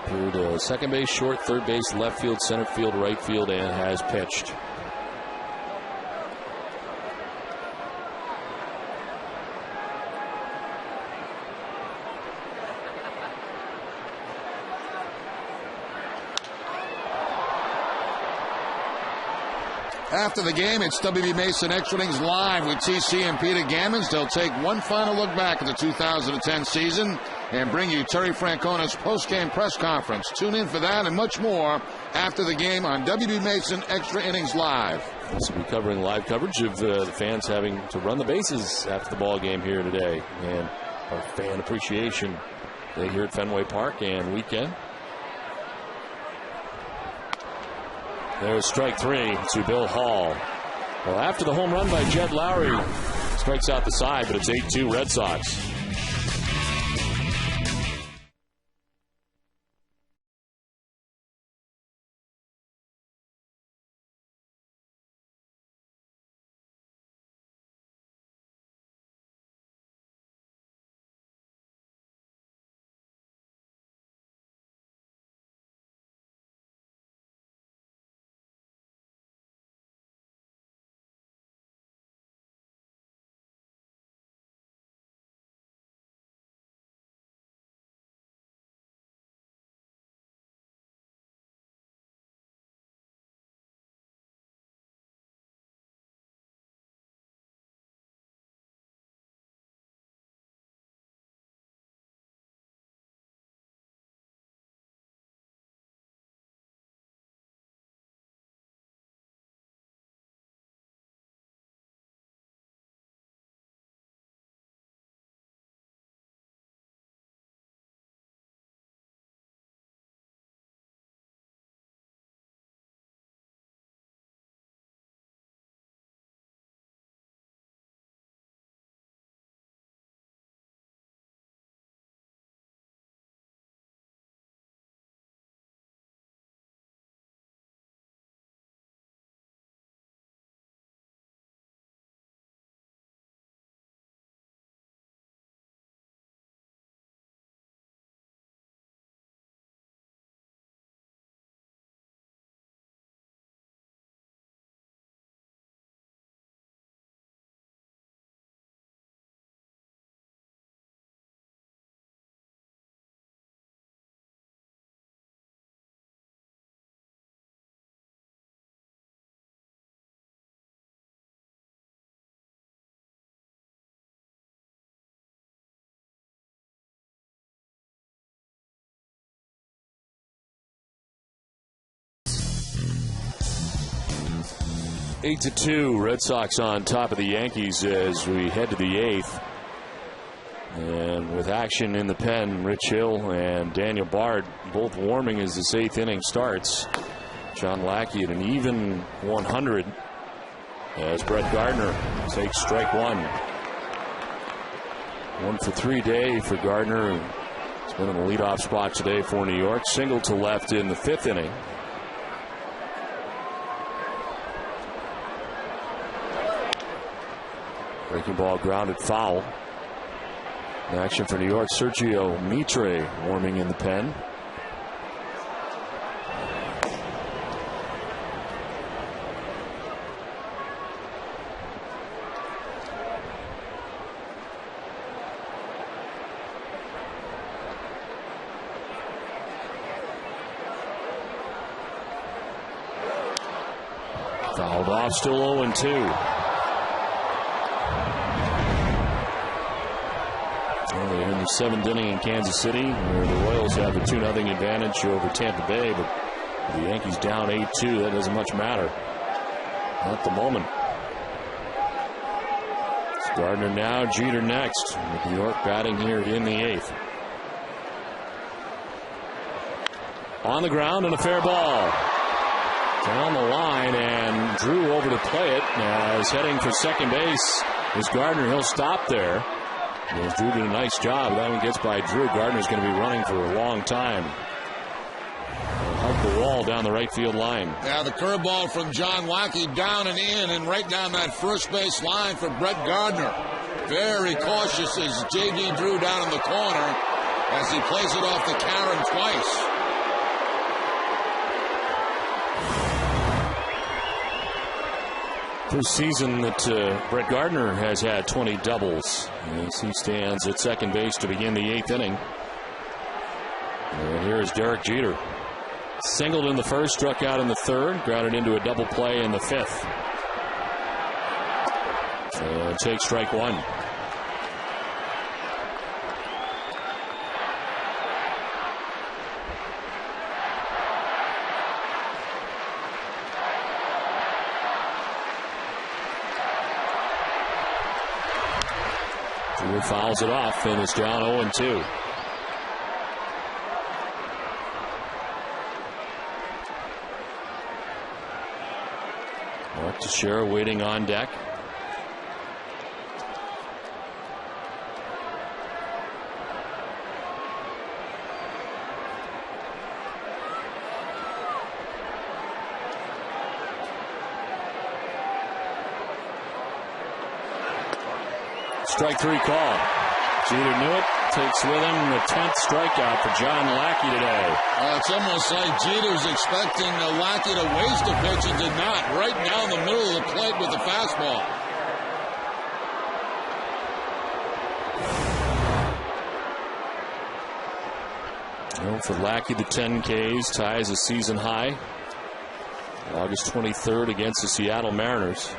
Appeared second base, short, third base, left field, center field, right field, and has pitched. After the game, it's WB Mason Extra Innings Live with TC and Peter Gammons. They'll take one final look back at the 2010 season and bring you Terry Francona's post-game press conference. Tune in for that and much more after the game on WB Mason Extra Innings Live. This will be covering live coverage of the fans having to run the bases after the ball game here today. And our fan appreciation day here at Fenway Park and weekend. There's strike 3 to Bill Hall. Well, after the home run by Jed Lowry, strikes out the side, but it's 8-2 Red Sox. 8-2, Red Sox on top of the Yankees as we head to the 8th. And with action in the pen, Rich Hill and Daniel Bard both warming as this 8th inning starts. John Lackey at an even 100 as Brett Gardner takes strike one. 1 for 3 day for Gardner. He's been in the leadoff spot today for New York. Single to left in the 5th inning. Breaking ball grounded foul. In action for New York, Sergio Mitre warming in the pen. Fouled off, still 0-2. They're in the 7th inning in Kansas City, where the Royals have a 2-0 advantage over Tampa Bay, but the Yankees down 8-2. That doesn't much matter at the moment. It's Gardner now, Jeter next. With New York batting here in the 8th. On the ground and a fair ball. Down the line, and Drew over to play it. As heading for second base is Gardner. He'll stop there. As Drew did a nice job. That one gets by Drew. Gardner's going to be running for a long time. He'll hug the wall down the right field line. Yeah, the curveball from John Lackey down and in and right down that first base line for Brett Gardner. Very cautious as J.D. Drew down in the corner as he plays it off the Karen twice. First season that Brett Gardner has had 20 doubles as he stands at second base to begin the 8th inning. And here is Derek Jeter. Singled in the first, struck out in the 3rd, grounded into a double play in the 5th. So take strike one. Fouls it off, and it's down 0-2. Mark Teixeira waiting on deck. Strike 3 call. Jeter knew it. Takes with him the 10th strikeout for John Lackey today. It's almost like Jeter's expecting Lackey to waste a pitch and did not. Right down the middle of the plate with the fastball. For Lackey, the 10 Ks ties a season high. August 23rd against the Seattle Mariners.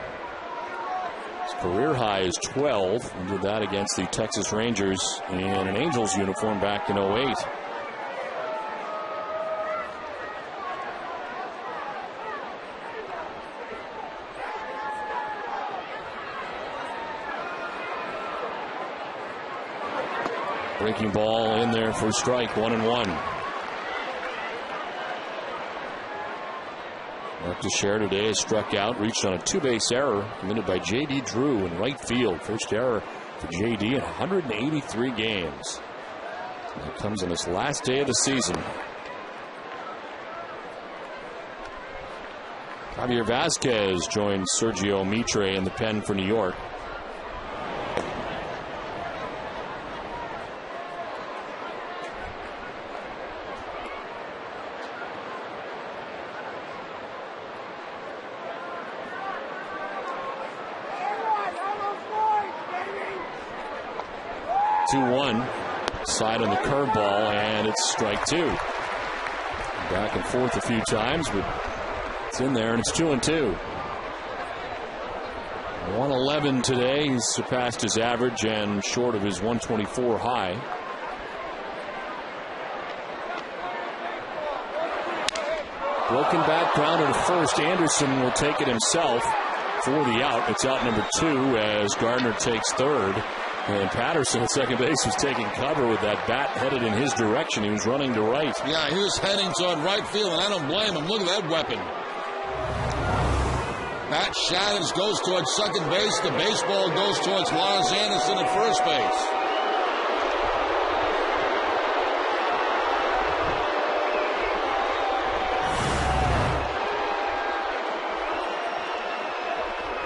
Career high is 12, and did that against the Texas Rangers in an Angels uniform back in 08. Breaking ball in there for strike, 1-1. Mark Teixeira today has struck out, reached on a 2-base error committed by J.D. Drew in right field. First error for J.D. in 183 games. And it comes on his last day of the season. Javier Vazquez joins Sergio Mitre in the pen for New York. Side on the curveball, and it's strike 2. Back and forth a few times, but it's in there, and it's 2-2. 111 today. He's surpassed his average and short of his 124 high. Broken back, grounded to first. Anderson will take it himself. for the out. It's out number 2 as Gardner takes third. And Patterson at second base was taking cover with that bat headed in his direction. He was running to right. Yeah, he was heading toward right field, and I don't blame him. Look at that weapon. Bat shatters, goes towards second base. The baseball goes towards Lars Anderson at first base.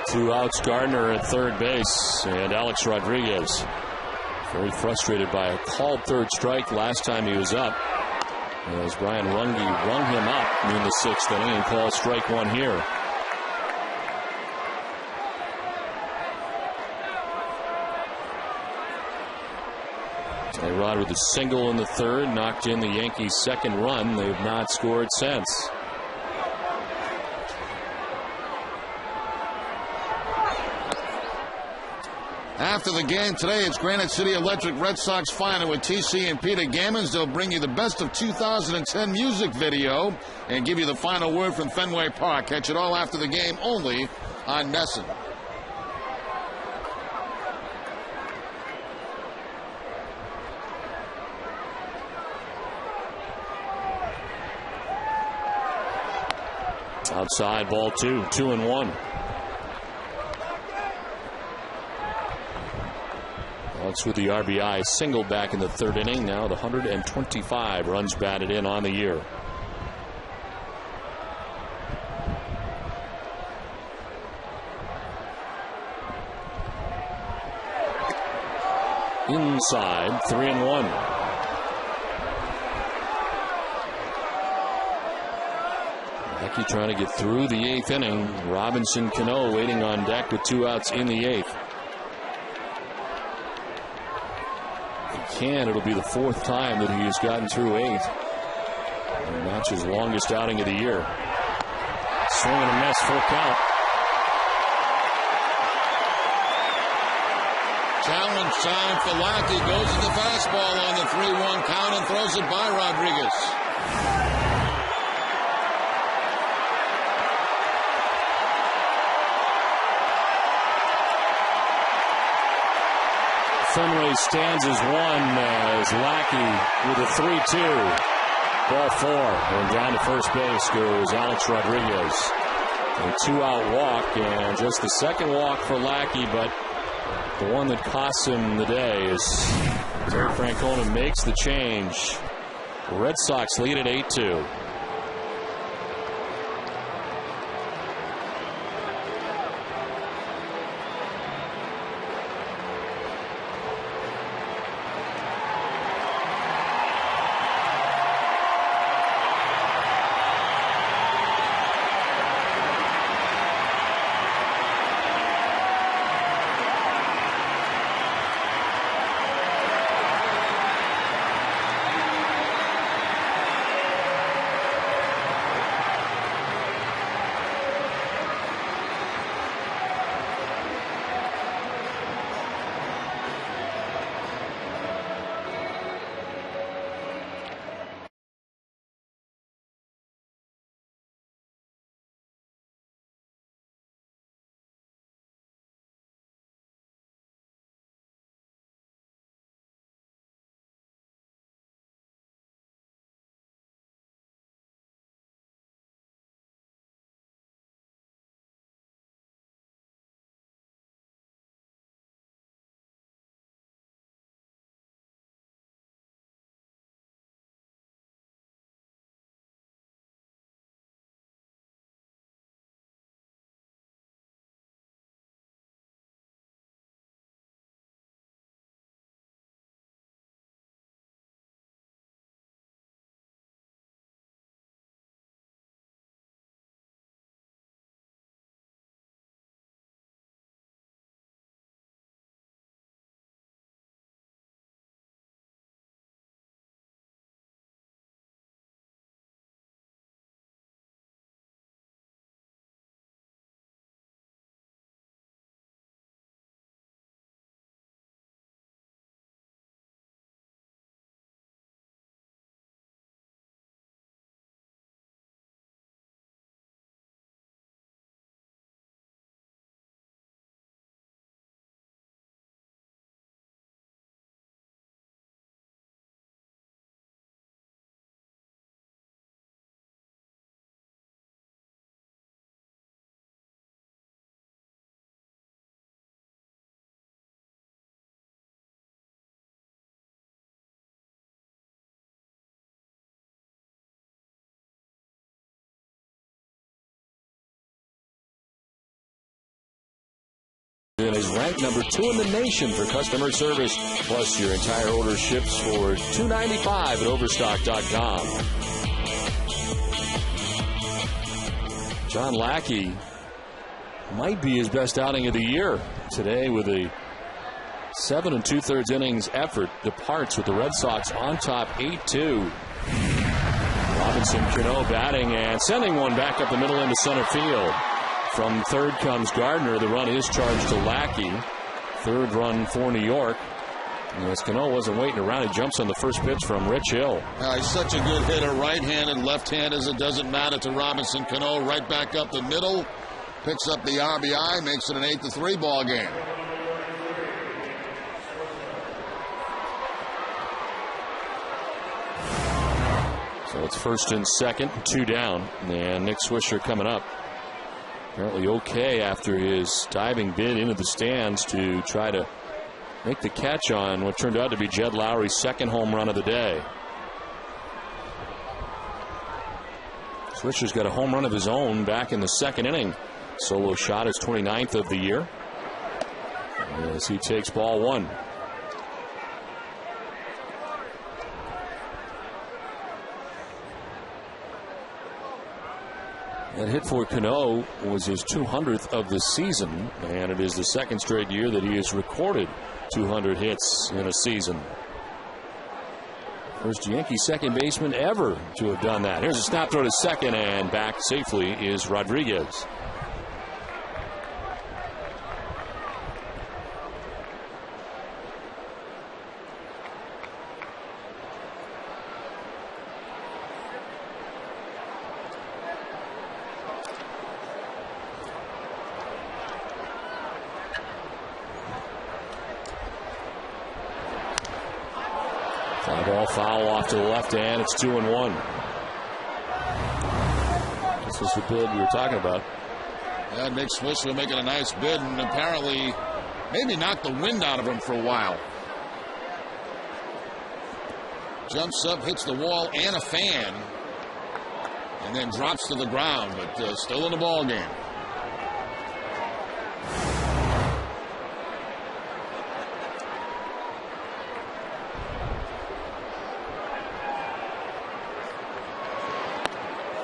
Two outs, Gardner at third base, and Alex Rodriguez very frustrated by a called third strike last time he was up, as Brian Runge rung him up in the 6th inning and called strike 1 here. A-Rod with a single in the 3rd knocked in the Yankees' 2nd run. They have not scored since. After the game today, it's Granite City Electric Red Sox Final with TC and Peter Gammons. They'll bring you the best of 2010 music video and give you the final word from Fenway Park. Catch it all after the game only on NESN. Outside, ball 2, 2-1. Alex with the RBI single back in the 3rd inning. Now the 125 runs batted in on the year. Inside, 3-1. Mackey trying to get through the 8th inning. Robinson Cano waiting on deck with 2 outs in the 8th. It'll be the 4th time that he has gotten through 8. And that's his longest outing of the year. Swing and a miss, full count. Challenge time for Lackey. Goes to the fastball on the 3-1 count and throws it by Rodriguez. Fenway stands as 1 as Lackey with a 3-2. Ball 4. And down to first base goes Alex Rodriguez. A 2-out walk, and just the 2nd walk for Lackey, but the one that costs him the day is Terry Francona makes the change. The Red Sox lead at 8-2. is ranked number 2 in the nation for customer service. Plus, your entire order ships for $2.95 at Overstock.com. John Lackey might be his best outing of the year today with a 7 2/3 innings effort. Departs with the Red Sox on top 8-2. Robinson Cano batting and sending one back up the middle into center field. From third comes Gardner. The run is charged to Lackey. Third run for New York. As Cano wasn't waiting around, he jumps on the first pitch from Rich Hill. He's such a good hitter, right-handed, left-handed, it doesn't matter to Robinson Cano. Right back up the middle, picks up the RBI, makes it an 8-3 ball game. So it's first and second, 2 down, and Nick Swisher coming up. Apparently okay after his diving bid into the stands to try to make the catch on what turned out to be Jed Lowry's second home run of the day. Swisher's got a home run of his own back in the second inning. Solo shot, his 29th of the year, as he takes ball 1. That hit for Cano was his 200th of the season, and it is the second straight year that he has recorded 200 hits in a season. First Yankee second baseman ever to have done that. Here's a snap throw to second, and back safely is Rodriguez. Foul off to the left hand. It's 2-1. This was the bid we were talking about. Yeah, Nick Swisher making a nice bid, and apparently maybe knocked the wind out of him for a while. Jumps up, hits the wall and a fan, and then drops to the ground, but still in the ball game.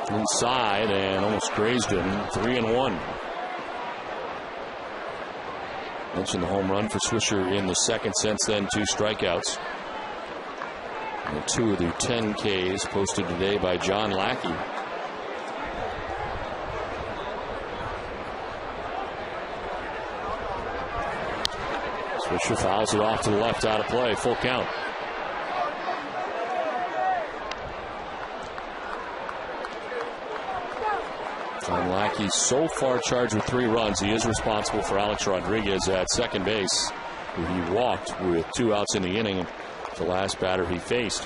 Inside and almost grazed him. 3-1. Mentioned the home run for Swisher in the second, since then 2 strikeouts. And 2 of the 10 Ks posted today by John Lackey. Swisher fouls it off to the left, out of play. Full count. John Lackey so far charged with 3 runs. He is responsible for Alex Rodriguez at second base, who he walked with 2 outs in the inning, the last batter he faced.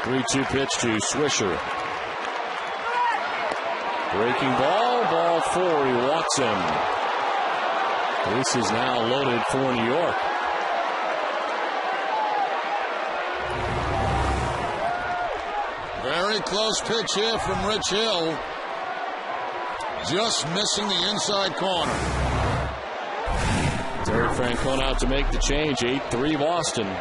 Three-two pitch to Swisher. Breaking ball, ball 4. He walks him. Base is now loaded for New York. Very close pitch here from Rich Hill. Just missing the inside corner. Terry Francona out to make the change. 8-3 Boston.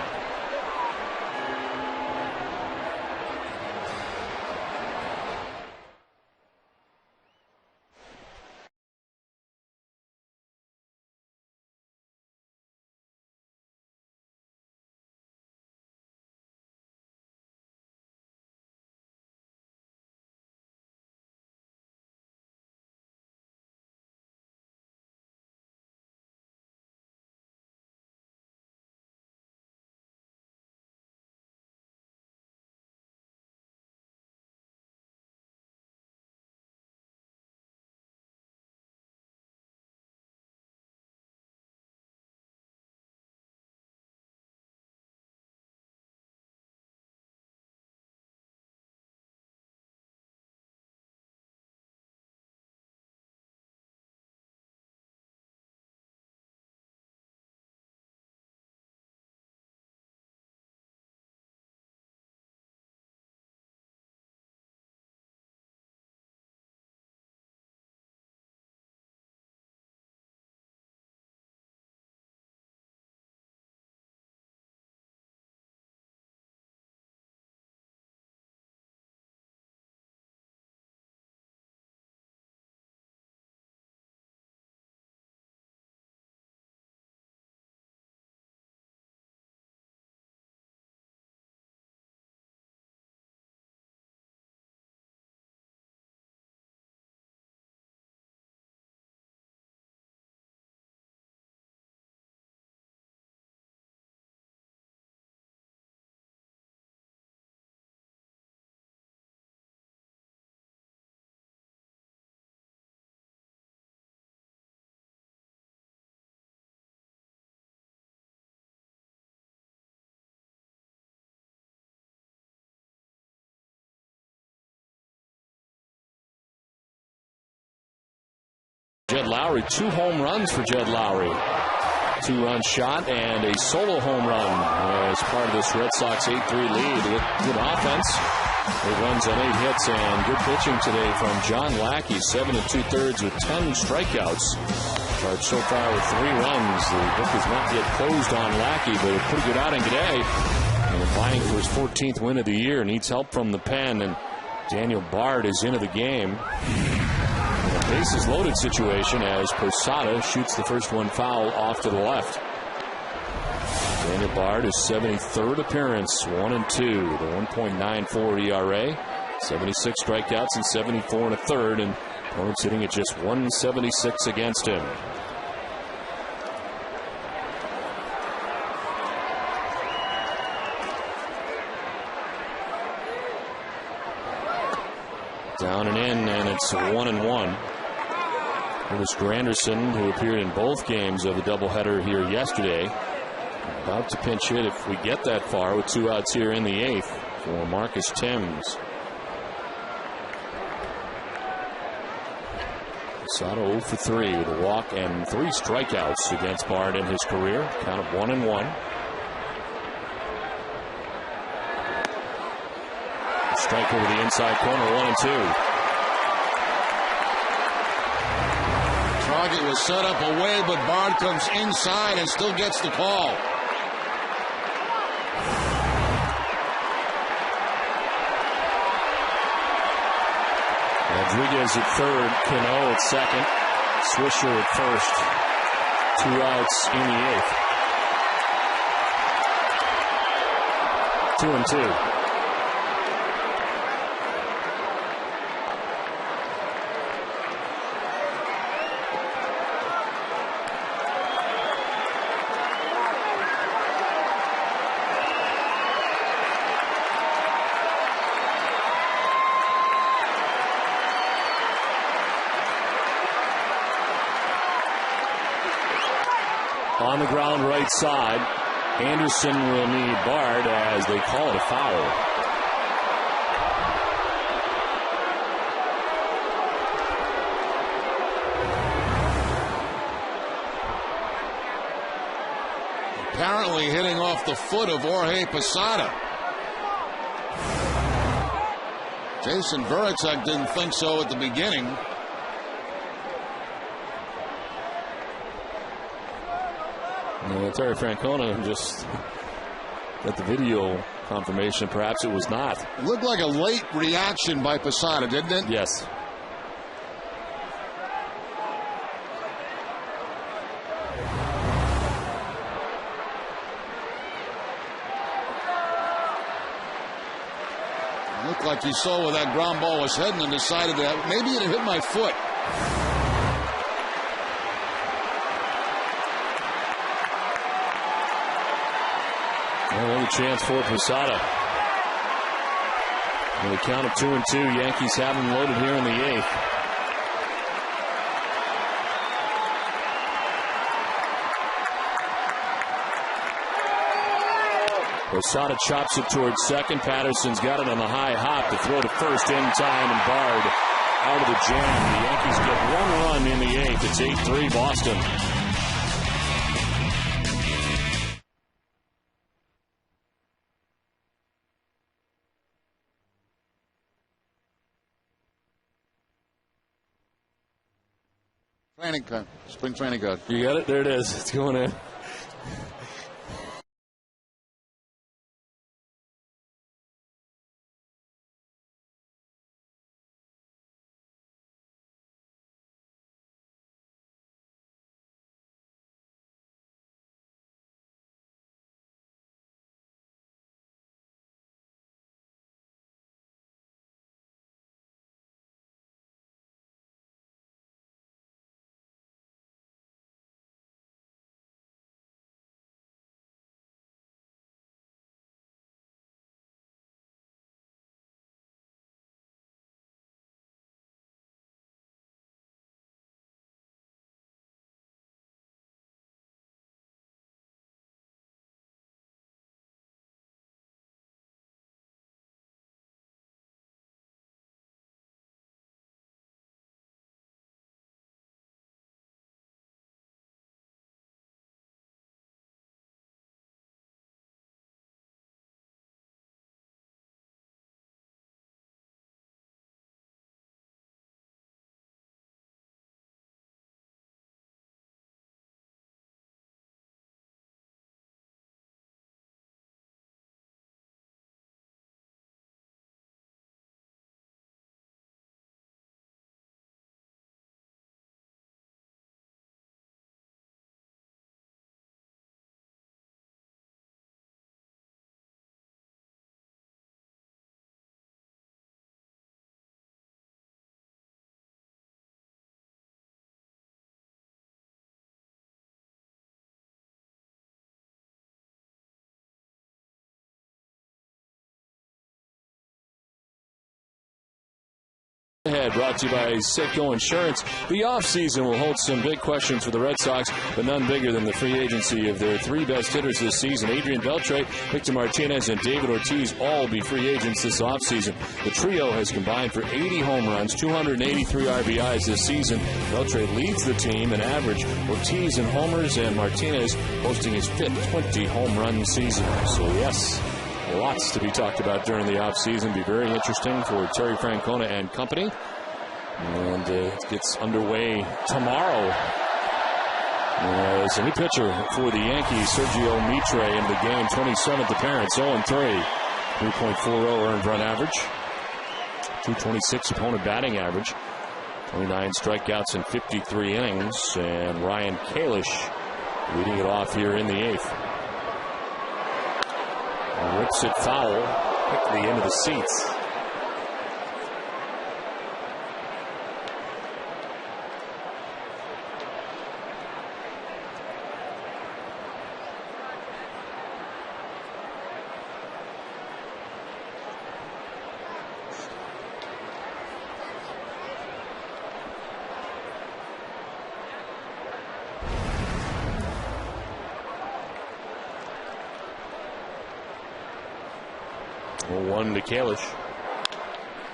Jed Lowry. 2 home runs for Jed Lowry. 2-run shot and a solo home run as part of this Red Sox 8-3 lead. Good offense. 8 runs on 8 hits and good pitching today from John Lackey. 7 2/3 with 10 strikeouts. Charged so far with 3 runs. The book is not yet closed on Lackey, but a pretty good outing today. And vying for his 14th win of the year. Needs help from the pen, and Daniel Bard is into the game. Bases loaded situation as Posada shoots the first one foul off to the left. Daniel Bard, his 73rd appearance, 1-2, the 1.94 ERA, 76 strikeouts and 74 1/3, and opponents hitting at just 176 against him. Down and in, and it's 1-1. Curtis Granderson, who appeared in both games of the doubleheader here yesterday, about to pinch hit if we get that far with 2 outs here in the 8th for Marcus Timms. Posada 0 for 3 with a walk and 3 strikeouts against Bard in his career. Count of 1-1. Strike over the inside corner, 1-2. Target was set up away, but Bard comes inside and still gets the call. Rodriguez at third, Cano at second, Swisher at first. 2 outs in the 8th. 2-2. On the ground right side, Anderson will need Bard as they call it a foul. Apparently hitting off the foot of Jorge Posada. Jason Varitek didn't think so at the beginning. Terry Francona just got the video confirmation. Perhaps it was not. It looked like a late reaction by Posada, didn't it? Yes. It looked like he saw where that ground ball was heading and decided that maybe it hit my foot. Another chance for Posada. And the count of 2-2. Yankees have him loaded here in the 8th. Posada chops it towards second. Patterson's got it on the high hop to throw to first in time, and Bard out of the jam. The Yankees get 1 run in the 8th. It's 8-3 Boston. Training card. Spring training card. You got it? There it is. It's going in. brought to you by Citgo Insurance. The offseason will hold some big questions for the Red Sox, but none bigger than the free agency of their three best hitters this season. Adrian Beltre, Victor Martinez, and David Ortiz all be free agents this offseason. The trio has combined for 80 home runs, 283 RBIs this season. Beltre leads the team in average. Ortiz in homers, and Martinez posting his fifth 20-home run season. So, yes, lots to be talked about during the offseason. Be very interesting for Terry Francona and company. And it gets underway tomorrow. As a new pitcher for the Yankees, Sergio Mitre into the game, 27th appearance, 0-3. 3.40 earned run average. 226 opponent batting average. 29 strikeouts in 53 innings. And Ryan Kalish leading it off here in the 8th. Rips it foul quickly into the seats. One to Kalish.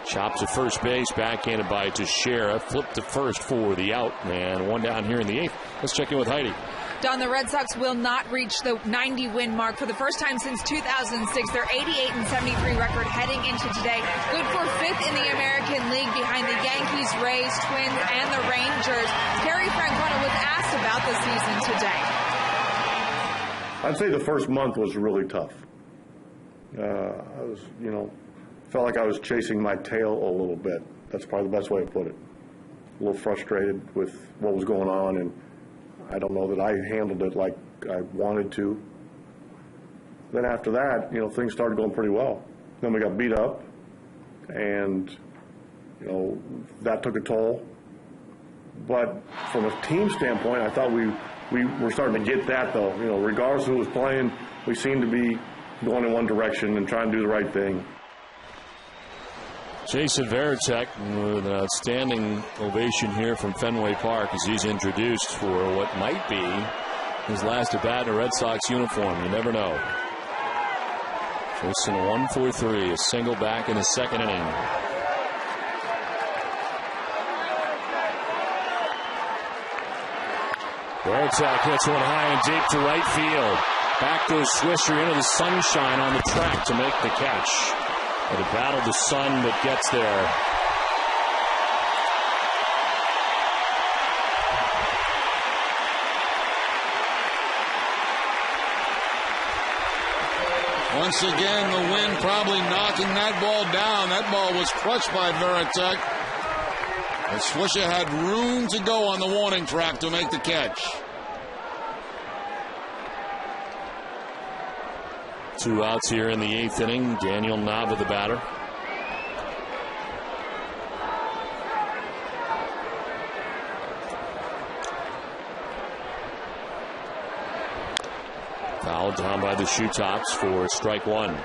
Chopped to first base, backhanded by Teixeira. Flipped to first for the out, and one down here in the 8th. Let's check in with Heidi. Don, the Red Sox will not reach the 90-win mark for the first time since 2006. Their 88-73 record heading into today. Good for 5th in the American League behind the Yankees, Rays, Twins, and the Rangers. Terry Francona was asked about the season today. I'd say the first month was really tough. I was, felt like I was chasing my tail a little bit. That's probably the best way to put it. A little frustrated with what was going on, and I don't know that I handled it like I wanted to. Then after that, things started going pretty well. Then we got beat up, and, that took a toll. But from a team standpoint, I thought we were starting to get that, though. Regardless of who was playing, we seemed to be going in one direction and trying to do the right thing. Jason Varitek with an outstanding ovation here from Fenway Park as he's introduced for what might be his last at bat in a Red Sox uniform. You never know. Facing 1-for-3, a single back in the second inning. Varitek hits one high and deep to right field. Back goes Swisher into the sunshine on the track to make the catch. And a battle the sun, but gets there. Once again, the wind probably knocking that ball down. That ball was crushed by Varitek. And Swisher had room to go on the warning track to make the catch. 2 outs here in the 8th inning. Daniel Nava, the batter. Fouled down by the shoe tops for strike one.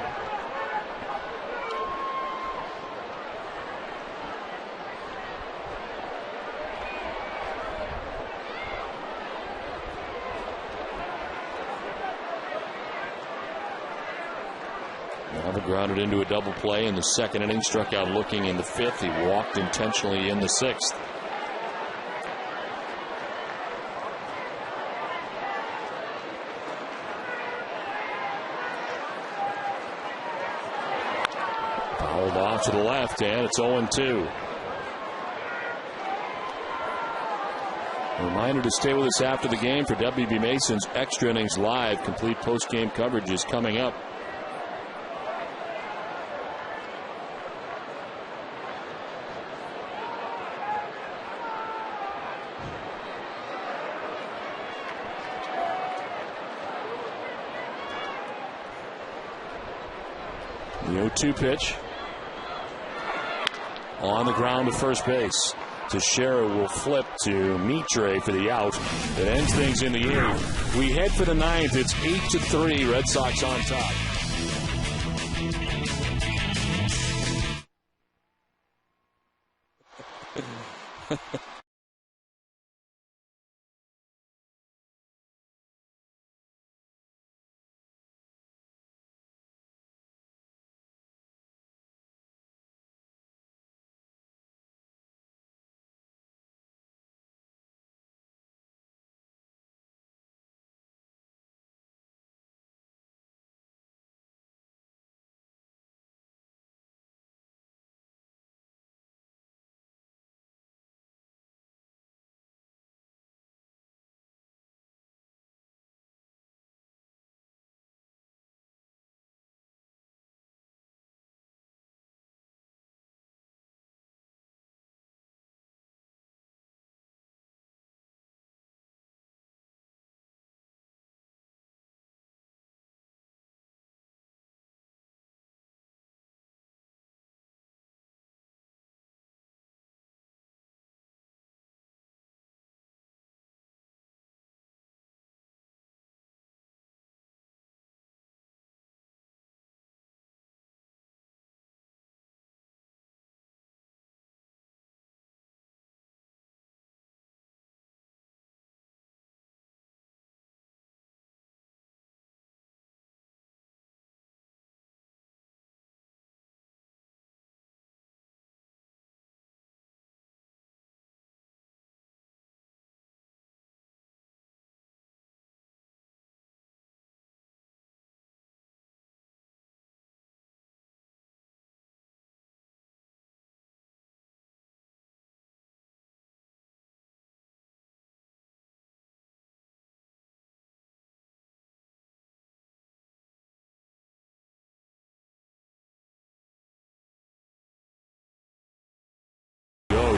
Grounded into a double play in the second inning, struck out looking in the 5th. He walked intentionally in the 6th. Fouled off to the left, and it's 0-2. A reminder to stay with us after the game for WB Mason's Extra Innings Live. Complete post-game coverage is coming up. The 0-2 pitch. On the ground to first base. Teixeira will flip to Mitre for the out. It ends things in the 8th. We head for the 9th. It's 8-3. Red Sox on top.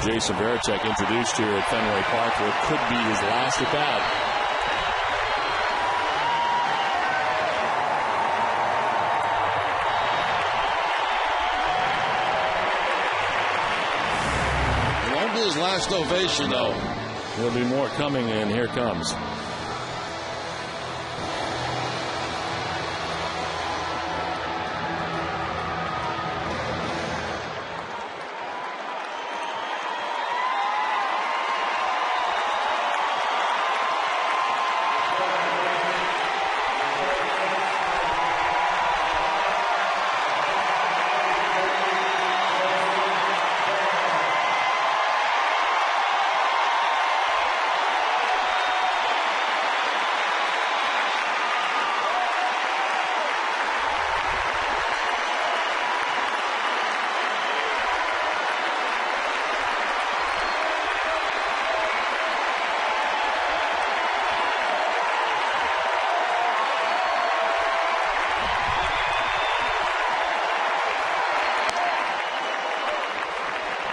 Jason Varitek introduced here at Fenway Park for what could be his last at bat. It won't be his last ovation, though. There'll be more coming, and here comes.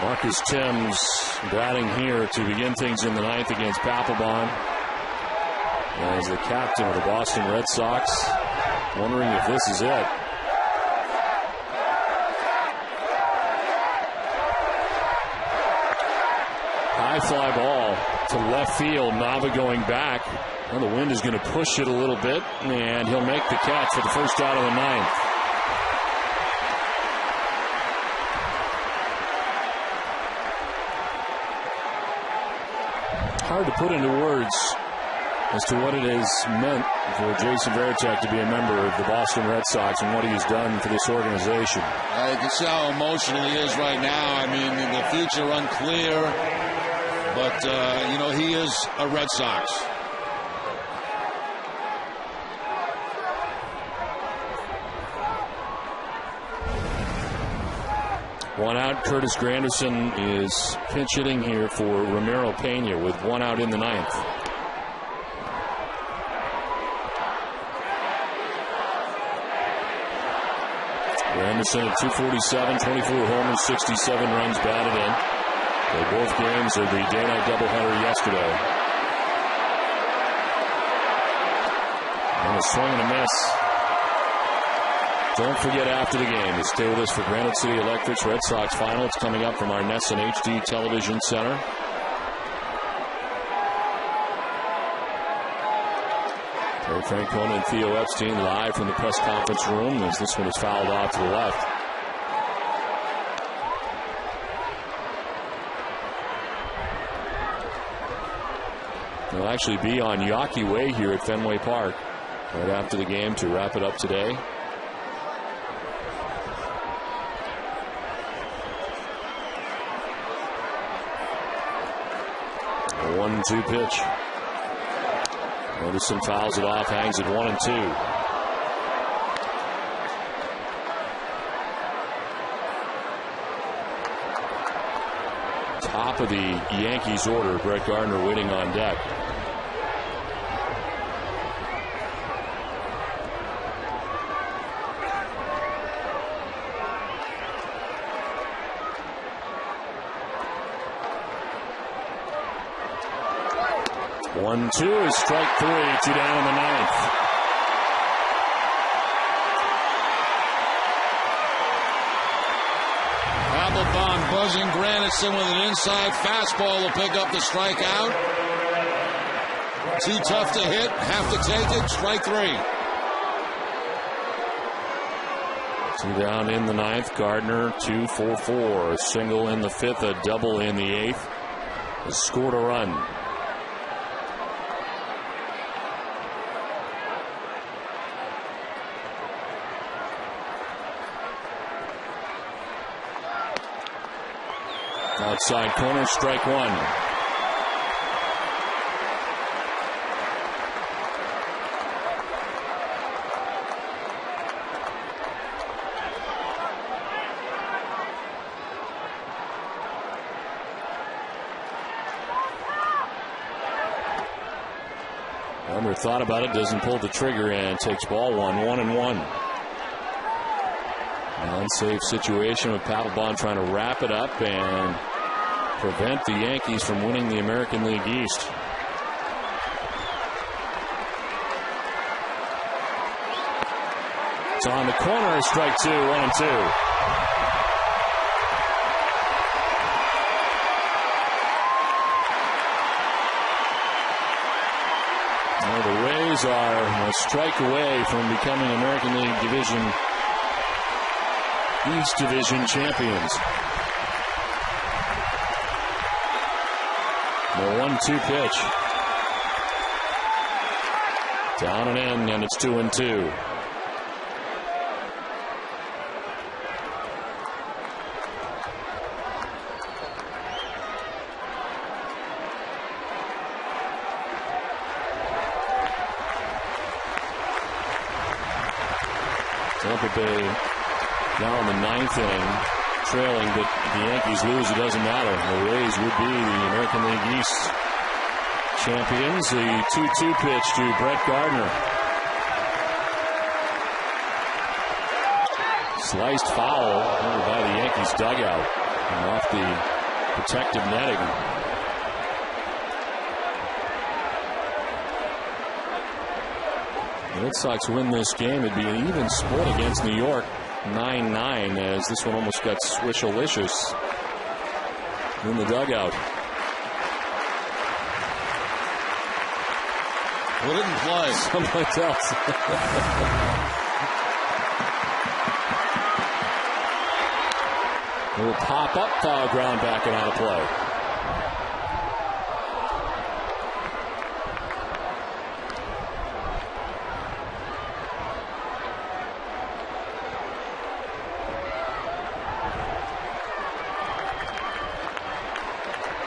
Marcus Timms batting here to begin things in the ninth against Papelbon. As the captain of the Boston Red Sox, wondering if this is it. High fly ball to left field. Nava going back. Well, the wind is going to push it a little bit, and he'll make the catch for the first out of the ninth. Hard to put into words as to what it has meant for Jason Varitek to be a member of the Boston Red Sox and what he has done for this organization. You can see how emotional he is right now. I mean, the future unclear, but, you know, he is a Red Sox. One out. Curtis Granderson is pinch hitting here for Ramiro Pena with one out in the ninth. Granderson at 247, 24 homers, 67 runs batted in. They both games are the day-night doubleheader yesterday. And a swing and a miss. Don't forget after the game to stay with us for Granite City Electric's Red Sox final. It's coming up from our Nesson HD Television Center. Terry Francona and Theo Epstein live from the press conference room as this one is fouled out to the left. He'll actually be on Yawkey Way here at Fenway Park right after the game to wrap it up today. A 1-2 pitch. Edison fouls it off, hangs it 1-2. Top of the Yankees order, Brett Gardner waiting on deck. One, two is strike three, 2 down in the ninth. Applebaum buzzing Granison with an inside fastball will pick up the strikeout. Too tough to hit, have to take it, strike three. 2 down in the ninth. Gardner 2 for 4. A single in the fifth, a double in the eighth. Has scored a run. Outside corner, strike one. Gardner thought about it, doesn't pull the trigger, and takes ball one, 1-1. Unsafe situation with Papelbon trying to wrap it up and prevent the Yankees from winning the American League East. It's on the corner, strike two, 1-2. Well, the Rays are a strike away from becoming American League East Division champions. The 1-2 pitch. Down and in, and it's 2-2. Tampa Bay now in the ninth inning, trailing, but the Yankees lose, it doesn't matter. The Rays would be the American League East champions. The 2-2 pitch to Brett Gardner. Sliced foul over by the Yankees dugout and off the protective netting. The Red Sox win this game. It'd be an even split against New York. 9-9 as this one almost got swishalicious in the dugout. Well, didn't play. Someplace else. Little pop-up foul ground back and out of play.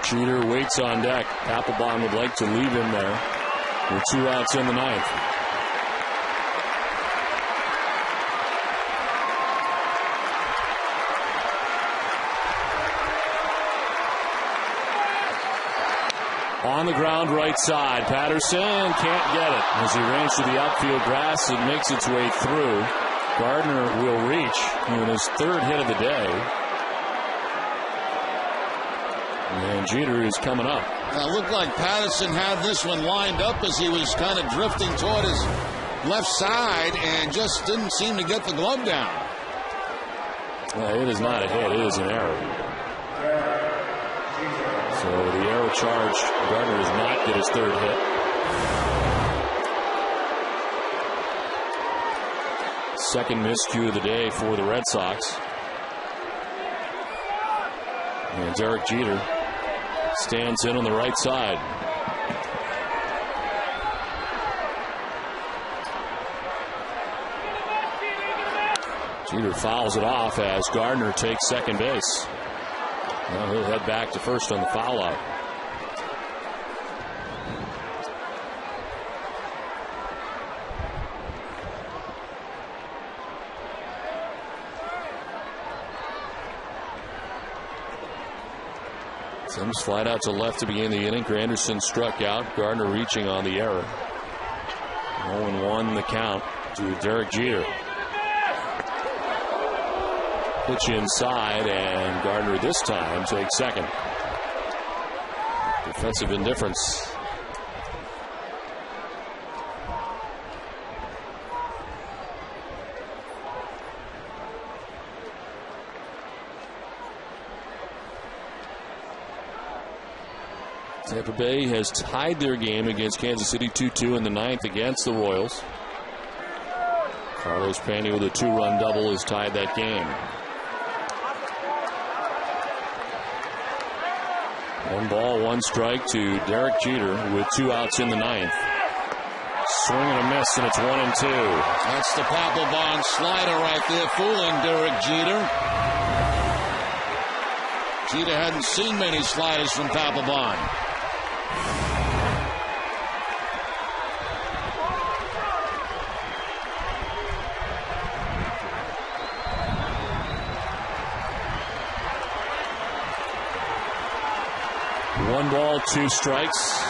Jeter waits on deck. Papelbon would like to leave him there with 2 outs in the ninth. On the ground right side. Patterson can't get it. As he runs to the outfield grass, it makes its way through. Gardner will reach in his third hit of the day. And Jeter is coming up. It looked like Patterson had this one lined up as he was kind of drifting toward his left side and just didn't seem to get the glove down. Well, it is not a hit. It is an error. So the arrow charge, Gardner does not get his third hit. Second miscue of the day for the Red Sox. And Derek Jeter stands in on the right side. Jeter fouls it off as Gardner takes second base. Now he'll head back to first on the foul out. Sims flat out to left to begin the inning. Granderson struck out. Gardner reaching on the error. 0-1 the count to Derek Jeter. Pitch inside, and Gardner this time takes second. Defensive indifference. Tampa Bay has tied their game against Kansas City 2-2 in the ninth against the Royals. Carlos Pena with a 2-run double has tied that game. 1-1 strike to Derek Jeter with 2 outs in the ninth. Swing and a miss, and it's 1-2. That's the Papelbon slider right there, fooling Derek Jeter. Jeter hadn't seen many sliders from Papelbon. One ball, 2 strikes,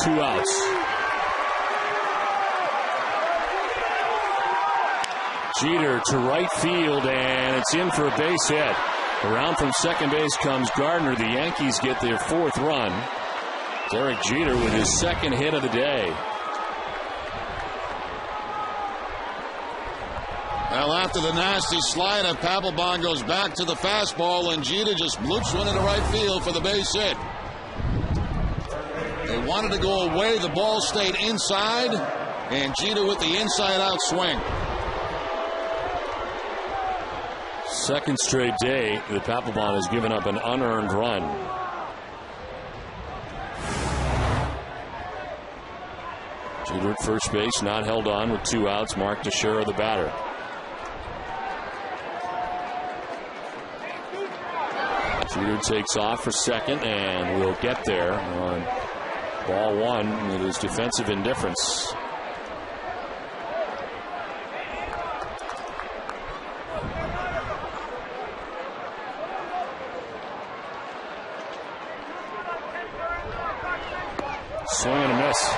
2 outs. Jeter to right field, and it's in for a base hit. Around from second base comes Gardner. The Yankees get their 4th run. Derek Jeter with his 2nd hit of the day. Well, after the nasty slider, Papelbon goes back to the fastball, and Jeter just bloops one into right field for the base hit. They wanted to go away. The ball stayed inside, and Jeter with the inside-out swing. 2nd straight day that Papelbon has given up an unearned run. Jeter at first base, not held on with 2 outs. Mark Teixeira the batter. Jeter takes off for second and will get there on ball 1 with his defensive indifference. Swing and a miss.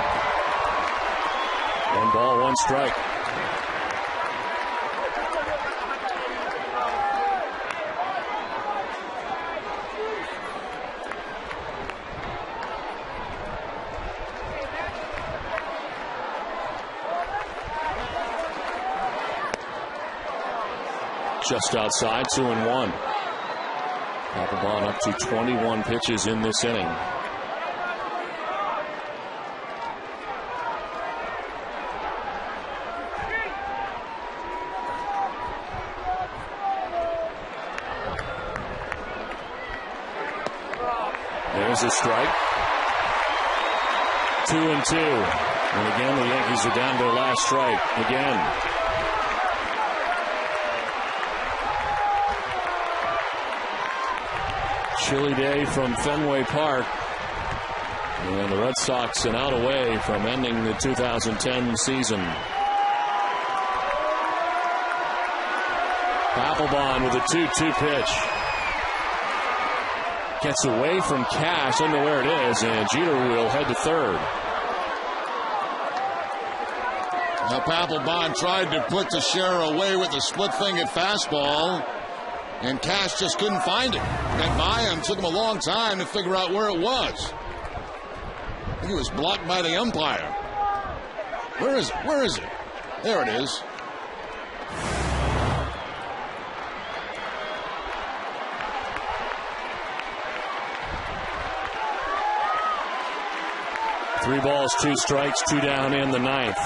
1 ball, 1 strike. Just outside, 2-1. Papelbon up to 21 pitches in this inning. There's a strike. 2-2. And again, the Yankees are down to their last strike. Again. Chilly day from Fenway Park. And the Red Sox an out away from ending the 2010 season. Papelbon with a 2-2 pitch. Gets away from Cash, doesn't know where it is, and Jeter will head to third. Now Papelbon tried to put Teixeira away with a split-fingered fastball, and Cash just couldn't find it. Got by him, took him a long time to figure out where it was. I think it was blocked by the umpire. Where is it? Where is it? There it is. Three balls, 2 strikes, 2 down in the ninth.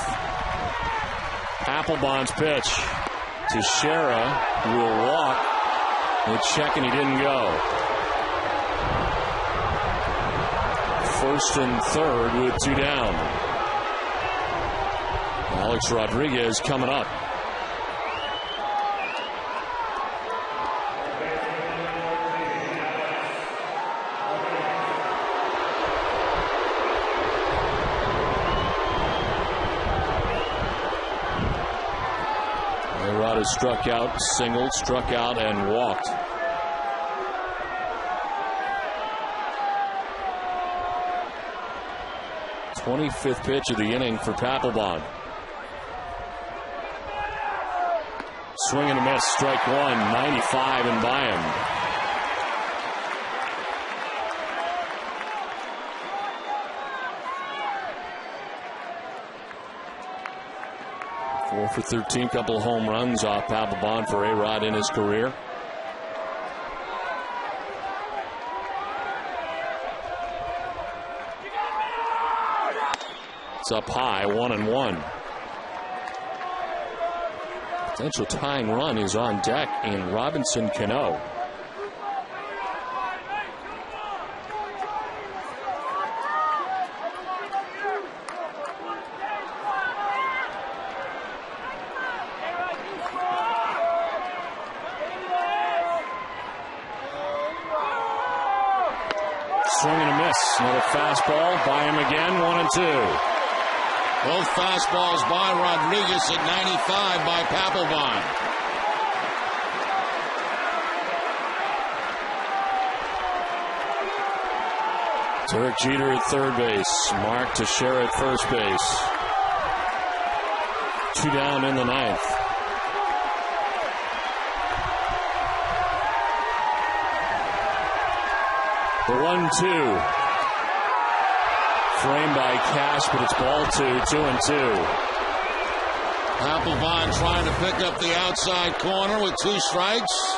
Papelbon's pitch. Teixeira will walk. They check and he didn't go. First and third with 2 down. Alex Rodriguez coming up. has struck out, singled, struck out, and walked. '25th pitch of the inning for Papelbon. Swing and a miss, strike one, 95 and by him. Four for 13, couple of home runs off Papelbon for A-Rod in his career. It's up high, 1-1. Potential tying run is on deck in Robinson Cano. Swing and a miss. Another fastball by him again, 1-2. Both fastballs by Rodriguez at 95 by Papelbon. Derek Jeter at third base. Mark Teixeira at first base. 2 down in the ninth. The 1-2. Framed by Cash, but it's ball 2-2. Papelbon trying to pick up the outside corner with 2 strikes.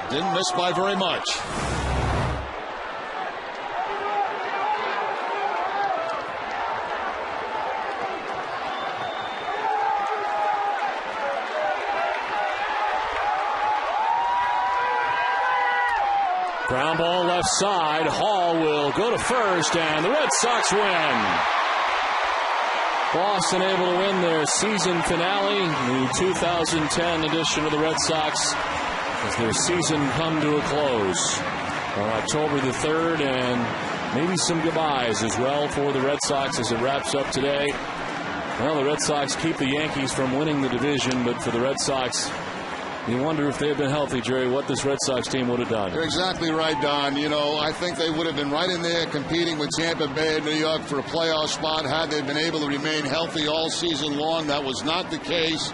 Didn't miss by very much. Ground ball left side. Hall will go to first, and the Red Sox win. Boston able to win their season finale, the 2010 edition of the Red Sox, as their season come to a close on October the 3rd, and maybe some goodbyes as well for the Red Sox as it wraps up today. Well, the Red Sox keep the Yankees from winning the division, but for the Red Sox, you wonder if they had been healthy, Jerry, what this Red Sox team would have done. You're exactly right, Don. You know, I think they would have been right in there competing with Tampa Bay and New York for a playoff spot had they been able to remain healthy all season long. That was not the case.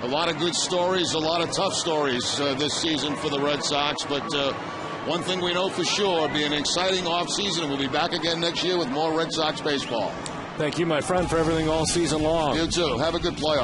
A lot of good stories, a lot of tough stories this season for the Red Sox. But one thing we know for sure, be an exciting offseason. We'll be back again next year with more Red Sox baseball. Thank you, my friend, for everything all season long. You too. Have a good playoff.